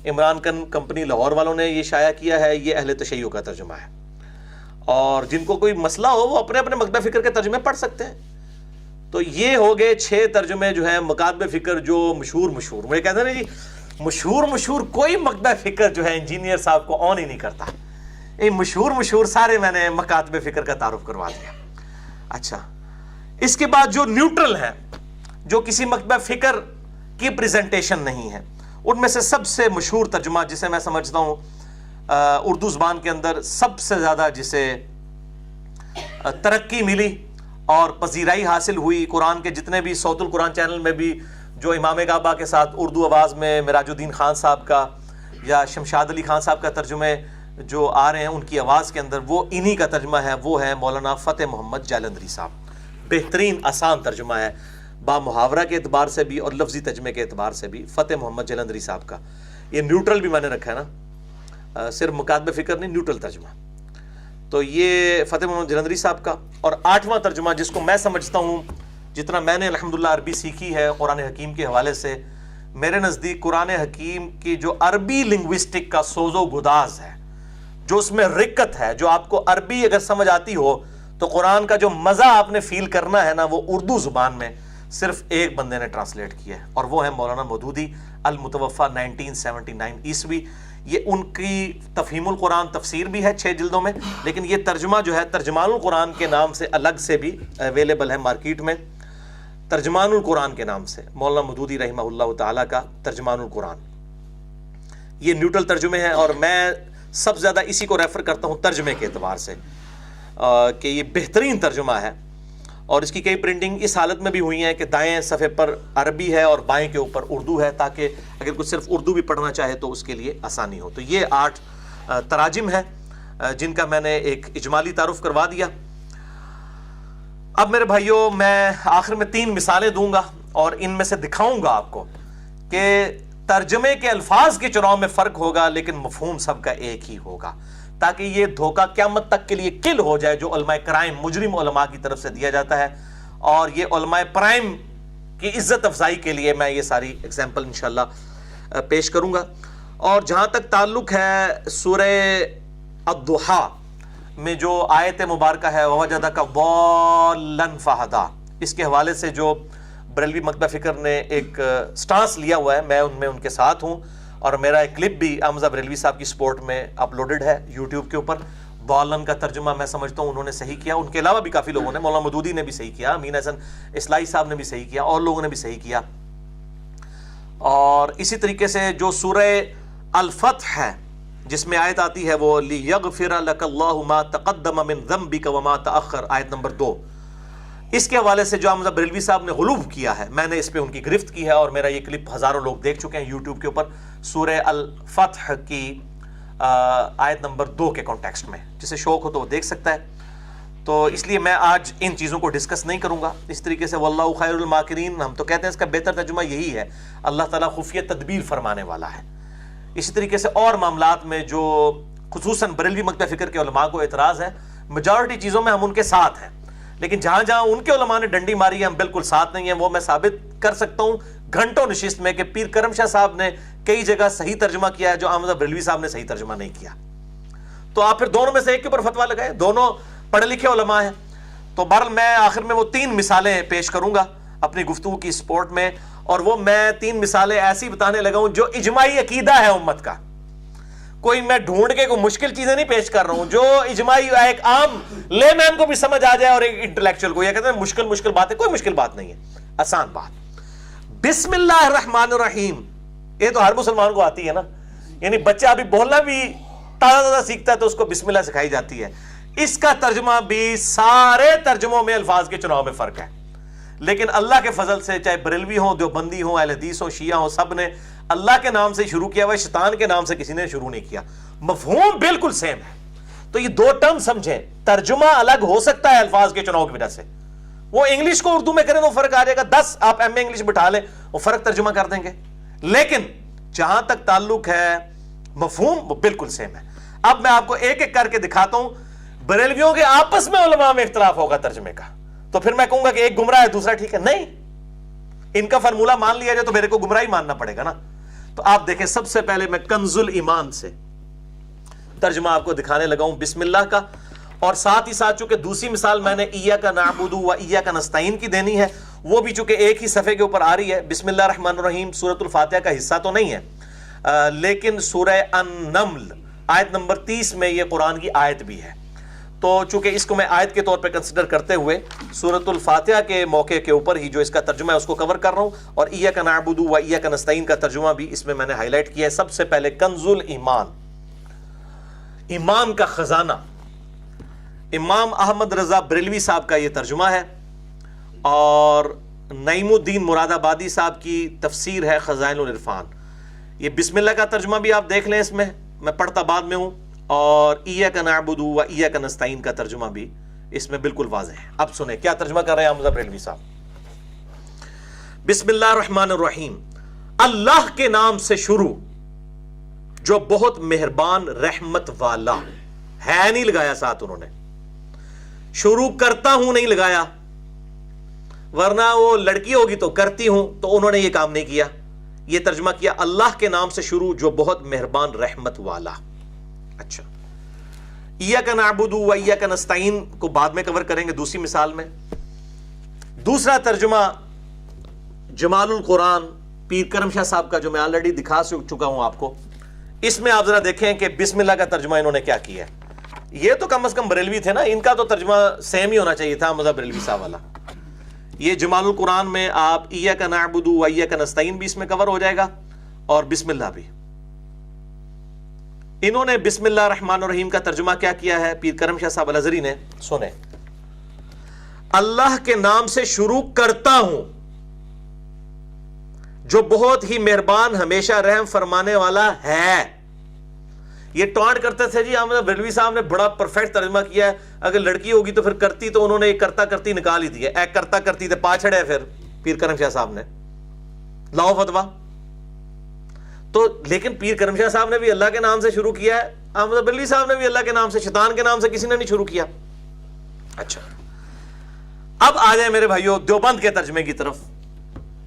عمران کمپنی لاہور والوں نے یہ شائع کیا ہے، یہ اہل تشیع کا ترجمہ ہے۔ اور جن کو کوئی مسئلہ ہو وہ اپنے اپنے مکتب فکر کے ترجمے پڑھ سکتے ہیں۔ تو یہ ہو گئے 6 ترجمے جو ہیں مکاتب فکر جو مشہور مجھے کہتے ہیں نا جی مشہور کوئی مکتبہ فکر جو ہے انجینئر صاحب کو آن ہی نہیں کرتا. یہ مشہور سارے میں نے مکاتب فکر کا تعارف کروا دیا. اچھا, اس کے بعد جو نیوٹرل ہیں, جو کسی مکتبہ فکر کی پریزنٹیشن نہیں ہے, ان میں سے سب سے مشہور ترجمہ جسے میں سمجھتا ہوں اردو زبان کے اندر سب سے زیادہ جسے ترقی ملی اور پذیرائی حاصل ہوئی, قرآن کے جتنے بھی صوت القرآن چینل میں بھی جو امام کعبہ کے ساتھ اردو آواز میں مراج الدین خان صاحب کا یا شمشاد علی خان صاحب کا ترجمے جو آ رہے ہیں ان کی آواز کے اندر, وہ انہی کا ترجمہ ہے, وہ ہے مولانا فتح محمد جالندری صاحب. بہترین آسان ترجمہ ہے با محاورہ کے اعتبار سے بھی اور لفظی ترجمے کے اعتبار سے بھی فتح محمد جالندری صاحب کا. یہ نیوٹرل بھی میں نے رکھا ہے نا, صرف مکاتب فکر نہیں, نیوٹرل ترجمہ. تو یہ فتح محمد جالندری صاحب کا. اور 8واں ترجمہ جس کو میں سمجھتا ہوں, جتنا میں نے الحمدللہ عربی سیکھی ہے قرآن حکیم کے حوالے سے, میرے نزدیک قرآن حکیم کی جو عربی لنگوسٹک کا سوز و گداز ہے, جو اس میں رکت ہے, جو آپ کو عربی اگر سمجھ آتی ہو تو قرآن کا جو مزہ آپ نے فیل کرنا ہے نا, وہ اردو زبان میں صرف ایک بندے نے ٹرانسلیٹ کیا ہے, اور وہ ہے مولانا مودودی المتوفا 1979 عیسوی. یہ ان کی تفہیم القرآن تفسیر بھی ہے 6 جلدوں میں, لیکن یہ ترجمہ جو ہے ترجمان القرآن کے نام سے الگ سے بھی اویلیبل ہے مارکیٹ میں. ترجمان القرآن کے نام سے مولانا مودودی رحمہ اللہ تعالیٰ کا ترجمان القرآن. یہ نیوٹرل ترجمے ہیں, اور میں سب زیادہ اسی کو ریفر کرتا ہوں ترجمے کے اعتبار سے کہ یہ بہترین ترجمہ ہے. اور اس کی کئی پرنٹنگ اس حالت میں بھی ہوئی ہیں کہ دائیں صفحے پر عربی ہے اور بائیں کے اوپر اردو ہے, تاکہ اگر کوئی صرف اردو بھی پڑھنا چاہے تو اس کے لیے آسانی ہو. تو یہ 8 تراجم ہیں جن کا میں نے ایک اجمالی تعارف کروا دیا. اب میرے بھائیوں, میں آخر میں 3 مثالیں دوں گا اور ان میں سے دکھاؤں گا آپ کو کہ ترجمے کے الفاظ کے چناؤ میں فرق ہوگا لیکن مفہوم سب کا ایک ہی ہوگا, تاکہ یہ دھوکہ قیامت تک کے لیے کل ہو جائے جو علماء کرائم, مجرم علماء کی طرف سے دیا جاتا ہے. اور یہ علماء پرائم کی عزت افزائی کے لیے میں یہ ساری ایگزامپل انشاءاللہ پیش کروں گا. اور جہاں تک تعلق ہے سورہ الضحیٰ میں جو آیت مبارکہ ہے وَوَجَدَكَ ضَالًّا فَہَدَىٰ, اس کے حوالے سے جو بریلوی مکتبہ فکر نے ایک سٹانس لیا ہوا ہے, میں ان میں ان کے ساتھ ہوں, اور میرا ایک کلپ بھی حمزہ بریلوی صاحب کی سپورٹ میں اپلوڈڈ ہے یوٹیوب کے اوپر. ضالًا کا ترجمہ میں سمجھتا ہوں انہوں نے صحیح کیا, ان کے علاوہ بھی کافی لوگوں نے, مولانا مودودی نے بھی صحیح کیا, امین حسن اصلاحی صاحب نے بھی صحیح کیا, اور لوگوں نے بھی صحیح کیا. اور اسی طریقے سے جو سورہ الفتح ہے جس میں آیت آتی ہے وہ لِيَغْفِرَ لَكَ اللَّهُ مَا تَقَدَّمَ مِن ذَنبِكَ وَمَا تَأَخَّرَ, آیت نمبر 2. اس کے حوالے سے جو حمزہ بریلوی صاحب نے غلوف کیا ہے, میں نے اس پہ ان کی گرفت کی ہے, اور میرا یہ کلپ ہزاروں لوگ دیکھ چکے ہیں یوٹیوب کے اوپر, سورہ الفتح کی آیت نمبر 2 کے کانٹیکسٹ میں. جسے شوق ہو تو وہ دیکھ سکتا ہے. تو اس لیے میں آج ان چیزوں کو ڈسکس نہیں کروں گا. اس طریقے سے واللہ خیر الماکرین, ہم تو کہتے ہیں اس کا بہتر ترجمہ یہی ہے, اللہ تعالیٰ خفیہ تدبیر فرمانے والا ہے. اسی طریقے سے اور معاملات میں جو خصوصاً بریلوی مکتبہ فکر کے علماء کو اعتراض ہے, میجورٹی چیزوں میں ہم ان کے ساتھ ہیں, لیکن جہاں جہاں ان کے علماء نے ڈنڈی ماری ہے ہم بالکل ساتھ نہیں ہیں. وہ میں ثابت کر سکتا ہوں گھنٹوں نشست میں کہ پیر کرم شاہ صاحب نے کئی جگہ صحیح ترجمہ کیا ہے جو حمزہ بریلوی صاحب نے صحیح ترجمہ نہیں کیا. تو آپ پھر دونوں میں سے ایک کے اوپر فتویٰ لگائے, دونوں پڑھے لکھے علماء ہیں. تو بہرحال میں آخر میں وہ 3 مثالیں پیش کروں گا اپنی گفتگو کی سپورٹ میں, اور وہ میں 3 مثالیں ایسی بتانے لگا ہوں جو اجماعی عقیدہ ہے امت کا. کوئی میں ڈھونڈ کے کوئی مشکل چیزیں نہیں پیش کر رہا ہوں, جو اجماعی ایک عام لے مین کو بھی سمجھ آ جائے, اور ایک انٹلیکچوئل کو. یہ کہتے ہیں مشکل بات ہے, کوئی مشکل بات نہیں ہے, آسان بات. بسم اللہ الرحمن الرحیم, یہ تو ہر مسلمان کو آتی ہے نا, یعنی بچہ ابھی بولنا بھی تازہ سیکھتا ہے تو اس کو بسم اللہ سکھائی جاتی ہے. اس کا ترجمہ بھی سارے ترجموں میں الفاظ کے چناؤ میں فرق ہے, لیکن اللہ کے فضل سے چاہے بریلوی ہوں, دیوبندی ہوں, اہل حدیث ہوں, شیعہ ہوں, سب نے اللہ کے نام سے شروع کیا ہوا ہے, شیطان کے نام سے کسی نے شروع نہیں کیا. مفہوم بالکل سیم ہے. تو یہ 2 ٹرم سمجھیں, ترجمہ الگ ہو سکتا ہے الفاظ کے چناؤ کی وجہ سے. وہ انگلش کو اردو میں کریں تو فرق آ جائے گا, 10 آپ ایم اے انگلش بٹھا لیں وہ فرق ترجمہ کر دیں گے, لیکن جہاں تک تعلق ہے مفہوم وہ بالکل سیم ہے. اب میں آپ کو ایک ایک کر کے دکھاتا ہوں. بریلویوں کے آپس میں علماء میں اختلاف ہوگا ترجمے کا, تو پھر میں کہوں گا کہ ایک گمراہ ہے دوسرا ٹھیک ہے, نہیں. ان کا فارمولہ مان لیا جائے تو میرے کو گمراہی ماننا پڑے گا نا. تو آپ دیکھیں, سب سے پہلے میں کنز الایمان سے ترجمہ آپ کو دکھانے لگا ہوں بسم اللہ کا, اور ساتھ ہی ساتھ چونکہ دوسری مثال میں نے ایاک نعبد و ایاک نستعین کی دینی ہے, وہ بھی چونکہ ایک ہی صفحے کے اوپر آ رہی ہے. بسم اللہ الرحمن الرحیم سورۃ الفاتحہ کا حصہ تو نہیں ہے, لیکن سورہ النمل آیت نمبر 30 میں یہ قرآن کی آیت بھی ہے. تو چونکہ اس کو میں آیت کے طور پہ کنسیڈر کرتے ہوئے سورۃ الفاتحہ کے موقع کے اوپر ہی جو اس کا ترجمہ ہے اس کو کور کر رہا ہوں, اور ایاک نعبد و ایاک نستعین کا ترجمہ بھی اس میں نے ہائی لائٹ کیا ہے. سب سے پہلے کنز الایمان, ایمان کا خزانہ, امام احمد رضا بریلوی صاحب کا یہ ترجمہ ہے, اور نعیم الدین مراد آبادی صاحب کی تفسیر ہے خزائن العرفان. یہ بسم اللہ کا ترجمہ بھی آپ دیکھ لیں, اس میں پڑھتا بعد میں ہوں, اور ایاک نعبد و ایاک نستعین کا ترجمہ بھی اس میں بالکل واضح ہے. اب سنیں کیا ترجمہ کر رہے ہیں احمد بریلوی صاحب. بسم اللہ الرحمن الرحیم, اللہ کے نام سے شروع جو بہت مہربان رحمت والا ہے, نہیں لگایا ساتھ انہوں نے, شروع کرتا ہوں نہیں لگایا, ورنہ وہ لڑکی ہوگی تو کرتی ہوں, تو انہوں نے یہ کام نہیں کیا. یہ ترجمہ کیا اللہ کے نام سے شروع جو بہت مہربان رحمت والا. اچھا, ایاک نعبد و ایاک نستعین کو بعد میں کور کریں گے دوسری مثال میں. دوسرا ترجمہ جمال القرآن پیر کرم شاہ صاحب کا, جو میں آلریڈی دکھا چکا ہوں آپ کو. اس میں آپ ذرا دیکھیں کہ بسم اللہ کا ترجمہ انہوں نے کیا کیا ہے. یہ تو کم از کم بریلوی تھے نا, ان کا تو ترجمہ سیم ہی ہونا چاہیے تھا احمد بریلوی صاحب والا. یہ جمال القرآن میں آپ ایاک نعبد و ایاک نستعین بھی اس میں کور ہو جائے گا, اور بسم اللہ بھی. انہوں نے بسم اللہ الرحمن الرحیم کا ترجمہ کیا کیا ہے پیر کرم شاہ صاحب الازہری نے, سنیں. اللہ کے نام سے شروع کرتا ہوں جو بہت ہی مہربان ہمیشہ رحم فرمانے والا ہے. یہ ٹانٹ کرتے تھے جی احمد بریلوی صاحب نے بڑا پرفیکٹ ترجمہ کیا ہے, اگر لڑکی ہوگی تو پھر کرتی, تو انہوں نے یہ کرتا کرتی نکال ہی دیا. اے کرتا کرتی تے پاچھڑ ہے پھر پیر کرم شاہ صاحب نے لاؤ فتوا. تو لیکن پیر کرم شاہ صاحب نے بھی اللہ کے نام سے شروع کیا ہے, احمد بریلوی صاحب نے بھی اللہ کے نام سے, شیطان کے نام سے کسی نے نہیں شروع کیا. اچھا اب آ جائیں میرے بھائیو دیوبند کے ترجمے کی طرف.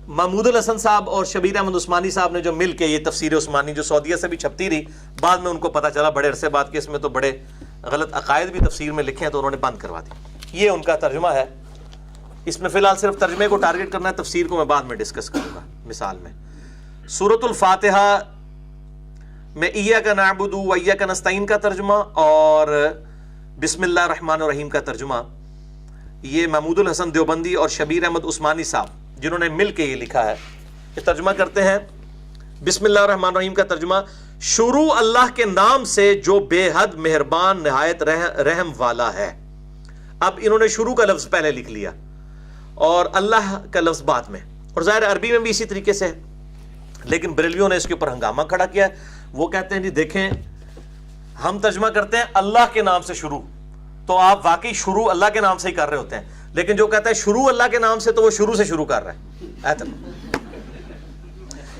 محمود الحسن صاحب اور شبیر احمد عثمانی صاحب نے جو مل کے یہ تفسیر عثمانی جو سعودیہ سے بھی چھپتی رہی, بعد میں ان کو پتا چلا بڑے عرصے بعد کہ اس میں تو بڑے غلط عقائد بھی تفسیر میں لکھے ہیں, تو انہوں نے بند کروا دی. یہ ان کا ترجمہ ہے. اس میں فی الحال صرف ترجمے کو ٹارگٹ کرنا ہے, تفسیر کو میں بعد میں ڈسکس کروں گا. مثال میں سورۃ الفاتحہ میں ایاک نعبد و ایاک نستعین کا ترجمہ اور بسم اللہ الرحمن الرحیم کا ترجمہ یہ محمود الحسن دیوبندی اور شبیر احمد عثمانی صاحب جنہوں نے مل کے یہ لکھا ہے, یہ ترجمہ کرتے ہیں. بسم اللہ الرحمن الرحیم کا ترجمہ شروع اللہ کے نام سے جو بے حد مہربان نہایت رحم والا ہے. اب انہوں نے شروع کا لفظ پہلے لکھ لیا اور اللہ کا لفظ بعد میں, اور ظاہر عربی میں بھی اسی طریقے سے ہے, لیکن بریلویوں نے اس کے اوپر ہنگامہ کھڑا کیا ہے. وہ کہتے ہیں جی دیکھیں ہم ترجمہ کرتے ہیں اللہ کے نام سے شروع, تو آپ واقعی شروع اللہ کے نام سے ہی کر رہے ہوتے ہیں, لیکن جو کہتا ہے شروع اللہ کے نام سے تو وہ شروع سے شروع کر رہا ہے.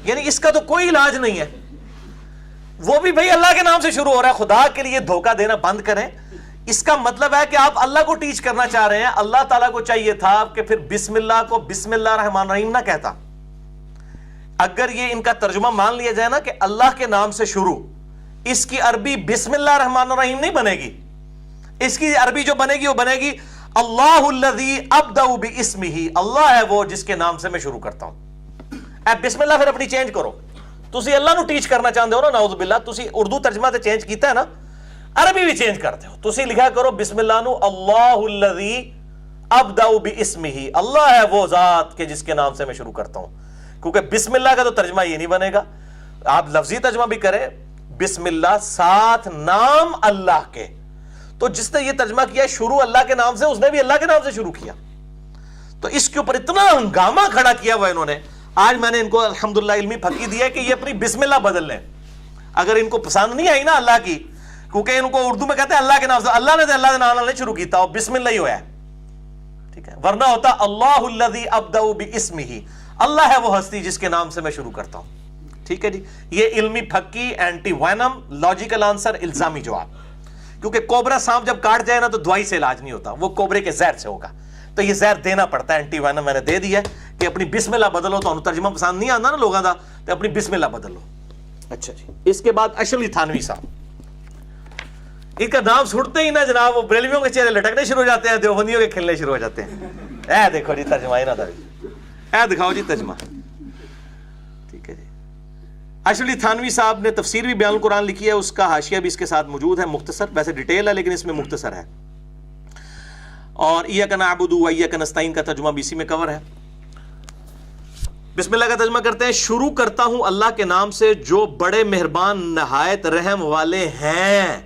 یعنی اس کا تو کوئی علاج نہیں ہے, وہ بھی بھئی اللہ کے نام سے شروع ہو رہا ہے. خدا کے لیے دھوکہ دینا بند کریں. اس کا مطلب ہے کہ آپ اللہ کو ٹیچ کرنا چاہ رہے ہیں. اللہ تعالیٰ کو چاہیے تھا کہ پھر بسم اللہ کو بسم اللہ الرحمن الرحیم نہ کہتا. اگر یہ ان کا ترجمہ مان لیا جائے نا کہ اللہ کے نام سے شروع, اس کی عربی بسم اللہ الرحمن الرحیم نہیں بنے گی. اس کی عربی جو بنے گی وہ بنے گی اللہ الذی ابدأ باسمہ, اللہ ہے وہ جس کے نام سے میں شروع کرتا ہوں. اے بسم اللہ پھر اپنی چینج کرو. تسی اللہ نو ٹیچ کرنا چاہتے ہو نا, نعوذ باللہ, تسی اردو ترجمہ تے چینج کیتا ہے نا, عربی بھی چینج کرتے ہو. تسی لکھا کرو بسم اللہ نو اللہ الذی ابدأ باسمہ, اللہ ہے وہ ذات کہ جس کے نام سے میں شروع کرتا ہوں. کیونکہ بسم اللہ کا تو ترجمہ یہ نہیں بنے گا. آپ لفظی ترجمہ بھی کریں بسم اللہ ساتھ نام اللہ کے, تو جس نے یہ ترجمہ کیا شروع اللہ کے نام سے, اس نے بھی اللہ کے نام سے شروع کیا. تو اس کے اوپر اتنا ہنگامہ کھڑا کیا ہوا انہوں نے. آج میں نے ان کو الحمدللہ علمی پھکی دیا کہ یہ اپنی بسم اللہ بدل لیں. اگر ان کو پسند نہیں آئی نا اللہ کی, کیونکہ ان کو اردو میں کہتے ہیں اللہ کے نام سے, اللہ نے تو اللہ کے نام نہیں شروع کیتا, اور بسم اللہ ہی ہوا ہے, ٹھیک ہے, ورنہ ہوتا اللہ الذی ابدأ باسمہ, اللہ ہے وہ ہستی جس کے نام سے میں شروع کرتا ہوں. ٹھیک ہے جی, یہ علمی پھکی, اینٹی وینم, لاجیکل آنسر, الزامی جواب. کیونکہ کوبرا سانپ جب کاٹ جائے نا تو دوائی سے علاج نہیں ہوتا, وہ کوبرے کے زہر سے ہوگا, تو یہ زہر دینا پڑتا ہے. اینٹی وینم میں نے دے دیا ہے کہ اپنی بسم اللہ بدلو. تو ترجمہ پسند نہیں آتا نا لوگوں کا, تو اپنی بسم اللہ بدل لو. اچھا جی, اس کے بعد اشرف تھانوی صاحب, ان کا نام سنتے ہی نا جناب وہ بریلویوں کے چہرے لٹکنے شروع ہو جاتے ہیں, دیوبندیوں کے کھلنے شروع ہو جاتے ہیں. اے دیکھو جی ترجمہ, اے دکھاؤ جی ترجمہ. ٹھیک ہے جی, اشرف علی تھانوی صاحب نے تفسیر بھی بیان القرآن لکھی ہے، اس کا حاشیہ بھی اس کے ساتھ موجود ہے، مختصر، ویسے ڈیٹیل ہے لیکن اس میں مختصر ہے، اور ایاک نعبد و ایاک نستعین کا ترجمہ بھی اسی میں کور ہے۔ بسم اللہ کا ترجمہ کرتے ہیں، شروع کرتا ہوں اللہ کے نام سے جو بڑے مہربان نہایت رحم والے ہیں۔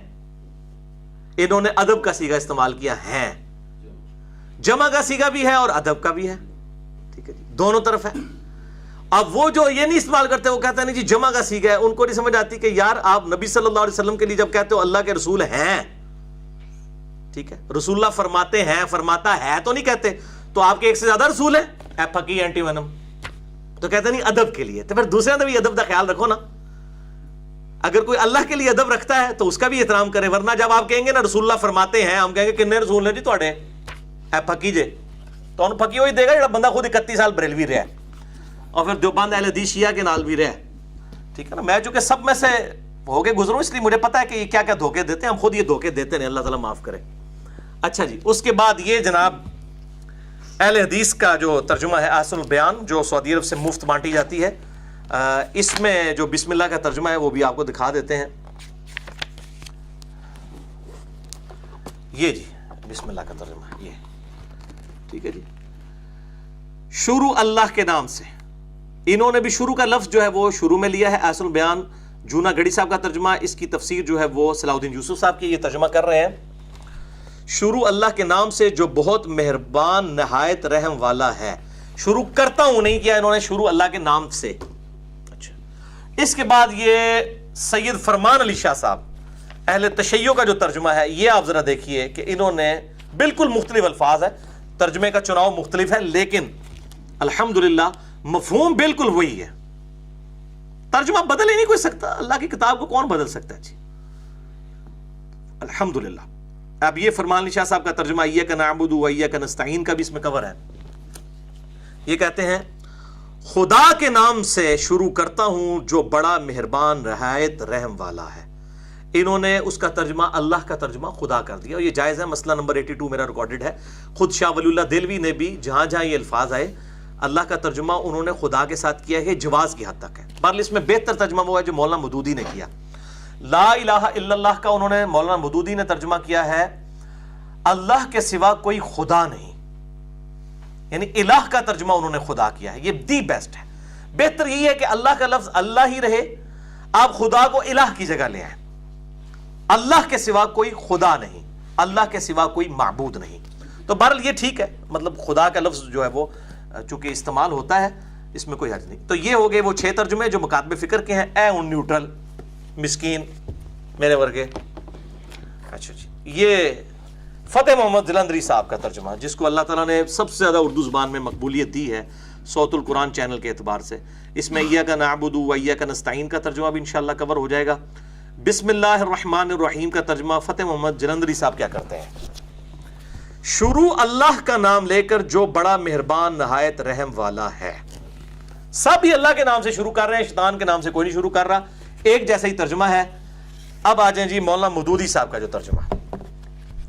انہوں نے ادب کا صیغہ استعمال کیا، ہیں، جمع کا صیغہ بھی ہے اور ادب کا بھی ہے، ٹھیک ہے جی، دونوں طرف ہے۔ اب وہ جو یہ نہیں استعمال کرتے، وہ کہتے ہیں نہیں جی جمع کا صیغہ ہے، ان کو نہیں سمجھ آتی کہ یار آپ نبی صلی اللہ علیہ وسلم کے لیے جب کہتے ہو اللہ کے رسول ہیں، ٹھیک ہے، رسول اللہ فرماتے ہیں، فرماتا ہے تو نہیں کہتے، تو آپ کے ایک سے زیادہ رسول ہیں، اے پھکی اینٹی ونم، تو کہتے ہیں نہیں ادب کے لیے، تو پھر دوسرے نے بھی ادب کا خیال رکھو نا۔ اگر کوئی اللہ کے لیے ادب رکھتا ہے تو اس کا بھی احترام کرے، ورنہ جب آپ کہیں گے نا رسول اللہ فرماتے ہیں، ہم کہیں گے کنے رسول ہیں جی تواڈے، اے پھکی جے، تو انہوں پھکی وہی دے گا جڑا بندہ خود 31 سال بریلوی رہا ہے اور پھر دیوبند اہل حدیث شیعہ کے نال بھی رہا ہے، ٹھیک ہے نا۔ میں چونکہ سب میں سے ہو کے گزروں اس لیے مجھے پتا ہے کہ یہ کیا کیا دھوکے دیتے ہیں، ہم خود یہ دھوکے دیتے ہیں، اللہ تعالیٰ معاف کرے۔ اچھا جی، اس کے بعد یہ جناب اہل حدیث کا جو ترجمہ ہے احسن البیان، جو سعودی عرب سے مفت بانٹی جاتی ہے، اس میں جو بسم اللہ کا ترجمہ ہے وہ بھی آپ کو دکھا دیتے ہیں۔ یہ جی بسم اللہ کا ترجمہ، یہ ٹھیک ہے جی، شروع اللہ کے نام سے۔ انہوں نے بھی شروع کا لفظ جو ہے وہ شروع میں لیا ہے۔ احسن البیان جونا گڑی صاحب کا ترجمہ، اس کی تفسیر جو ہے وہ صلاح الدین یوسف صاحب کی، یہ ترجمہ کر رہے ہیں، شروع اللہ کے نام سے جو بہت مہربان نہایت رحم والا ہے۔ شروع کرتا ہوں نہیں کیا انہوں نے، شروع اللہ کے نام سے۔ اچھا، اس کے بعد یہ سید فرمان علی شاہ صاحب اہل تشیع کا جو ترجمہ ہے، یہ آپ ذرا دیکھیے کہ انہوں نے بالکل مختلف الفاظ ہے، ترجمے کا چناؤ مختلف ہے، لیکن الحمدللہ مفہوم بالکل وہی ہے۔ ترجمہ بدل ہی نہیں کوئی سکتا، اللہ کی کتاب کو کون بدل سکتا ہے جی، الحمدللہ۔ اب یہ فرمان علی شاہ صاحب کا ترجمہ ایاک نعبد و ایاک نستعین کا بھی اس میں کور ہے۔ یہ کہتے ہیں خدا کے نام سے شروع کرتا ہوں جو بڑا مہربان نہایت رحم والا ہے۔ انہوں نے اس کا ترجمہ اللہ کا ترجمہ خدا کر دیا، اور یہ جائز ہے، مسئلہ نمبر 82 میرا ریکارڈڈ ہے۔ خود شاہ ولی اللہ دہلوی نے بھی جہاں جہاں یہ الفاظ آئے اللہ کا ترجمہ انہوں نے خدا کے ساتھ کیا ہے، جواز کی حد تک ہے۔ بہرحال اس میں بہتر ترجمہ وہ ہے جو مولانا مودودی نے کیا۔ لا الہ الا اللہ کا انہوں نے مولانا مودودی نے ترجمہ کیا ہے اللہ کے سوا کوئی خدا نہیں، یعنی الہ کا ترجمہ انہوں نے خدا کیا ہے، یہ دی بیسٹ ہے۔ بہتر یہی ہے کہ اللہ کا لفظ اللہ ہی رہے، آپ خدا کو الہ کی جگہ لے آئیں۔ اللہ کے سوا کوئی خدا نہیں، اللہ کے سوا کوئی معبود نہیں، تو بہرحال یہ ٹھیک ہے، مطلب خدا کا لفظ جو ہے وہ چونکہ استعمال ہوتا ہے، اس میں کوئی حرج نہیں۔ تو یہ ہو گئے وہ 6 ترجمے جو مکاتب فکر کے ہیں، اے ان نیوٹرل مسکین میرے ورگے۔ اچھا جی، یہ فتح محمد جلندری صاحب کا ترجمہ، جس کو اللہ تعالیٰ نے سب سے زیادہ اردو زبان میں مقبولیت دی ہے صوت القرآن چینل کے اعتبار سے۔ اس میں ایاک نعبد و ایاک نستعین کا ترجمہ بھی انشاءاللہ کور ہو جائے گا۔ بسم اللہ الرحمن الرحیم کا ترجمہ فتح محمد جلندری صاحب کیا کرتے ہیں؟ شروع اللہ کا نام لے کر جو بڑا مہربان نہایت رحم والا ہے۔ سب ہی اللہ کے نام سے شروع کر رہے ہیں، شیطان کے نام سے کوئی نہیں شروع کر رہا، ایک جیسا ہی ترجمہ ہے۔ اب آ جائیں جی مولانا مودودی صاحب کا جو ترجمہ،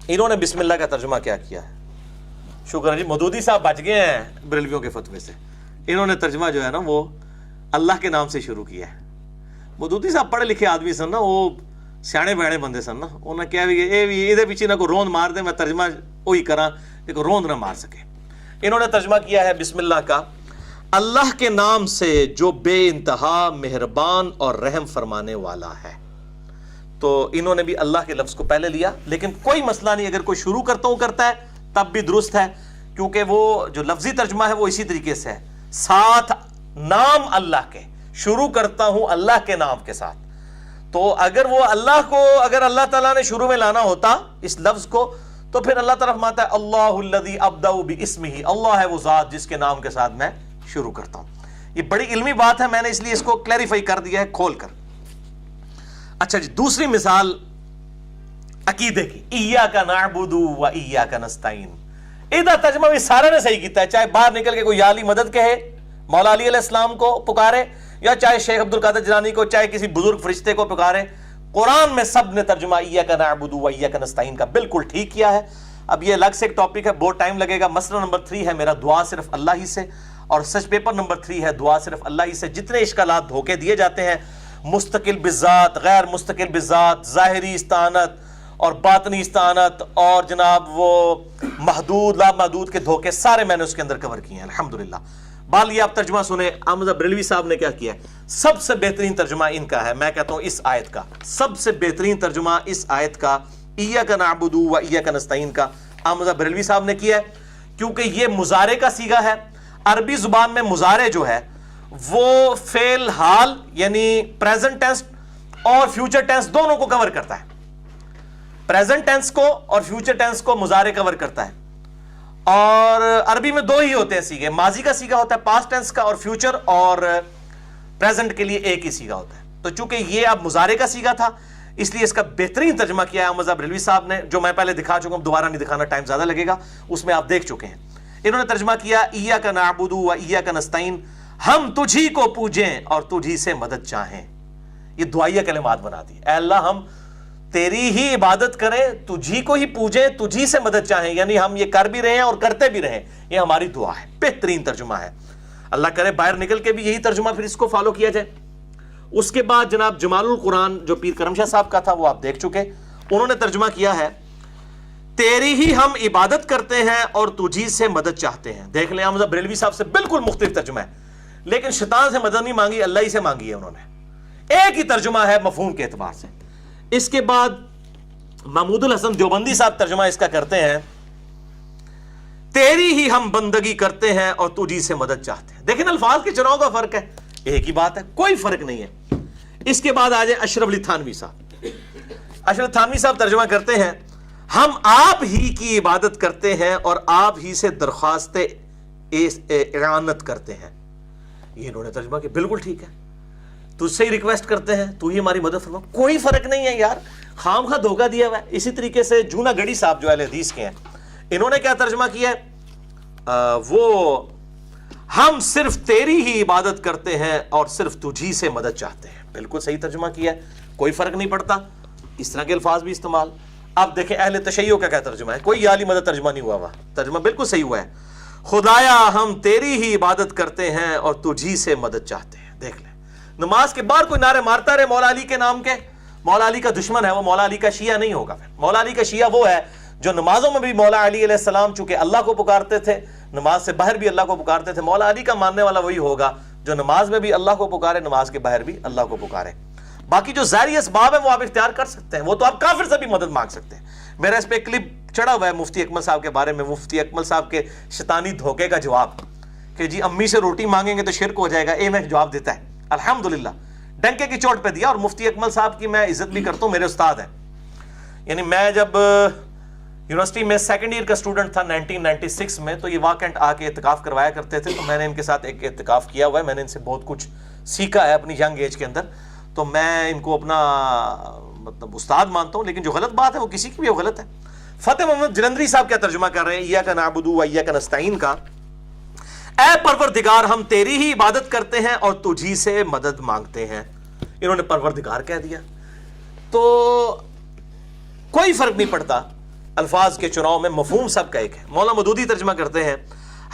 انہوں نے بسم اللہ کا ترجمہ کیا کیا ہے؟ شکر ہے جی، مودودی صاحب بچ گئے ہیں بریلویوں کے فتوے سے۔ انہوں نے ترجمہ جو ہے نا وہ اللہ کے نام سے شروع کیا ہے۔ مودودی صاحب پڑھے لکھے آدمی سن نا، وہ سیانے بیانے بندے سن نا، انہوں نے کہا بھی یہ پیچھے نہ کوئی روند مار دے، میں ترجمہ وہی کراں کہ کوئی روند نہ مار سکے۔ انہوں نے ترجمہ کیا ہے بسم اللہ کا، اللہ کے نام سے جو بے انتہا مہربان اور رحم فرمانے والا ہے۔ تو انہوں نے بھی اللہ کے لفظ کو پہلے لیا، لیکن کوئی مسئلہ نہیں، اگر کوئی شروع کرتا ہے تب بھی درست ہے، کیونکہ وہ جو لفظی ترجمہ ہے وہ اسی طریقے سے ہے، ساتھ نام اللہ کے، شروع کرتا ہوں اللہ کے نام کے ساتھ۔ تو اگر وہ اللہ کو اگر اللہ تعالیٰ نے شروع میں لانا ہوتا اس لفظ کو، تو پھر اللہ طرف ماتا ہے اللہ الذی ابدأ باسمہ، اللہ ہے وہ ذات جس کے نام کے ساتھ میں شروع کرتا ہوں۔ یہ بڑی علمی بات ہے، میں نے اس لیے اس کو کلیریفائی کر دیا ہے کھول کر۔ اچھا جی، دوسری مثال عقیدے کی، ایاک نعبد و ایاک نستعین۔ ادھر ترجمہ بھی سارے نے صحیح کیتا ہے، چاہے باہر نکل کے کوئی یا علی مدد کہے، مولا علی علیہ السلام کو پکارے، یا چاہے شیخ عبد القادر جیلانی کو، چاہے کسی بزرگ فرشتے کو پکارے، قرآن میں سب نے ترجمہ ایاک نعبد و ایاک نستعین کا بالکل ٹھیک کیا ہے۔ اب یہ الگ سے ایک ٹاپک ہے، بہت ٹائم لگے گا۔ مسئلہ نمبر 3 ہے میرا دعا صرف اللہ ہی سے، اور سچ پیپر نمبر 3 ہے دعا صرف اللہ ہی سے۔ جتنے اشکالات دھوکے دیے جاتے ہیں مستقل بذات، غیر مستقل بذات، ظاہری استعانت اور باطنی استعانت، اور جناب وہ محدود لا محدود کے دھوکے، سارے میں نے اس کے اندر کور کیے ہیں الحمدللہ۔ بال یہ آپ ترجمہ سنیں، احمد بریلوی صاحب نے کیا کیا ہے، سب سے بہترین ترجمہ ان کا ہے، میں کہتا ہوں اس آیت کا سب سے بہترین ترجمہ اس آیت کا ایاک نعبد و ایاک نستعین کا احمد بریلوی صاحب نے کیا ہے، کیونکہ یہ مضارع کا صیغہ ہے۔ عربی زبان میں مضارع جو ہے وہ فعل حال یعنی پریزنٹ ٹینس اور فیوچر ٹینس دونوں کو کور کرتا ہے، پریزنٹ ٹینس کو اور فیوچر ٹینس کو مضارع کور کرتا ہے۔ اور عربی میں دو ہی ہوتے ہیں صیغے، ماضی کا صیغہ ہوتا ہے پاسٹ ٹینس کا، اور فیوچر اور پریزنٹ کے لیے ایک ہی صیغہ ہوتا ہے۔ تو چونکہ یہ اب مضارع کا صیغہ تھا، اس لیے اس کا بہترین ترجمہ کیا ہے احمد بریلوی صاحب نے، جو میں پہلے دکھا چکا ہوں، دوبارہ نہیں دکھانا، ٹائم زیادہ لگے گا، اس میں آپ دیکھ چکے ہیں۔ انہوں نے ترجمہ کیا ایاک نعبد و ایاک نستعین، ہم تجھی کو پوجیں اور تجھی سے مدد چاہیں۔ یہ دعائیہ کلمات بنا دی، اے اللہ ہم تیری ہی عبادت کریں، تجھی کو ہی پوجیں، تجھی سے مدد چاہیں، یعنی ہم یہ کر بھی رہے ہیں اور کرتے بھی رہیں، یہ ہماری دعا ہے۔ بہترین ترجمہ ہے، اللہ کرے باہر نکل کے بھی یہی ترجمہ پھر اس کو فالو کیا جائے۔ اس کے بعد جناب جمال القرآن جو پیر کرم شاہ صاحب کا تھا وہ آپ دیکھ چکے، انہوں نے ترجمہ کیا ہے تیری ہی ہم عبادت کرتے ہیں اور تجھی سے مدد چاہتے ہیں۔ دیکھ لیں احمد بریلوی صاحب سے بالکل مختلف ترجمہ ہے، لیکن شیطان سے مدد نہیں مانگی، اللہ ہی سے مانگی ہے انہوں نے، ایک ہی ترجمہ ہے مفہوم کے اعتبار سے۔ اس کے بعد محمود الحسن دیوبندی صاحب ترجمہ اس کا کرتے ہیں تیری ہی ہم بندگی کرتے ہیں اور تجھی سے مدد چاہتے ہیں۔ دیکھیں الفاظ کے چناؤ کا فرق ہے، ایک ہی بات ہے، کوئی فرق نہیں ہے۔ اس کے بعد آ جائے اشرف علی تھانوی صاحب، اشرف تھانوی صاحب ترجمہ کرتے ہیں ہم آپ ہی کی عبادت کرتے ہیں اور آپ ہی سے درخواست اعانت کرتے ہیں۔ یہ انہوں نے ترجمہ کیا، بالکل ٹھیک ہے، تجھ سے ہی ریکویسٹ کرتے ہیں، تو ہی ہماری مدد فرما، کوئی فرق نہیں ہے یار، خام خواہ دھوکہ دیا ہوا ہے۔ اسی طریقے سے جونا گڑی صاحب جو اہل حدیث کے ہیں، انہوں نے کیا ترجمہ کیا ہے، وہ ہم صرف تیری ہی عبادت کرتے ہیں اور صرف تجھی سے مدد چاہتے ہیں۔ بالکل صحیح ترجمہ کیا ہے، کوئی فرق نہیں پڑتا، اس طرح کے الفاظ بھی استعمال۔ اب دیکھیں اہل تشیع کا کیا ترجمہ ہے، کوئی عالی مدد ترجمہ نہیں ہوا، ترجمہ بالکل صحیح ہوا ہے، خدایا ہم تیری ہی عبادت کرتے ہیں اور تجھی سے مدد چاہتے ہیں۔ دیکھ لیں نماز کے بعد کوئی نعرے مارتا رہے مولا علی کے نام کے، مولا علی کا دشمن ہے، وہ مولا علی کا شیعہ نہیں ہوگا۔ پھر مولا علی کا شیعہ وہ ہے جو نمازوں میں بھی مولا علی علیہ السلام چونکہ اللہ کو پکارتے تھے، نماز سے باہر بھی اللہ کو پکارتے تھے، مولا علی کا ماننے والا وہی ہوگا جو نماز میں بھی اللہ کو پکارے، نماز کے باہر بھی اللہ کو پکارے۔ باقی جو ظاہری اسباب ہیں وہ آپ اختیار کر سکتے ہیں، وہ تو آپ کافر سے بھی مدد مانگ سکتے ہیں۔ میرا اس پہ کلپ چڑھا ہوا ہے مفتی اکمل صاحب کے بارے میں، مفتی اکمل صاحب کے شیطانی دھوکے کا جواب کہ جی امی سے روٹی مانگیں گے تو شرک ہو جائے گا، اے میں جواب دیتا ہے الحمدللہ، ڈنکے کی چوٹ پہ دیا۔ اور مفتی اکمل صاحب کی میں عزت بھی کرتا ہوں، میرے استاد ہیں، یعنی میں جب یونیورسٹی میں سیکنڈ ایئر کا اسٹوڈنٹ تھا 1996 میں، تو یہ واقعات آ کے اعتکاف کروایا کرتے تھے، تو میں نے ان کے ساتھ ایک اعتکاف کیا ہوا ہے، میں نے ان سے بہت کچھ سیکھا ہے اپنی ینگ ایج کے اندر، تو میں ان کو اپنا مطلب استاد مانتا ہوں، لیکن جو غلط بات ہے وہ کسی کی بھی غلط ہے۔ فتح محمد جلندری صاحب کیا ترجمہ کر رہے ہیں ایاک نعبد و ایاک نستعین کا، اے پروردگار ہم تیری ہی عبادت کرتے ہیں اور تجھی سے مدد مانگتے ہیں۔ انہوں نے پروردگار کہہ دیا، تو کوئی فرق نہیں پڑتا الفاظ کے چناؤ میں، مفہوم سب کا ایک ہے۔ مولانا مودودی ترجمہ کرتے ہیں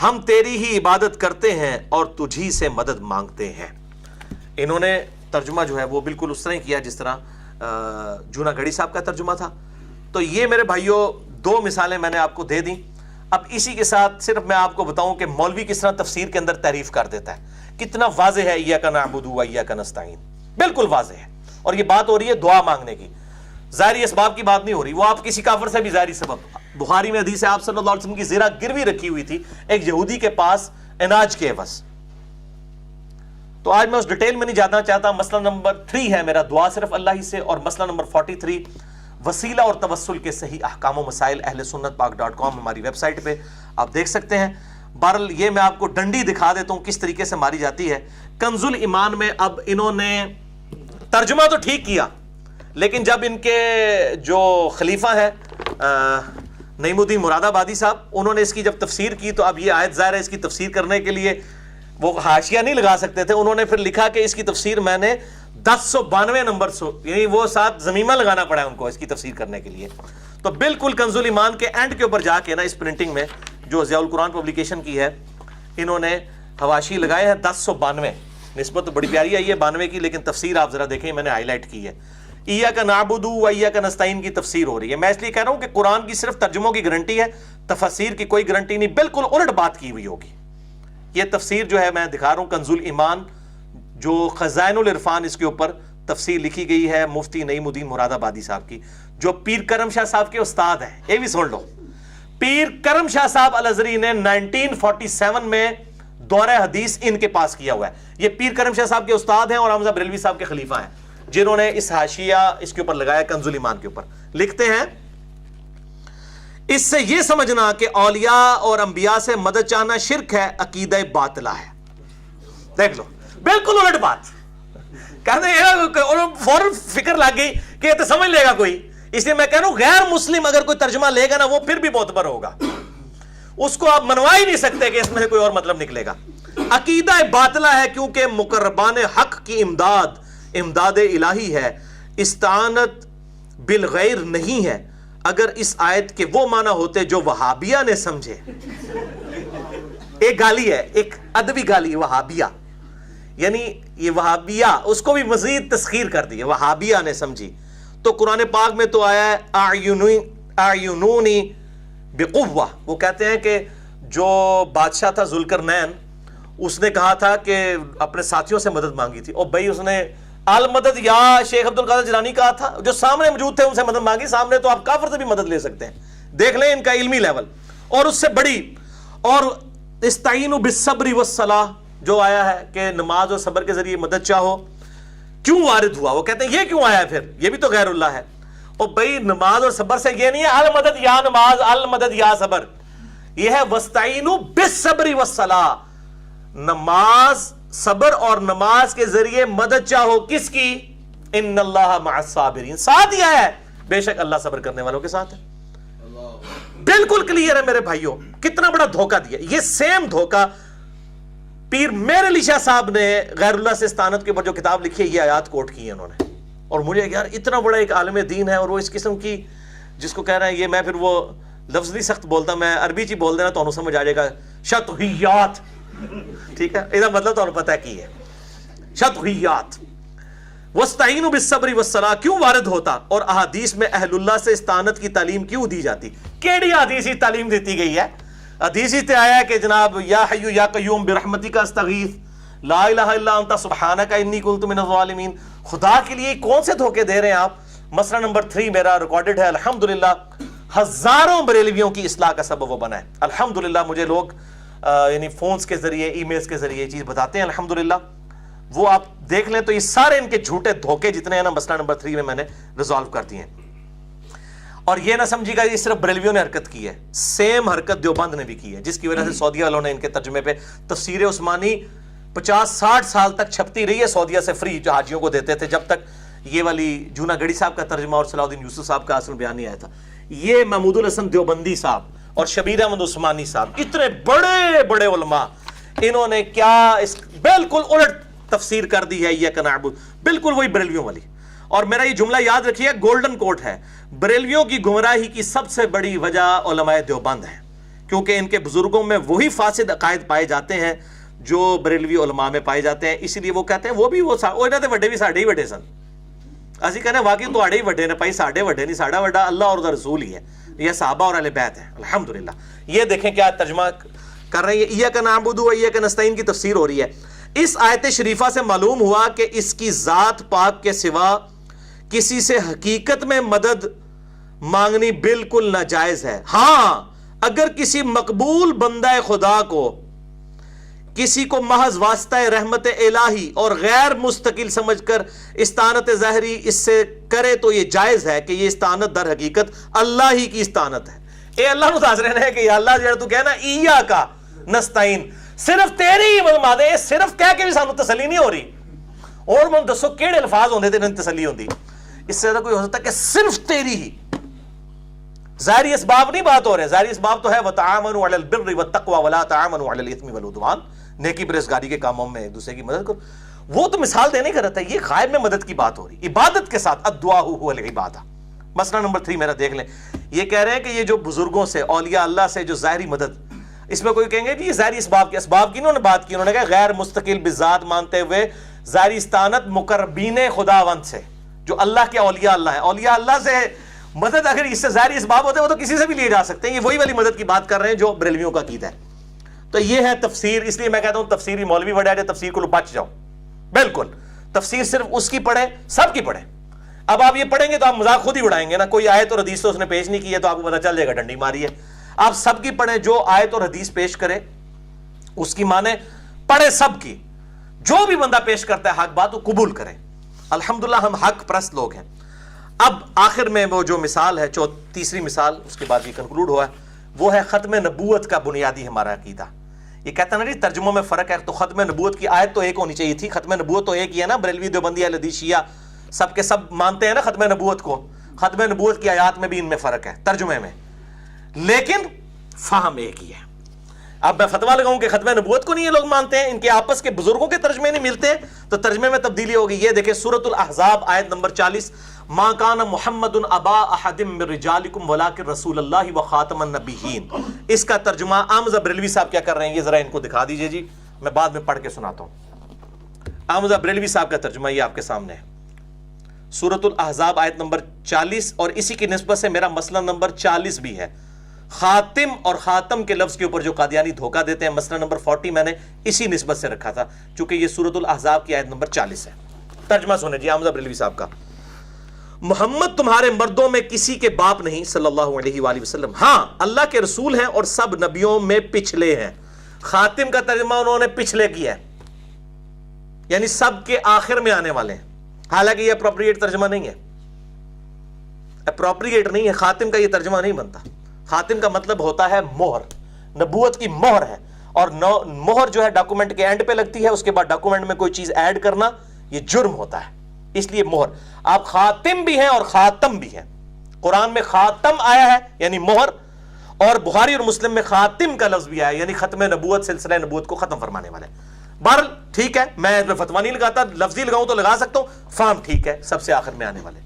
ہم تیری ہی عبادت کرتے ہیں اور تجھی سے مدد مانگتے ہیں۔ انہوں نے ترجمہ جو ہے وہ بالکل اس طرح کیا جس طرح جونا گڑی صاحب کا ترجمہ تھا۔ تو یہ میرے بھائیوں دو مثالیں میں نے آپ کو دے دیں۔ اب اسی کے ساتھ صرف میں آپ کو بتاؤں کہ مولوی کس طرح تفسیر کے اندر تعریف کر دیتا ہے، کتنا واضح ہے ایاک نعبد و ایاک نستعین، بالکل واضح ہے۔ اور یہ بات ہو رہی ہے دعا مانگنے کی، ظاہری اسباب کی بات نہیں ہو رہی، وہ آپ کسی کافر سے بھی ظاہری سبب۔ بخاری میں حدیث ہے آپ صلی اللہ علیہ وسلم کی زیرہ گروی رکھی ہوئی تھی ایک یہودی کے پاس اناج کے عوض۔ تو آج میں اس ڈیٹیل میں نہیں جانا چاہتا۔ مسئلہ نمبر 3 ہے میرا دعا صرف اللہ ہی سے، اور مسئلہ نمبر 43 وسیلہ اور توسل کے صحیح احکام و مسائل اہل سنت پاک.com ہماری ویب سائٹ پہ آپ دیکھ سکتے ہیں۔ بہرحال یہ میں آپ کو ڈنڈی دکھا دیتا ہوں کس طریقے سے ماری جاتی ہے۔ کنز الایمان میں اب انہوں نے ترجمہ تو ٹھیک کیا، لیکن جب ان کے جو خلیفہ ہیں نعیم الدین مراد آبادی صاحب، انہوں نے اس کی جب تفسیر کی تو اب یہ آیت ظاہر ہے اس کی تفسیر کرنے کے لیے وہ حاشیہ نہیں لگا سکتے تھے، انہوں نے پھر لکھا کہ اس کی تفسیر میں نے 1092 نمبر یعنی وہ 7 زمیمہ لگانا پڑا ہے ان کو اس کی تفسیر کرنے کے لیے۔ تو بالکل کنز الایمان کے اینڈ کے اوپر جا کے نا اس پرنٹنگ میں جو ضیاء القرآن پبلیکیشن کی ہے، انہوں نے حواشی لگائے ہیں 1092، نسبت تو بڑی پیاری آئی ہے 92 کی، لیکن تفسیر آپ ذرا دیکھیں، میں نے ہائی لائٹ کی ہے. ایاک نعبد و ایاک نستعین کی تفسیر ہو رہی ہے. میں اس لیے کہہ رہا ہوں کہ قرآن کی صرف ترجموں کی گارنٹی ہے، تفاسیر کی کوئی گارنٹی نہیں، بالکل الٹ بات کی ہوئی ہوگی. یہ تفسیر جو ہے میں دکھا رہا ہوں، کنز الایمان جو خزائن العرفان اس کے اوپر تفسیر لکھی گئی ہے مفتی نعیم الدین مراد آبادی صاحب کی، جو پیر کرم شاہ صاحب کے استاد ہیں. یہ بھی سن لو، پیر کرم شاہ صاحب الازہری نے 1947 میں دورہ حدیث ان کے پاس کیا ہوا ہے. یہ پیر کرم شاہ صاحب کے استاد ہیں اور حمزہ بریلوی صاحب کے خلیفہ ہیں، جنہوں نے اس حاشیہ اس کے اوپر لگایا کنز الایمان کے اوپر. لکھتے ہیں اس سے یہ سمجھنا کہ اولیاء اور انبیاء سے مدد چاہنا شرک ہے، عقیدہ باطلہ ہے. دیکھ لو، بالکل الٹ بات. کہتے ہیں فوراً فکر لگ گئی کہ یہ تو سمجھ لے گا کوئی، اس لیے میں کہہ رہا ہوں غیر مسلم اگر کوئی ترجمہ لے گا نا وہ پھر بھی معتبر ہوگا، اس کو آپ منوا ہی نہیں سکتے کہ اس میں سے کوئی اور مطلب نکلے گا. عقیدہ باطلہ ہے کیونکہ مقربان حق کی امداد الہی ہے، استعانت بالغیر نہیں ہے. اگر اس آیت کے وہ معنی ہوتے جو وہابیہ نے سمجھے، ایک گالی ہے، ایک ادبی گالی، وہابیہ یعنی یہ وہابیہ، اس کو بھی مزید تسخیر کر دی ہے، وہابیہ نے سمجھی. تو قرآن پاک میں تو آیا ہے اعینونی بقوہ. وہ کہتے ہیں کہ جو بادشاہ تھا ذوالقرنین، اس نے کہا تھا کہ اپنے ساتھیوں سے مدد مانگی تھی، اور بھائی اس نے المدد یا شیخ عبد القادر جیلانی کہا تھا، جو سامنے موجود تھے ان سے مدد مانگی. سامنے تو آپ کافر سے بھی مدد لے سکتے ہیں، دیکھ لیں ان کا علمی لیول. اور اس سے بڑی، اور استعینوا بالصبر والصلاۃ جو آیا ہے کہ نماز اور صبر کے ذریعے مدد چاہو، کیوں وارد ہوا؟ وہ کہتے ہیں یہ کیوں آیا پھر، یہ بھی تو غیر اللہ ہے. اور بھائی نماز اور صبر سے یہ نہیں ہے المدد یا نماز، المدد یا صبر، یہ ہے واستعینوا بالصبر والصلاۃ، نماز، صبر اور نماز کے ذریعے مدد چاہو. کس کی؟ ان اللہ مع الصابرین، ساتھ ہی ہے، بے شک اللہ صبر کرنے والوں کے ساتھ ہے. بالکل کلیئر ہے میرے بھائیوں. کتنا بڑا دھوکہ دیا. یہ سیم دھوکہ پیر میر علی شاہ صاحب نے غیر اللہ سے استعانت کے اوپر جو کتاب لکھی ہے، یہ آیات کوٹ کی ہے انہوں نے. اور مجھے یار اتنا بڑا ایک عالم دین ہے اور وہ اس قسم کی، جس کو کہہ رہے ہیں، یہ میں پھر وہ لفظ نہیں سخت بولتا، میں عربی چی بول دینا تو انہوں سمجھ آ جائے گا، شطحیات، ٹھیک ہے، یہ مطلب تو انہوں پتہ کی ہے، شطحیات. واستعینوا بالصبر والصلاۃ کیوں وارد ہوتا؟ اور احادیث میں اہل اللہ سے استعانت کی تعلیم کیوں دی جاتی؟ کیڑی حدیثی تعلیم دیتی گئی ہے؟ حدیثی تے آیا ہے کہ جناب یا حی یا قیوم برحمتک استغیث، لا الہ الا انت سبحانک انی کنت من الظالمین. خدا کے لیے کون سے دھوکے دے رہے ہیں آپ؟ مسئلہ نمبر 3 میرا ریکارڈڈ ہے الحمدللہ، ہزاروں بریلویوں کی اصلاح کا سبب وہ بنا ہے الحمدللہ. مجھے لوگ یعنی فونز کے ذریعے، ای میلز کے ذریعے یہ چیز بتاتے ہیں الحمدللہ. وہ آپ دیکھ لیں تو یہ سارے ان کے جھوٹے دھوکے جتنے ہیں نا مسئلہ نمبر 3 میں نے ریزالو کر دیے ہیں. اور یہ نہ سمجھیے گا یہ صرف بریلویوں نے حرکت کی ہے، سیم حرکت دیوبند نے بھی کی ہے، جس کی وجہ سے سعودیہ والوں نے ان کے ترجمے پہ تفسیر عثمانی 50-60 سال تک چھپتی رہی ہے. سعودیہ سے فری جو حاجیوں کو دیتے تھے، جب تک یہ والی جونا گڑی صاحب کا ترجمہ اور صلاح الدین یوسف صاحب کا اصل بیان نہیں آیا تھا. یہ محمود الحسن دیوبندی صاحب اور شبیر احمد عثمانی صاحب، اتنے بڑے بڑے علماء، انہوں نے کیا اس بالکل الٹ تفسیر کر دی ہے ایاک نعبد، بالکل وہی بریلویوں والی. اور میرا یہ جملہ یاد رکھیے، گولڈن کوٹ ہے، بریلویوں کی گمراہی کی سب سے بڑی وجہ علماء دیوبند ہے، کیونکہ ان کے بزرگوں میں وہی فاسد عقائد پائے جاتے ہیں جو بریلوی علماء میں پائے جاتے ہیں. اسی لیے وہ کہتے ہیں وہ انہاں دے وڈے بھی ساڈے ہی وڈے سن. اسی کہنے واقعی تواڈے ہی وڈے نے بھائی، ساڈے وڈے نہیں، ساڈا وڈا اللہ اور دا رسول ہی ہے، یہ صحابہ اور اہل بیت ہے الحمدللہ. یہ دیکھیں کیا ترجمہ کر رہے ہیں، ایاک نعبد و ایاک نستعین کی تفسیر ہو رہی ہے. اس آیت شریفہ سے معلوم ہوا کہ اس کی ذات پاک کے سوا کسی سے حقیقت میں مدد مانگنی بالکل ناجائز ہے. ہاں اگر کسی مقبول بندہ خدا کو کسی کو محض واسطہ رحمت الہی اور غیر مستقل سمجھ کر استعانت ظاہری اس سے کرے تو یہ جائز ہے کہ یہ استعانت در حقیقت اللہ ہی کی استعانت ہے. اے اللہ نو دس رہے ہیں کہ یا اللہ جڑا تو کہنا ایاک نستعین، صرف تیری ہی مدد دے، صرف کہہ کے بھی سانو تسلی نہیں ہو رہی. اور من دسو کیڑے الفاظ ہوندے تے انہاں تسلی ہوندی؟ اس سے زیادہ کوئی ہو سکتا ہے کہ صرف تیری ہی. ظاہری اسباب نہیں بات ہو رہے، ظاہری اسباب تو ہے وتعاونوا علی البر والتقوی ولا تعاونوا علی الاثم والعدوان، نیکی پرہیزگاری کے کاموں میں ایک دوسرے کی مدد کرو. وہ تو مثال دینے کا رہتا ہے، یہ غائب میں مدد کی بات ہو رہی، عبادت کے ساتھ الدعاء هو العبادہ. مسئلہ نمبر 3 میرا دیکھ لیں. یہ کہہ رہے ہیں کہ یہ جو بزرگوں سے، اولیاء اللہ سے جو ظاہری مدد، اس میں کوئی کہیں گے یہ ظاہری اسباب کی انہوں نے بات کی، انہوں نے کہا غیر مستقل بذات مانتے ہوئے ظاہری استعانت مقربین خداوند سے، جو اللہ کے اولیاء اللہ ہیں، اولیاء اللہ سے مدد اگر اس سے ظاہری اسباب ہوتے ہیں وہ تو کسی سے بھی لیے جا سکتے ہیں، یہ وہی والی مدد کی بات کر رہے ہیں جو بریلویوں کا عقیدہ ہے۔ تو یہ ہے تفسیر، اس لیے میں کہتا ہوں تفسیری مولوی بڑھا جائے تفسیر کو بچ جاؤ، بالکل تفسیر صرف اس کی پڑھیں، سب کی پڑھیں۔ اب آپ یہ پڑھیں گے تو آپ مذاق خود ہی اڑائیں گے نا، کوئی آیت اور حدیث تو اس نے پیش نہیں کی ہے تو آپ کو پتہ چل جائے گا ڈنڈی ماری ہے۔ آپ سب کی پڑھیں، جو آیت اور حدیث پیش کرے اس کی مانیں، پڑھے سب کی، جو بھی بندہ پیش کرتا ہے حق بات وہ قبول کریں۔ الحمدللہ ہم حق پرست لوگ ہیں۔ اب آخر میں وہ جو مثال ہے، تیسری مثال، اس کے بعد یہ کنکلوڈ ہوا ہے، وہ ہے ختم نبوت کا بنیادی ہمارا عقیدہ۔ یہ کہتا ہے نا جی ترجموں میں فرق ہے، تو ختم نبوت کی آیت تو ایک ہونی چاہیے تھی، ختم نبوت تو ایک ہی ہے نا، بریلوی دیوبندی اہل حدیث شیعہ سب کے سب مانتے ہیں نا ختم نبوت کو، ختم نبوت کی آیات میں بھی ان میں فرق ہے ترجمے میں، لیکن فہم ایک ہی ہے۔ اب میں فتویٰ لگاؤں کہ ختم نبوت کو نہیں یہ لوگ مانتے ہیں، ان کے آپس کے بزرگوں کے ترجمے نہیں ملتے تو ترجمے میں تبدیلی ہوگی۔ یہ دیکھیں سورۃ الاحزاب آیت نمبر 40، ما کان محمد ابا احد من رجالکم ولکن رسول اللہ وخاتم النبیین۔ اس کا ترجمہ احمد بریلوی صاحب کیا کر رہے ہیں، یہ ذرا ان کو دکھا دیجئے جی، میں بعد میں پڑھ کے سناتا ہوں۔ احمد بریلوی صاحب کا ترجمہ یہ آپ کے سامنے ہے، سورۃ الاحزاب آیت نمبر 40، اور اسی کی نسبت سے میرا مسئلہ نمبر 40 بھی ہے۔ خاتم اور خاتم کے لفظ کے اوپر جو قادیانی دھوکہ دیتے ہیں، مسئلہ نمبر 40 میں نے اسی نسبت سے رکھا تھا، چونکہ یہ سورۃ الاحزاب کی آیت نمبر 40 ہے۔ ترجمہ سنیں جی احمد بریلوی صاحب کا، محمد تمہارے مردوں میں کسی کے باپ نہیں صلی اللہ علیہ وآلہ وسلم، ہاں اللہ کے رسول ہیں اور سب نبیوں میں پچھلے ہیں۔ خاتم کا ترجمہ انہوں نے پچھلے کیا ہے، یعنی سب کے آخر میں آنے والے ہیں، حالانکہ یہ اپروپریٹ ترجمہ نہیں ہے، اپروپریٹ نہیں ہے، خاتم کا یہ ترجمہ نہیں بنتا۔ خاتم کا مطلب ہوتا ہے مہر، نبوت کی مہر ہے، اور مہر جو ہے ڈاکومنٹ کے اینڈ پہ لگتی ہے، اس کے بعد ڈاکومنٹ میں کوئی چیز ایڈ کرنا یہ جرم ہوتا ہے، اس لیے مہر۔ آپ خاتم بھی ہیں اور خاتم بھی ہیں، قرآن میں خاتم آیا ہے یعنی مہر، اور بخاری اور مسلم میں خاتم کا لفظ بھی آیا یعنی ختم نبوت، سلسلہ نبوت کو ختم فرمانے والے۔ بہرحال ٹھیک ہے، میں فتویٰ نہیں لگاتا، لفظی لگاؤں تو لگا سکتا ہوں، فہم ٹھیک ہے، سب سے آخر میں آنے والے،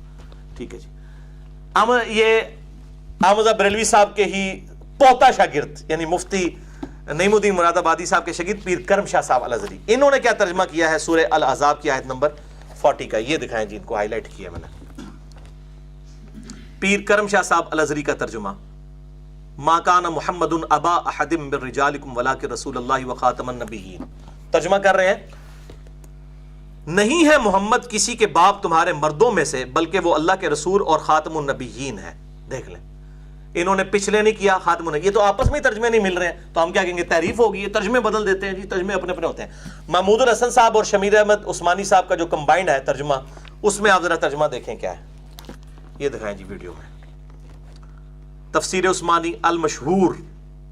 ٹھیک ہے جی۔ اب یہ احمد بریلوی صاحب کے ہی پوتا شاگرد یعنی مفتی نعیم الدین مراد آبادی صاحب کے شاگرد پیر کرم شاہ صاحب الازہری، انہوں نے کیا ترجمہ کیا ہے سورہ الاحزاب کی آیت نمبر 40 کا، یہ دکھائیں جی، ان کو ہائی لائٹ کیا میں نے۔ پیر کرم شاہ صاحب الازہری کا ترجمہ، ما کان محمد ابا احد من رجالکم ولکن رسول اللہ وخاتم النبیین، ترجمہ کر رہے ہیں نہیں ہے محمد کسی کے باپ تمہارے مردوں میں سے بلکہ وہ اللہ کے رسول اور خاتم النبیین ہے۔ دیکھ لیں انہوں نے پچھلے نہیں کیا، خاتم النبیین، یہ تو آپس میں ترجمے نہیں مل رہے ہیں تو ہم کیا کہیں گے، تحریف ہوگی، یہ ترجمے بدل دیتے ہیں جی، ترجمے اپنے اپنے ہوتے ہیں۔ محمود الحسن صاحب اور شمیر احمد عثمانی صاحب کا جو کمبائنڈ ہے ترجمہ، اس میں آپ ذرا ترجمہ دیکھیں کیا ہے، یہ دکھائیں جی ویڈیو میں، تفسیر عثمانی المشہور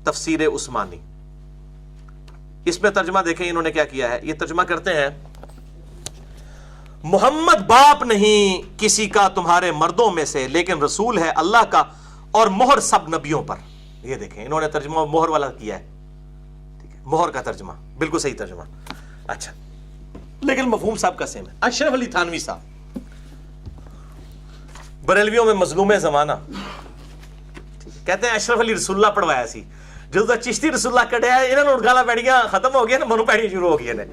تفسیر عثمانی، اس میں ترجمہ دیکھیں انہوں نے کیا کیا ہے، یہ ترجمہ کرتے ہیں محمد باپ نہیں کسی کا تمہارے مردوں میں سے لیکن رسول ہے اللہ کا اور مہر سب نبیوں پر۔ یہ دیکھیں انہوں نے ترجمہ مہر والا کیا ہے، ٹھیک ہے، مہر کا ترجمہ بالکل صحیح ترجمہ، اچھا لیکن مفہوم صاحب کا سیم ہے۔ اشرف علی تھانوی صاحب بریلویوں میں مظلوم زمانہ، کہتے ہیں اشرف علی رسول اللہ پڑھوایا سی، جو چشتی رسول اللہ کٹیا ہے انہوں نے گالا پیڑیاں ختم ہو گیا نا، منو پیڑیاں شروع ہو گئی نے،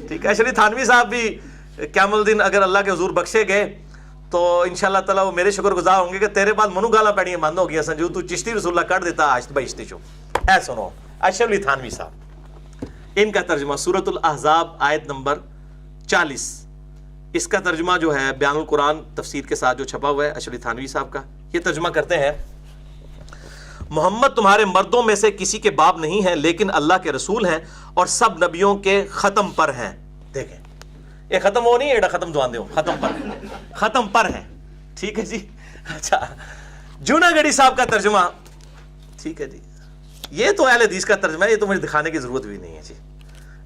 ٹھیک ہے۔ اشرف علی تھانوی صاحب بھی قیام الدین اگر اللہ کے حضور بخشے گئے تو انشاءاللہ تعالیٰ وہ میرے شکر گزار ہوں گے کہ تیرے بعد منو گالا پیڑیاں بند ہو گیا سن، جو تو چشتی رسول اللہ کٹ دیتا آشت بہشتی چو۔ اے سنو اشرف علی تھانوی صاحب، ان کا ترجمہ سورۃ الاحزاب آیت نمبر 40، اس کا ترجمہ جو ہے بیان القرآن تفسیر کے ساتھ جو چھپا ہوا ہے اشرف علی تھانوی صاحب کا، یہ ترجمہ کرتے ہیں محمد تمہارے مردوں میں سے کسی کے باپ نہیں ہے لیکن اللہ کے رسول ہیں اور سب نبیوں کے ختم پر ہیں۔ دیکھیں یہ ختم ہو نہیں ہے، ختم دوان دے ختم پر، ختم پر ہے، ٹھیک ہے جی۔ اچھا جوناگڑھی صاحب کا ترجمہ، ٹھیک ہے جی، یہ تو اہل حدیث کا ترجمہ ہے، یہ تو مجھے دکھانے کی ضرورت بھی نہیں ہے جی۔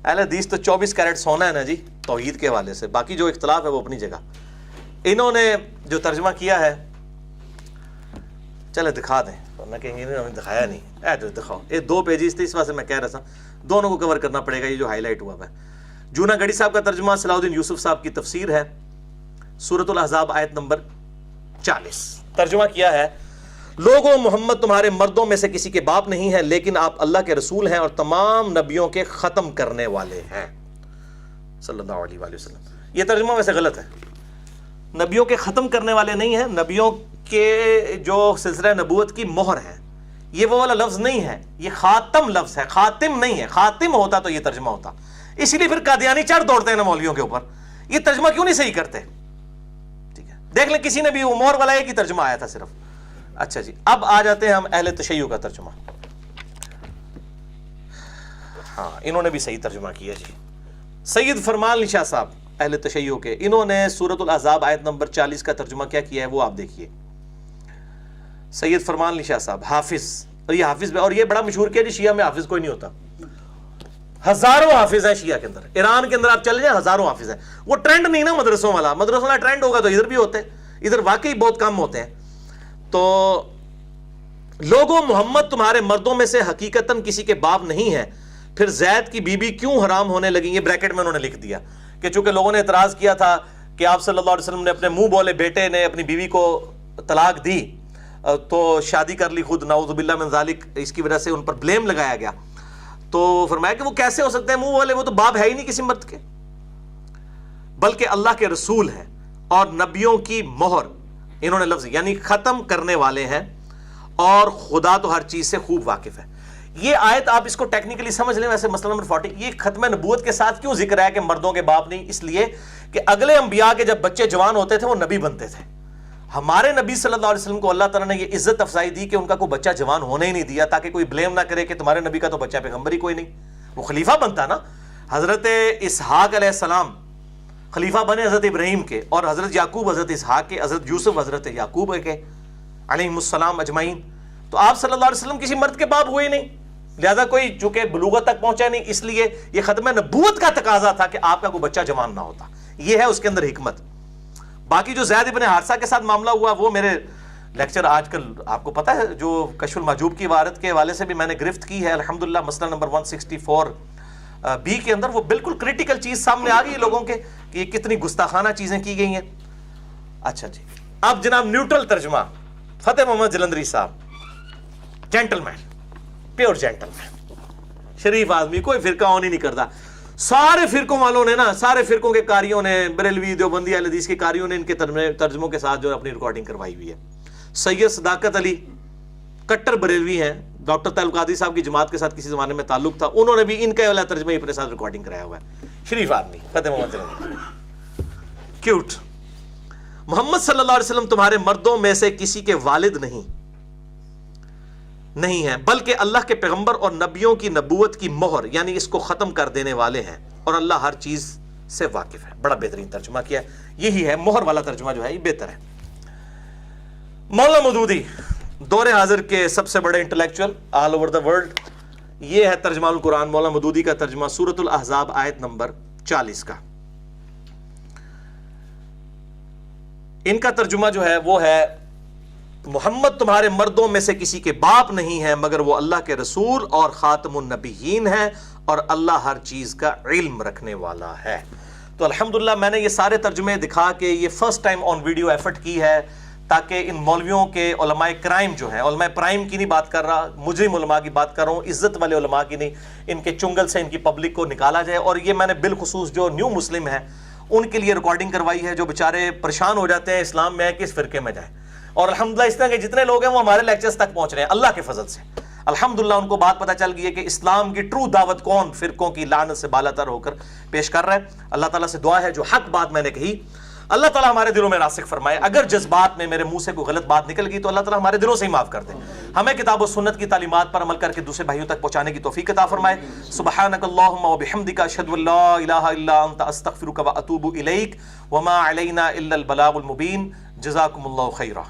اہل حدیث تو 24 کیرٹ سونا ہے نا جی توحید کے حوالے سے، باقی جو اختلاف ہے وہ اپنی جگہ۔ انہوں نے جو ترجمہ کیا ہے چلے دکھا دیں، ورنہ کہیں گے انہوں نے دکھایا نہیں، اے دکھاؤ، یہ 2 پیجز تھے، اس واسطے میں کہہ رہا تھا دونوں کو کور کرنا پڑے گا، یہ جو ہائی لائٹ ہوا ہے۔ جوناگڑھی صاحب کا ترجمہ صلاح الدین یوسف صاحب کی تفسیر ہے، سورۃ الاحزاب آیت نمبر 40، ترجمہ کیا ہے لوگوں محمد تمہارے مردوں میں سے کسی کے باپ نہیں ہے لیکن آپ اللہ کے رسول ہیں اور تمام نبیوں کے ختم کرنے والے ہیں صلی اللہ علیہ وآلہ وسلم. یہ ترجمہ ویسے غلط ہے. نبیوں کے ختم کرنے والے نہیں ہیں, نبیوں کے جو سلسلہ نبوت کی مہر ہے, یہ وہ والا لفظ نہیں ہے, یہ خاتم لفظ ہے, خاتم نہیں ہے. خاتم ہوتا تو یہ ترجمہ ہوتا. اسی لیے پھر قادیانی چڑھ دوڑتے ہیں نا مولویوں کے اوپر, یہ ترجمہ کیوں نہیں صحیح کرتے. ٹھیک ہے, دیکھ لیں کسی نے بھی وہ مہر والا ایک ہی ترجمہ آیا تھا صرف. اچھا جی, اب آ جاتے ہیں ہم اہل تشیع کا ترجمہ. ہاں, انہوں نے بھی صحیح ترجمہ کیا جی. سید فرمان علی شاہ صاحب اہل تشیع کے, انہوں نے سورۃ الاحزاب آیت نمبر 40 کا ترجمہ کیا کیا ہے وہ آپ دیکھیے. سید فرمان علی شاہ صاحب حافظ, اور یہ حافظ اور یہ بڑا مشہور کیا جی, شیعہ میں حافظ کوئی نہیں ہوتا. ہزاروں حافظ ہیں شیعہ کے اندر, ایران کے اندر آپ چلے جائیں ہزاروں حافظ ہیں. وہ ٹرینڈ نہیں نا مدرسوں والا, مدرسوں والا ٹرینڈ ہوگا تو ادھر بھی ہوتے ہیں, ادھر واقعی بہت کم ہوتے ہیں. تو لوگوں محمد تمہارے مردوں میں سے حقیقتاً کسی کے باپ نہیں ہے, پھر زید کی بیوی کیوں حرام ہونے لگی. یہ بریکٹ میں انہوں نے لکھ دیا کہ چونکہ لوگوں نے اعتراض کیا تھا کہ آپ صلی اللہ علیہ وسلم نے اپنے منہ بولے بیٹے نے اپنی بیوی کو طلاق دی تو شادی کر لی خود, نعوذ باللہ من ذالک, اس کی وجہ سے ان پر بلیم لگایا گیا. تو فرمایا کہ وہ کیسے ہو سکتے ہیں منہ والے, وہ تو باپ ہے ہی نہیں کسی مرد کے, بلکہ اللہ کے رسول ہیں اور نبیوں کی مہر, انہوں نے لفظ یعنی ختم کرنے والے ہیں, اور خدا تو ہر چیز سے خوب واقف ہے. یہ آیت آپ اس کو ٹیکنیکلی سمجھ لیں. ویسے مسئلہ نمبر 40 یہ ختم نبوت کے ساتھ کیوں ذکر ہے کہ مردوں کے باپ نہیں, اس لیے کہ اگلے انبیاء کے جب بچے جوان ہوتے تھے وہ نبی بنتے تھے. ہمارے نبی صلی اللہ علیہ وسلم کو اللہ تعالیٰ نے یہ عزت افزائی دی کہ ان کا کوئی بچہ جوان ہونے ہی نہیں دیا, تاکہ کوئی بلیم نہ کرے کہ تمہارے نبی کا تو بچہ پیغمبر ہی کوئی نہیں. وہ خلیفہ بنتا نا. حضرت اسحاق علیہ السلام خلیفہ بنے حضرت ابراہیم کے, اور حضرت یعقوب حضرت اسحاق کے, حضرت یوسف حضرت یعقوب کے علیہم السلام اجمعین. تو آپ صلی اللہ علیہ وسلم کسی مرد کے باپ ہوئے نہیں, لہذا کوئی چونکہ بلوغت تک پہنچا نہیں, اس لیے یہ ختم نبوت کا تقاضا تھا کہ آپ کا کوئی بچہ جوان نہ ہوتا. یہ ہے اس کے اندر حکمت. باقی جو زید ابن حارثہ کے ساتھ معاملہ ہوا وہ میرے لیکچر آج کل آپ کو پتہ ہے, جو کشف المحجوب کی عبارت کے حوالے سے بھی میں نے گرفت کی ہے الحمدللہ, مسئلہ نمبر 164 بی کے اندر وہ بالکل کریٹیکل چیز سامنے آ گئی لوگوں کے کہ یہ کتنی گستاخانہ چیزیں کی گئی ہیں. اچھا جی, اب جناب نیوٹرل ترجمہ فتح محمد جلندری صاحب, جینٹل مین, پیور جینٹل مین, شریف آدمی, کوئی فرقہ آن ہی نہیں کرتا. سارے فرقوں والوں نے نا, سارے فرقوں کے قاریوں نے, بریلوی دیوبندی اہل حدیث کے قاریوں نے ان کے ترجموں کے ساتھ جو اپنی ریکارڈنگ کروائی ہوئی ہے. سید صداقت علی کٹر بریلوی ہیں, ڈاکٹر طیب القادری صاحب کی جماعت کے ساتھ کسی زمانے میں تعلق تھا, انہوں نے بھی ان کا والا ترجمہ اپنے ساتھ ریکارڈنگ کرایا ہوا ہے. شریف آدمی فتح محمد جلندری, کیوٹ. محمد صلی اللہ علیہ وسلم تمہارے مردوں میں سے کسی کے والد نہیں ہیں, بلکہ اللہ کے پیغمبر اور نبیوں کی نبوت کی مہر یعنی اس کو ختم کر دینے والے ہیں, اور اللہ ہر چیز سے واقف ہے. بڑا بہترین ترجمہ کیا ہے, یہی ہے مہر والا ترجمہ جو ہے یہ بہتر ہے. مولانا مودودی دور حاضر کے سب سے بڑے intellectual all over the world, یہ ہے ترجمہ القرآن مولانا مودودی کا ترجمہ سورۃ الاحزاب آیت نمبر 40 کا. ان کا ترجمہ جو ہے وہ ہے محمد تمہارے مردوں میں سے کسی کے باپ نہیں ہے مگر وہ اللہ کے رسول اور خاتم النبیین ہے, اور اللہ ہر چیز کا علم رکھنے والا ہے. تو الحمدللہ میں نے یہ سارے ترجمے دکھا کے یہ first time on video effort کی ہے, تاکہ ان مولویوں کے علماء کرائم جو ہیں, علماء پرائم کی نہیں بات کر رہا, مجرم علماء کی بات کر رہا ہوں, عزت والے علماء کی نہیں, ان کے چنگل سے ان کی پبلک کو نکالا جائے. اور یہ میں نے بالخصوص جو نیو مسلم ہیں ان کے لیے ریکارڈنگ کروائی ہے, جو بیچارے پریشان ہو جاتے ہیں اسلام میں کس فرقے میں جائیں. اور الحمدللہ اس طرح کے جتنے لوگ ہیں وہ ہمارے لیکچرز تک پہنچ رہے ہیں اللہ کے فضل سے. الحمدللہ ان کو بات پتہ چل گئی ہے کہ اسلام کی ٹرو دعوت کون فرقوں کی لعنت سے بالا تر ہو کر پیش کر رہا ہے. اللہ تعالیٰ سے دعا ہے جو حق بات میں نے کہی اللہ تعالیٰ ہمارے دلوں میں راسخ فرمائے. اگر جذبات میں میرے منہ سے کوئی غلط بات نکل گئی تو اللہ تعالیٰ ہمارے دلوں سے ہی معاف کر دے. ہمیں کتاب و سنت کی تعلیمات پر عمل کر کے دوسرے بھائیوں تک پہنچانے کی توفیق عطا فرمائے. سبحانک اللہم و بحمدک اشہد ان لا الہ الا انت استغفرک و اتوب الیک وما علینا الا البلاغ المبین. جزاکم اللہ خیرا.